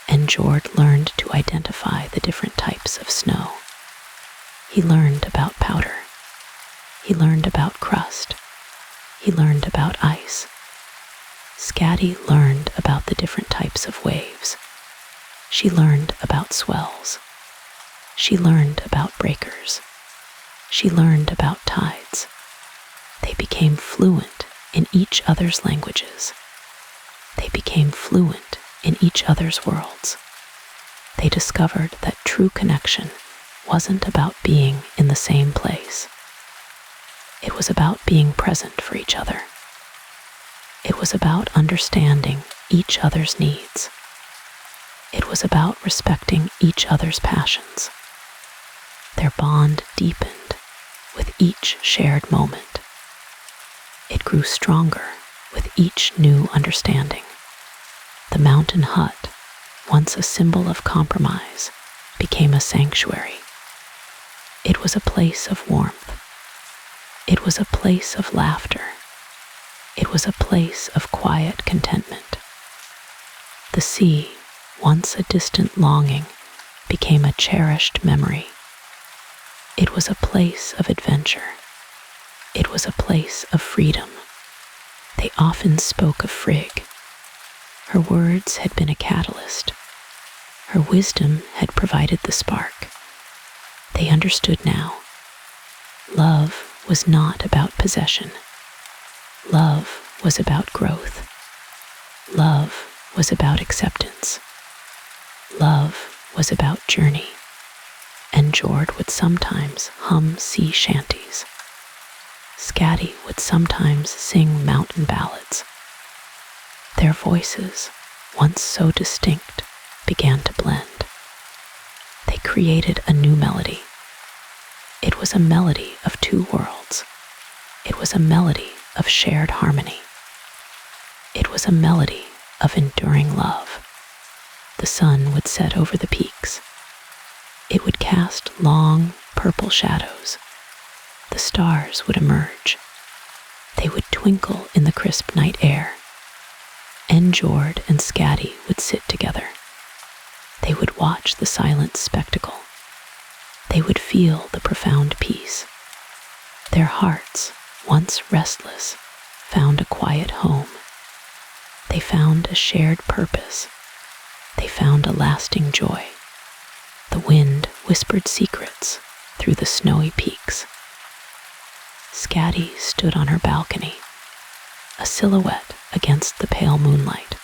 Njord learned to identify the different types of snow. He learned about powder. He learned about crust. He learned about ice. Skadi learned about the different types of waves. She learned about swells. She learned about breakers. She learned about tides. They became fluent in each other's languages. They became fluent in each other's worlds. They discovered that true connection wasn't about being in the same place. It was about being present for each other. It was about understanding each other's needs. It was about respecting each other's passions. Their bond deepened with each shared moment. It grew stronger with each new understanding. The mountain hut, once a symbol of compromise, became a sanctuary. It was a place of warmth. It was a place of laughter. It was a place of quiet contentment. The sea, once a distant longing, became a cherished memory. It was a place of adventure. It was a place of freedom. They often spoke of Frigg. Her words had been a catalyst. Her wisdom had provided the spark. They understood now. Love was not about possession. Love was about growth. Love was about acceptance. Love was about journey. Njord would sometimes hum sea shanties. Skadi would sometimes sing mountain ballads. Their voices, once so distinct, began to blend. They created a new melody. It was a melody of two worlds. It was a melody of shared harmony. It was a melody of enduring love. The sun would set over the peaks. It would cast long, purple shadows. The stars would emerge. They would twinkle in the crisp night air. Njord and Skadi would sit together. They would watch the silent spectacle. They would feel the profound peace. Their hearts, once restless, found a quiet home. They found a shared purpose. They found a lasting joy. The wind whispered secrets through the snowy peaks. Skadi stood on her balcony, a silhouette against the pale moonlight.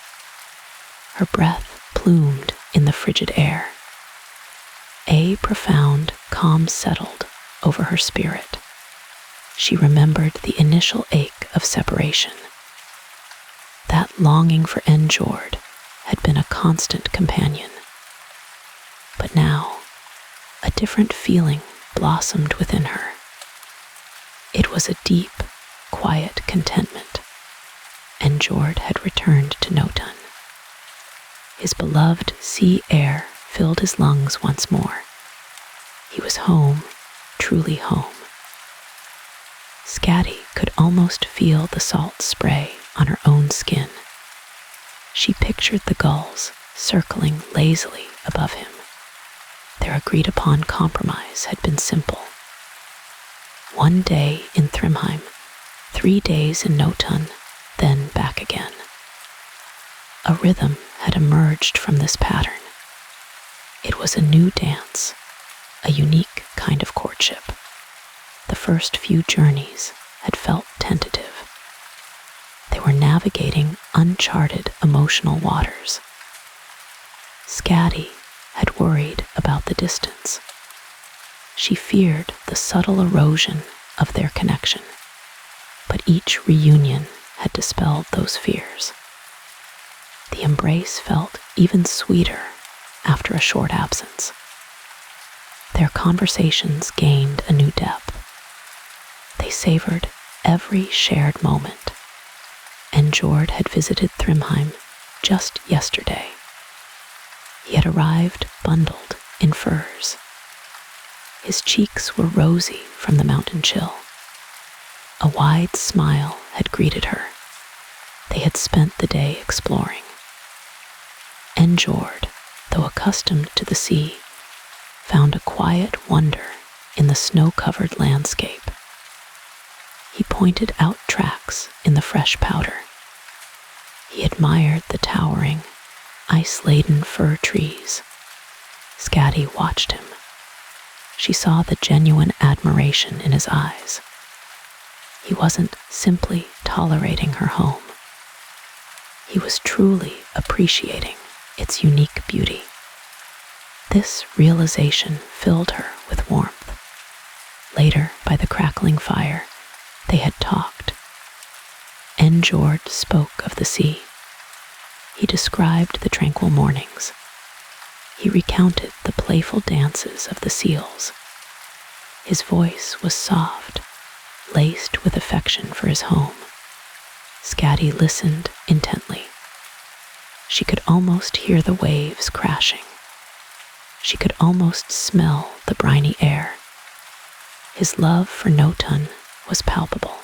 Her breath plumed in the frigid air. A profound calm settled over her spirit. She remembered the initial ache of separation. That longing for Njord had been a constant companion. But now, a different feeling blossomed within her. It was a deep, quiet contentment. Njord had returned to Notan. His beloved sea air filled his lungs once more. He was home, truly home. Skadi could almost feel the salt spray on her own skin. She pictured the gulls circling lazily above him. Their agreed-upon compromise had been simple. 1 day in Thrymheim, 3 days in Notan, then back again. A rhythm had emerged from this pattern. It was a new dance, a unique kind of courtship. The first few journeys had felt tentative. They were navigating uncharted emotional waters. Skadi had worried about the distance. She feared the subtle erosion of their connection, but each reunion had dispelled those fears. The embrace felt even sweeter after a short absence. Their conversations gained a new depth. They savored every shared moment. Njord had visited Thrymheim just yesterday. He had arrived bundled in furs. His cheeks were rosy from the mountain chill. A wide smile had greeted her. They had spent the day exploring. Njord, though accustomed to the sea, found a quiet wonder in the snow-covered landscape. He pointed out tracks in the fresh powder. He admired the towering, ice-laden fir trees. Skadi watched him. She saw the genuine admiration in his eyes. He wasn't simply tolerating her home. He was truly appreciating its unique beauty. This realization filled her with warmth. Later, by the crackling fire, they had talked. Njord spoke of the sea. He described the tranquil mornings. He recounted the playful dances of the seals. His voice was soft, laced with affection for his home. Skadi listened intently. She could almost hear the waves crashing. She could almost smell the briny air. His love for Notan was palpable.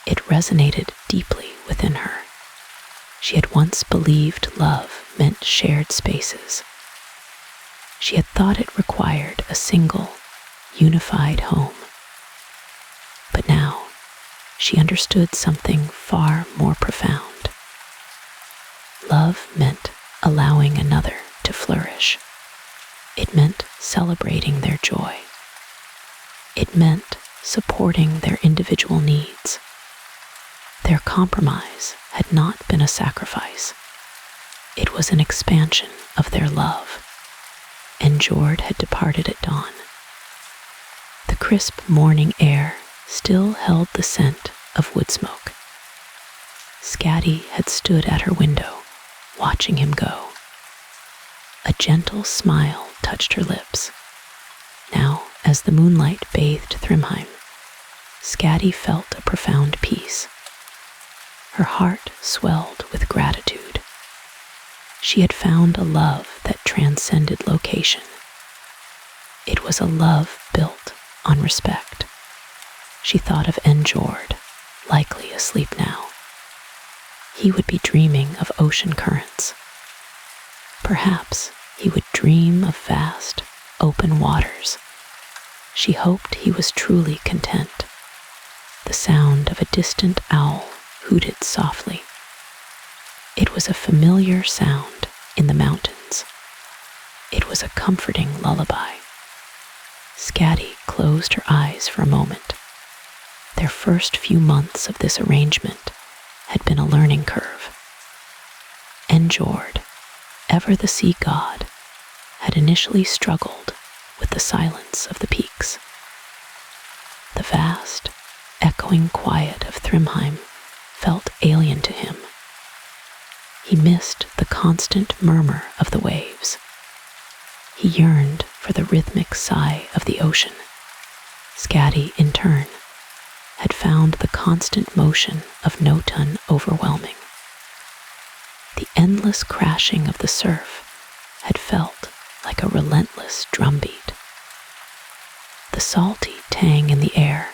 It resonated deeply within her. She had once believed love meant shared spaces. She had thought it required a single, unified home. But now, she understood something far more profound. Love meant allowing another to flourish. It meant celebrating their joy. It meant supporting their individual needs. Their compromise had not been a sacrifice. It was an expansion of their love. Njord had departed at dawn. The crisp morning air still held the scent of wood smoke. Skadi had stood at her window, watching him go. A gentle smile touched her lips. Now, as the moonlight bathed Thrymheim, Skadi felt a profound peace. Her heart swelled with gratitude. She had found a love that transcended location. It was a love built on respect. She thought of Njord, likely asleep now. He would be dreaming of ocean currents. Perhaps he would dream of vast, open waters. She hoped he was truly content. The sound of a distant owl hooted softly. It was a familiar sound in the mountains. It was a comforting lullaby. Skadi closed her eyes for a moment. Their first few months of this arrangement had been a learning curve. Njord, ever the sea god, had initially struggled with the silence of the peaks. The vast, echoing quiet of Thrymheim felt alien to him. He missed the constant murmur of the waves. He yearned for the rhythmic sigh of the ocean. Skadi, in turn, had found the constant motion of Njord overwhelming. The endless crashing of the surf had felt like a relentless drumbeat. The salty tang in the air,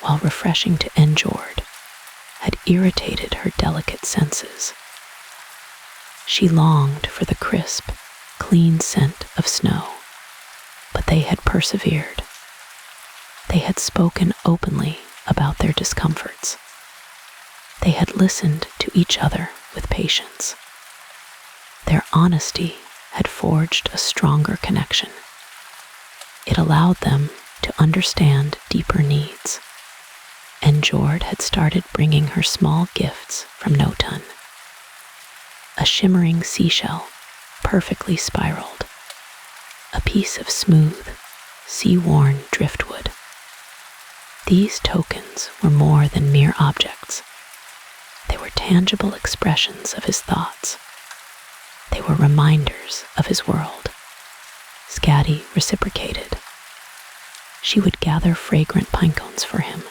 while refreshing to Njord, had irritated her delicate senses. She longed for the crisp, clean scent of snow, but they had persevered. They had spoken openly about their discomforts. They had listened to each other with patience. Their honesty had forged a stronger connection. It allowed them to understand deeper needs. Njord had started bringing her small gifts from Njord. A shimmering seashell, perfectly spiraled. A piece of smooth, sea-worn driftwood. These tokens were more than mere objects. They were tangible expressions of his thoughts. They were reminders of his world. Skadi reciprocated. She would gather fragrant pinecones for him.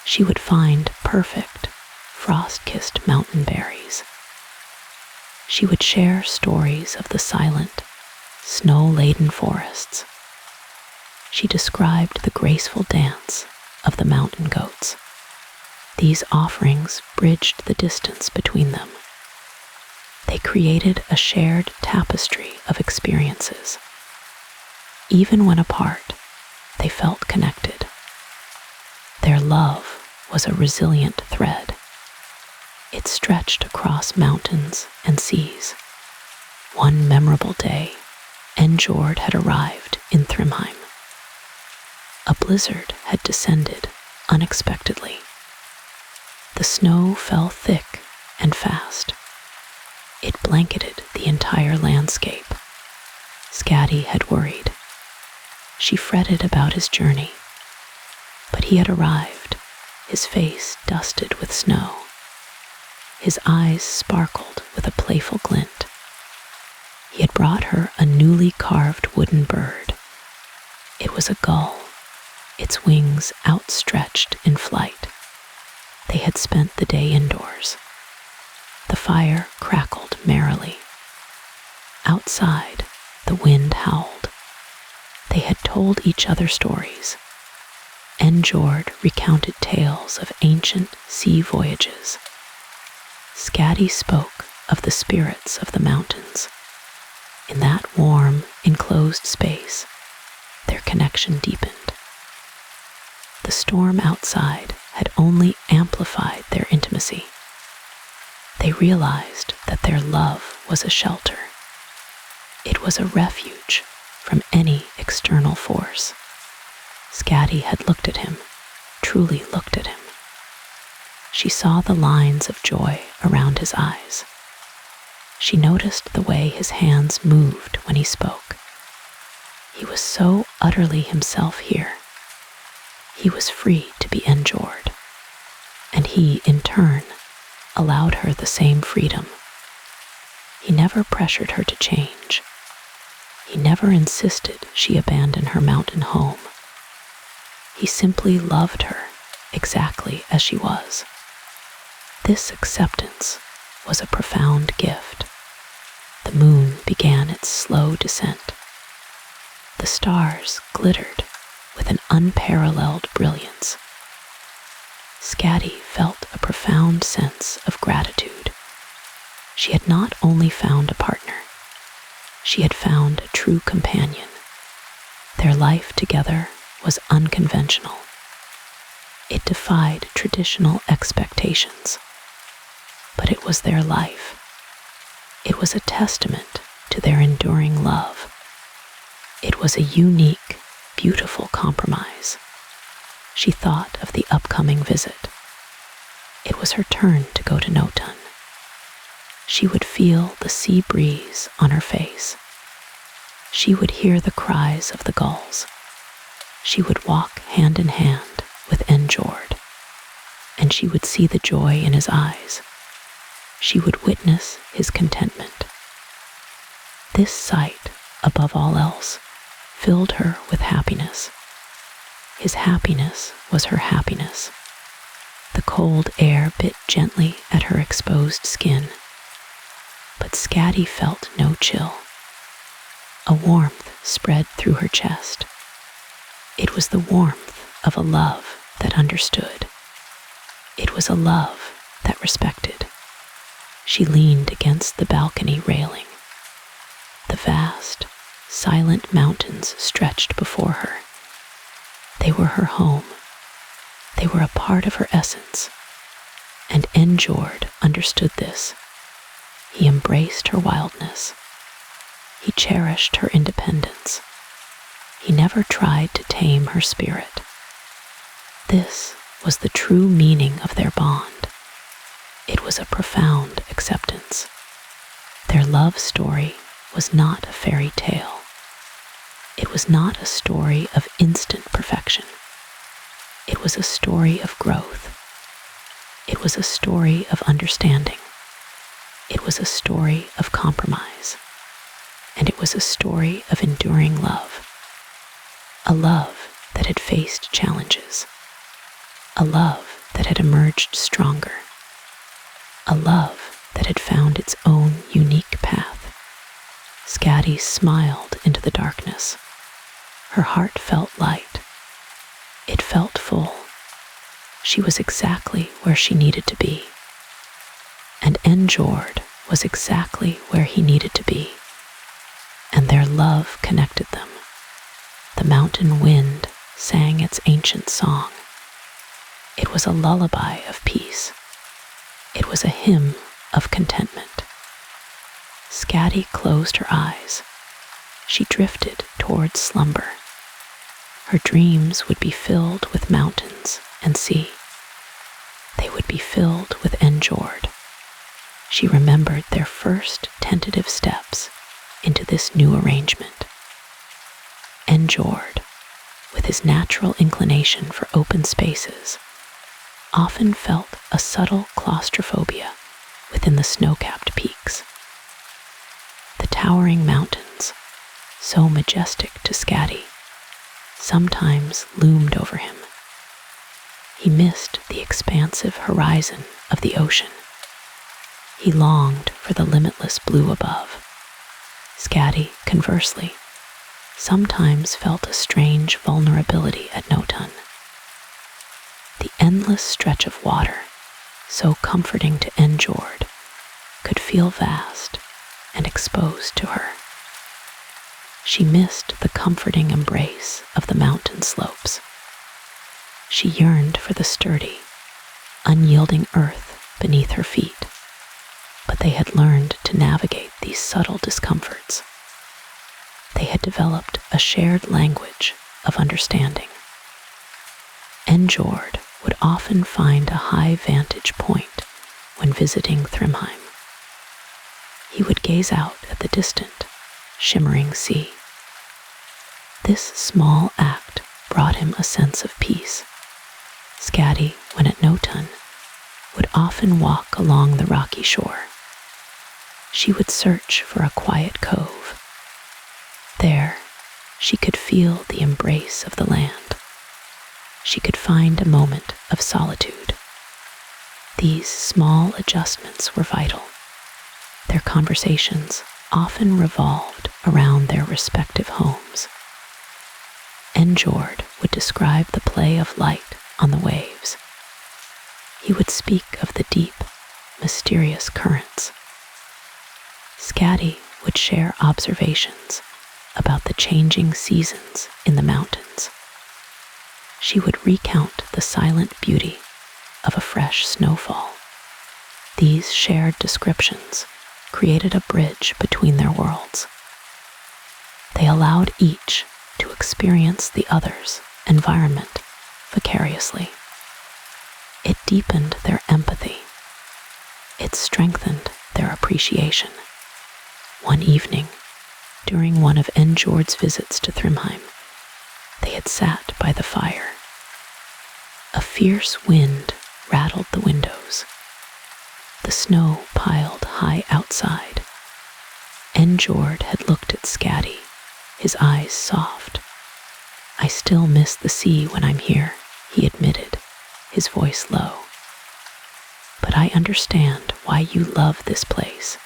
She would find perfect, frost-kissed mountain berries. She would share stories of the silent, snow-laden forests. She described the graceful dance of the mountain goats. These offerings bridged the distance between them. They created a shared tapestry of experiences. Even when apart, they felt connected. Their love was a resilient thread. It stretched across mountains and seas. One memorable day, Njord had arrived in Thrymheim. A blizzard had descended unexpectedly. The snow fell thick and fast. It blanketed the entire landscape. Skadi had worried. She fretted about his journey, but he had arrived, his face dusted with snow. His eyes sparkled with a playful glint. He had brought her a newly carved wooden bird. It was a gull, its wings outstretched in flight. They had spent the day indoors. The fire crackled merrily. Outside, the wind howled. They had told each other stories. Njord recounted tales of ancient sea voyages. Skadi spoke of the spirits of the mountains. In that warm, enclosed space, their connection deepened. The storm outside had only amplified their intimacy. They realized that their love was a shelter. It was a refuge from any external force. Skadi had looked at him, truly looked at him. She saw the lines of joy around his eyes. She noticed the way his hands moved when he spoke. He was so utterly himself here. He was free to be Njord, and he, in turn, allowed her the same freedom. He never pressured her to change. He never insisted she abandon her mountain home. He simply loved her exactly as she was. This acceptance was a profound gift. The moon began its slow descent. The stars glittered with an unparalleled brilliance. Skadi felt a profound sense of gratitude. She had not only found a partner, she had found a true companion. Their life together was unconventional. It defied traditional expectations, but it was their life. It was a testament to their enduring love. It was a unique, beautiful compromise. She thought of the upcoming visit. It was her turn to go to Njord. She would feel the sea breeze on her face. She would hear the cries of the gulls. She would walk hand in hand with Njord, and she would see the joy in his eyes. She would witness his contentment. This sight, above all else, filled her with happiness. His happiness was her happiness. The cold air bit gently at her exposed skin, but Skadi felt no chill. A warmth spread through her chest. It was the warmth of a love that understood. It was a love that respected. She leaned against the balcony railing. The vast, silent mountains stretched before her. They were her home. They were a part of her essence. And Njord understood this. He embraced her wildness. He cherished her independence. He never tried to tame her spirit. This was the true meaning of their bond. It was a profound acceptance. Their love story was not a fairy tale. It was not a story of instant perfection. It was a story of growth. It was a story of understanding. It was a story of compromise. And it was a story of enduring love. A love that had faced challenges. A love that had emerged stronger. A love that had found its own unique path. Skadi smiled into the darkness. Her heart felt light. It felt full. She was exactly where she needed to be. And Njord was exactly where he needed to be. And their love connected them. The mountain wind sang its ancient song. It was a lullaby of peace. It was a hymn of contentment. Skadi closed her eyes. She drifted towards slumber. Her dreams would be filled with mountains and sea. They would be filled with Njord. She remembered their first tentative steps into this new arrangement. Njord, with his natural inclination for open spaces, often felt a subtle claustrophobia within the snow-capped peaks. The towering mountains, so majestic to Skadi, sometimes loomed over him. He missed the expansive horizon of the ocean. He longed for the limitless blue above. Skadi, conversely, sometimes felt a strange vulnerability at Njord. The endless stretch of water, so comforting to Njord, could feel vast and exposed to her. She missed the comforting embrace of the mountain slopes. She yearned for the sturdy, unyielding earth beneath her feet, but they had learned to navigate these subtle discomforts. They had developed a shared language of understanding. Njord would often find a high vantage point when visiting Thrymheim. He would gaze out at the distant, shimmering sea. This small act brought him a sense of peace. Skadi, when at Njord, would often walk along the rocky shore. She would search for a quiet cove. There, she could feel the embrace of the land. She could find a moment of solitude. These small adjustments were vital. Their conversations often revolved around their respective homes. Njord would describe the play of light on the waves. He would speak of the deep, mysterious currents. Skadi would share observations about the changing seasons in the mountains. She would recount the silent beauty of a fresh snowfall. These shared descriptions created a bridge between their worlds. They allowed each to experience the other's environment vicariously. It deepened their empathy. It strengthened their appreciation. One evening, during one of Njord's visits to Thrymheim, they had sat by the fire. A fierce wind rattled the windows. The snow piled high outside. Njord had looked at Skadi, his eyes soft. "I still miss the sea when I'm here," he admitted, his voice low. "But I understand why you love this place.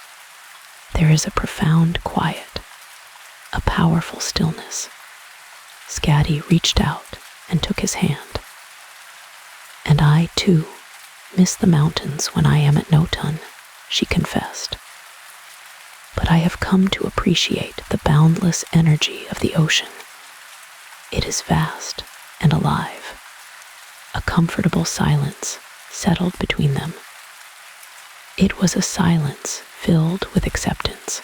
There is a profound quiet, a powerful stillness." Skadi reached out and took his hand. "And I, too, miss the mountains when I am at Njord," she confessed. "But I have come to appreciate the boundless energy of the ocean. It is vast and alive." A comfortable silence settled between them. It was a silence filled with acceptance.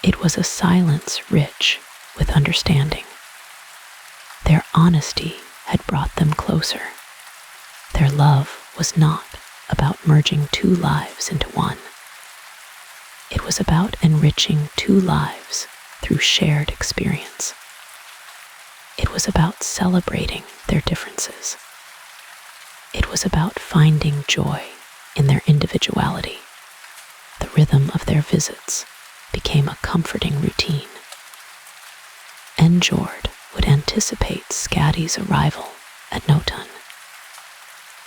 It was a silence rich with understanding. Their honesty had brought them closer. Their love was not about merging two lives into one. It was about enriching two lives through shared experience. It was about celebrating their differences. It was about finding joy in their individuality. The rhythm of their visits became a comforting routine. Njord would anticipate Skadi's arrival at Njord.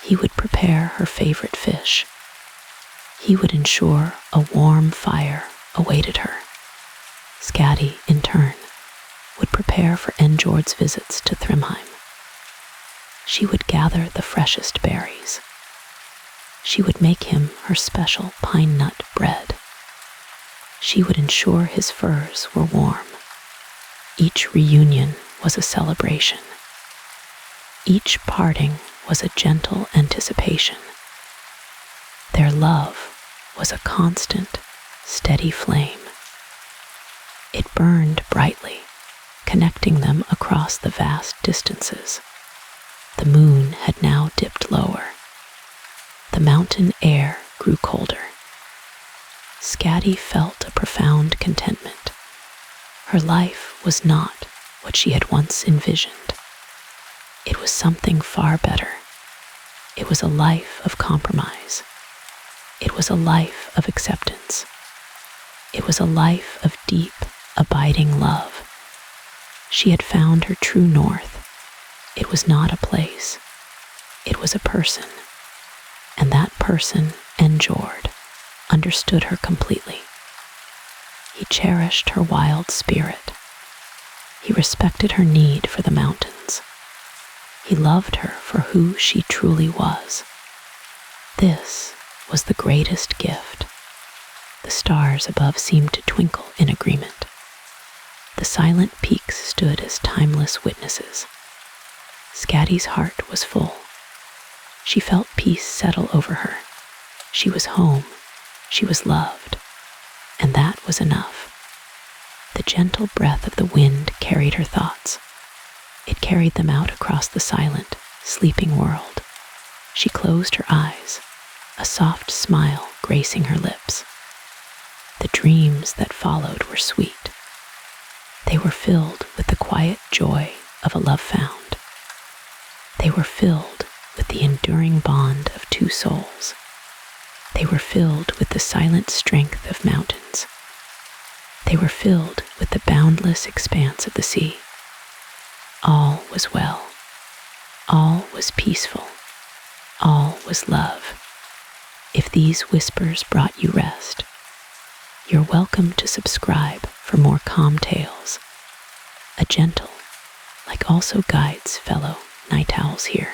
He would prepare her favorite fish. He would ensure a warm fire awaited her. Skadi, in turn, would prepare for Njord's visits to Thrymheim. She would gather the freshest berries. She would make him her special pine nut bread. She would ensure his furs were warm. Each reunion was a celebration. Each parting was a gentle anticipation. Their love was a constant, steady flame. It burned brightly, connecting them across the vast distances. The moon had now dipped lower. The mountain air grew colder. Skadi felt a profound contentment. Her life was not what she had once envisioned. It was something far better. It was a life of compromise. It was a life of acceptance. It was a life of deep, abiding love. She had found her true north. It was not a place. It was a person. And that person, Njord, understood her completely. He cherished her wild spirit. He respected her need for the mountains. He loved her for who she truly was. This was the greatest gift. The stars above seemed to twinkle in agreement. The silent peaks stood as timeless witnesses. Skadi's heart was full. She felt peace settle over her. She was home. She was loved. And that was enough. The gentle breath of the wind carried her thoughts. It carried them out across the silent, sleeping world. She closed her eyes, a soft smile gracing her lips. The dreams that followed were sweet. They were filled with the quiet joy of a love found. They were filled with the enduring bond of two souls. They were filled with the silent strength of mountains. They were filled with the boundless expanse of the sea. All was well. All was peaceful. All was love. If these whispers brought you rest, you're welcome to subscribe for more calm tales. A gentle, like also guides fellow night owls here.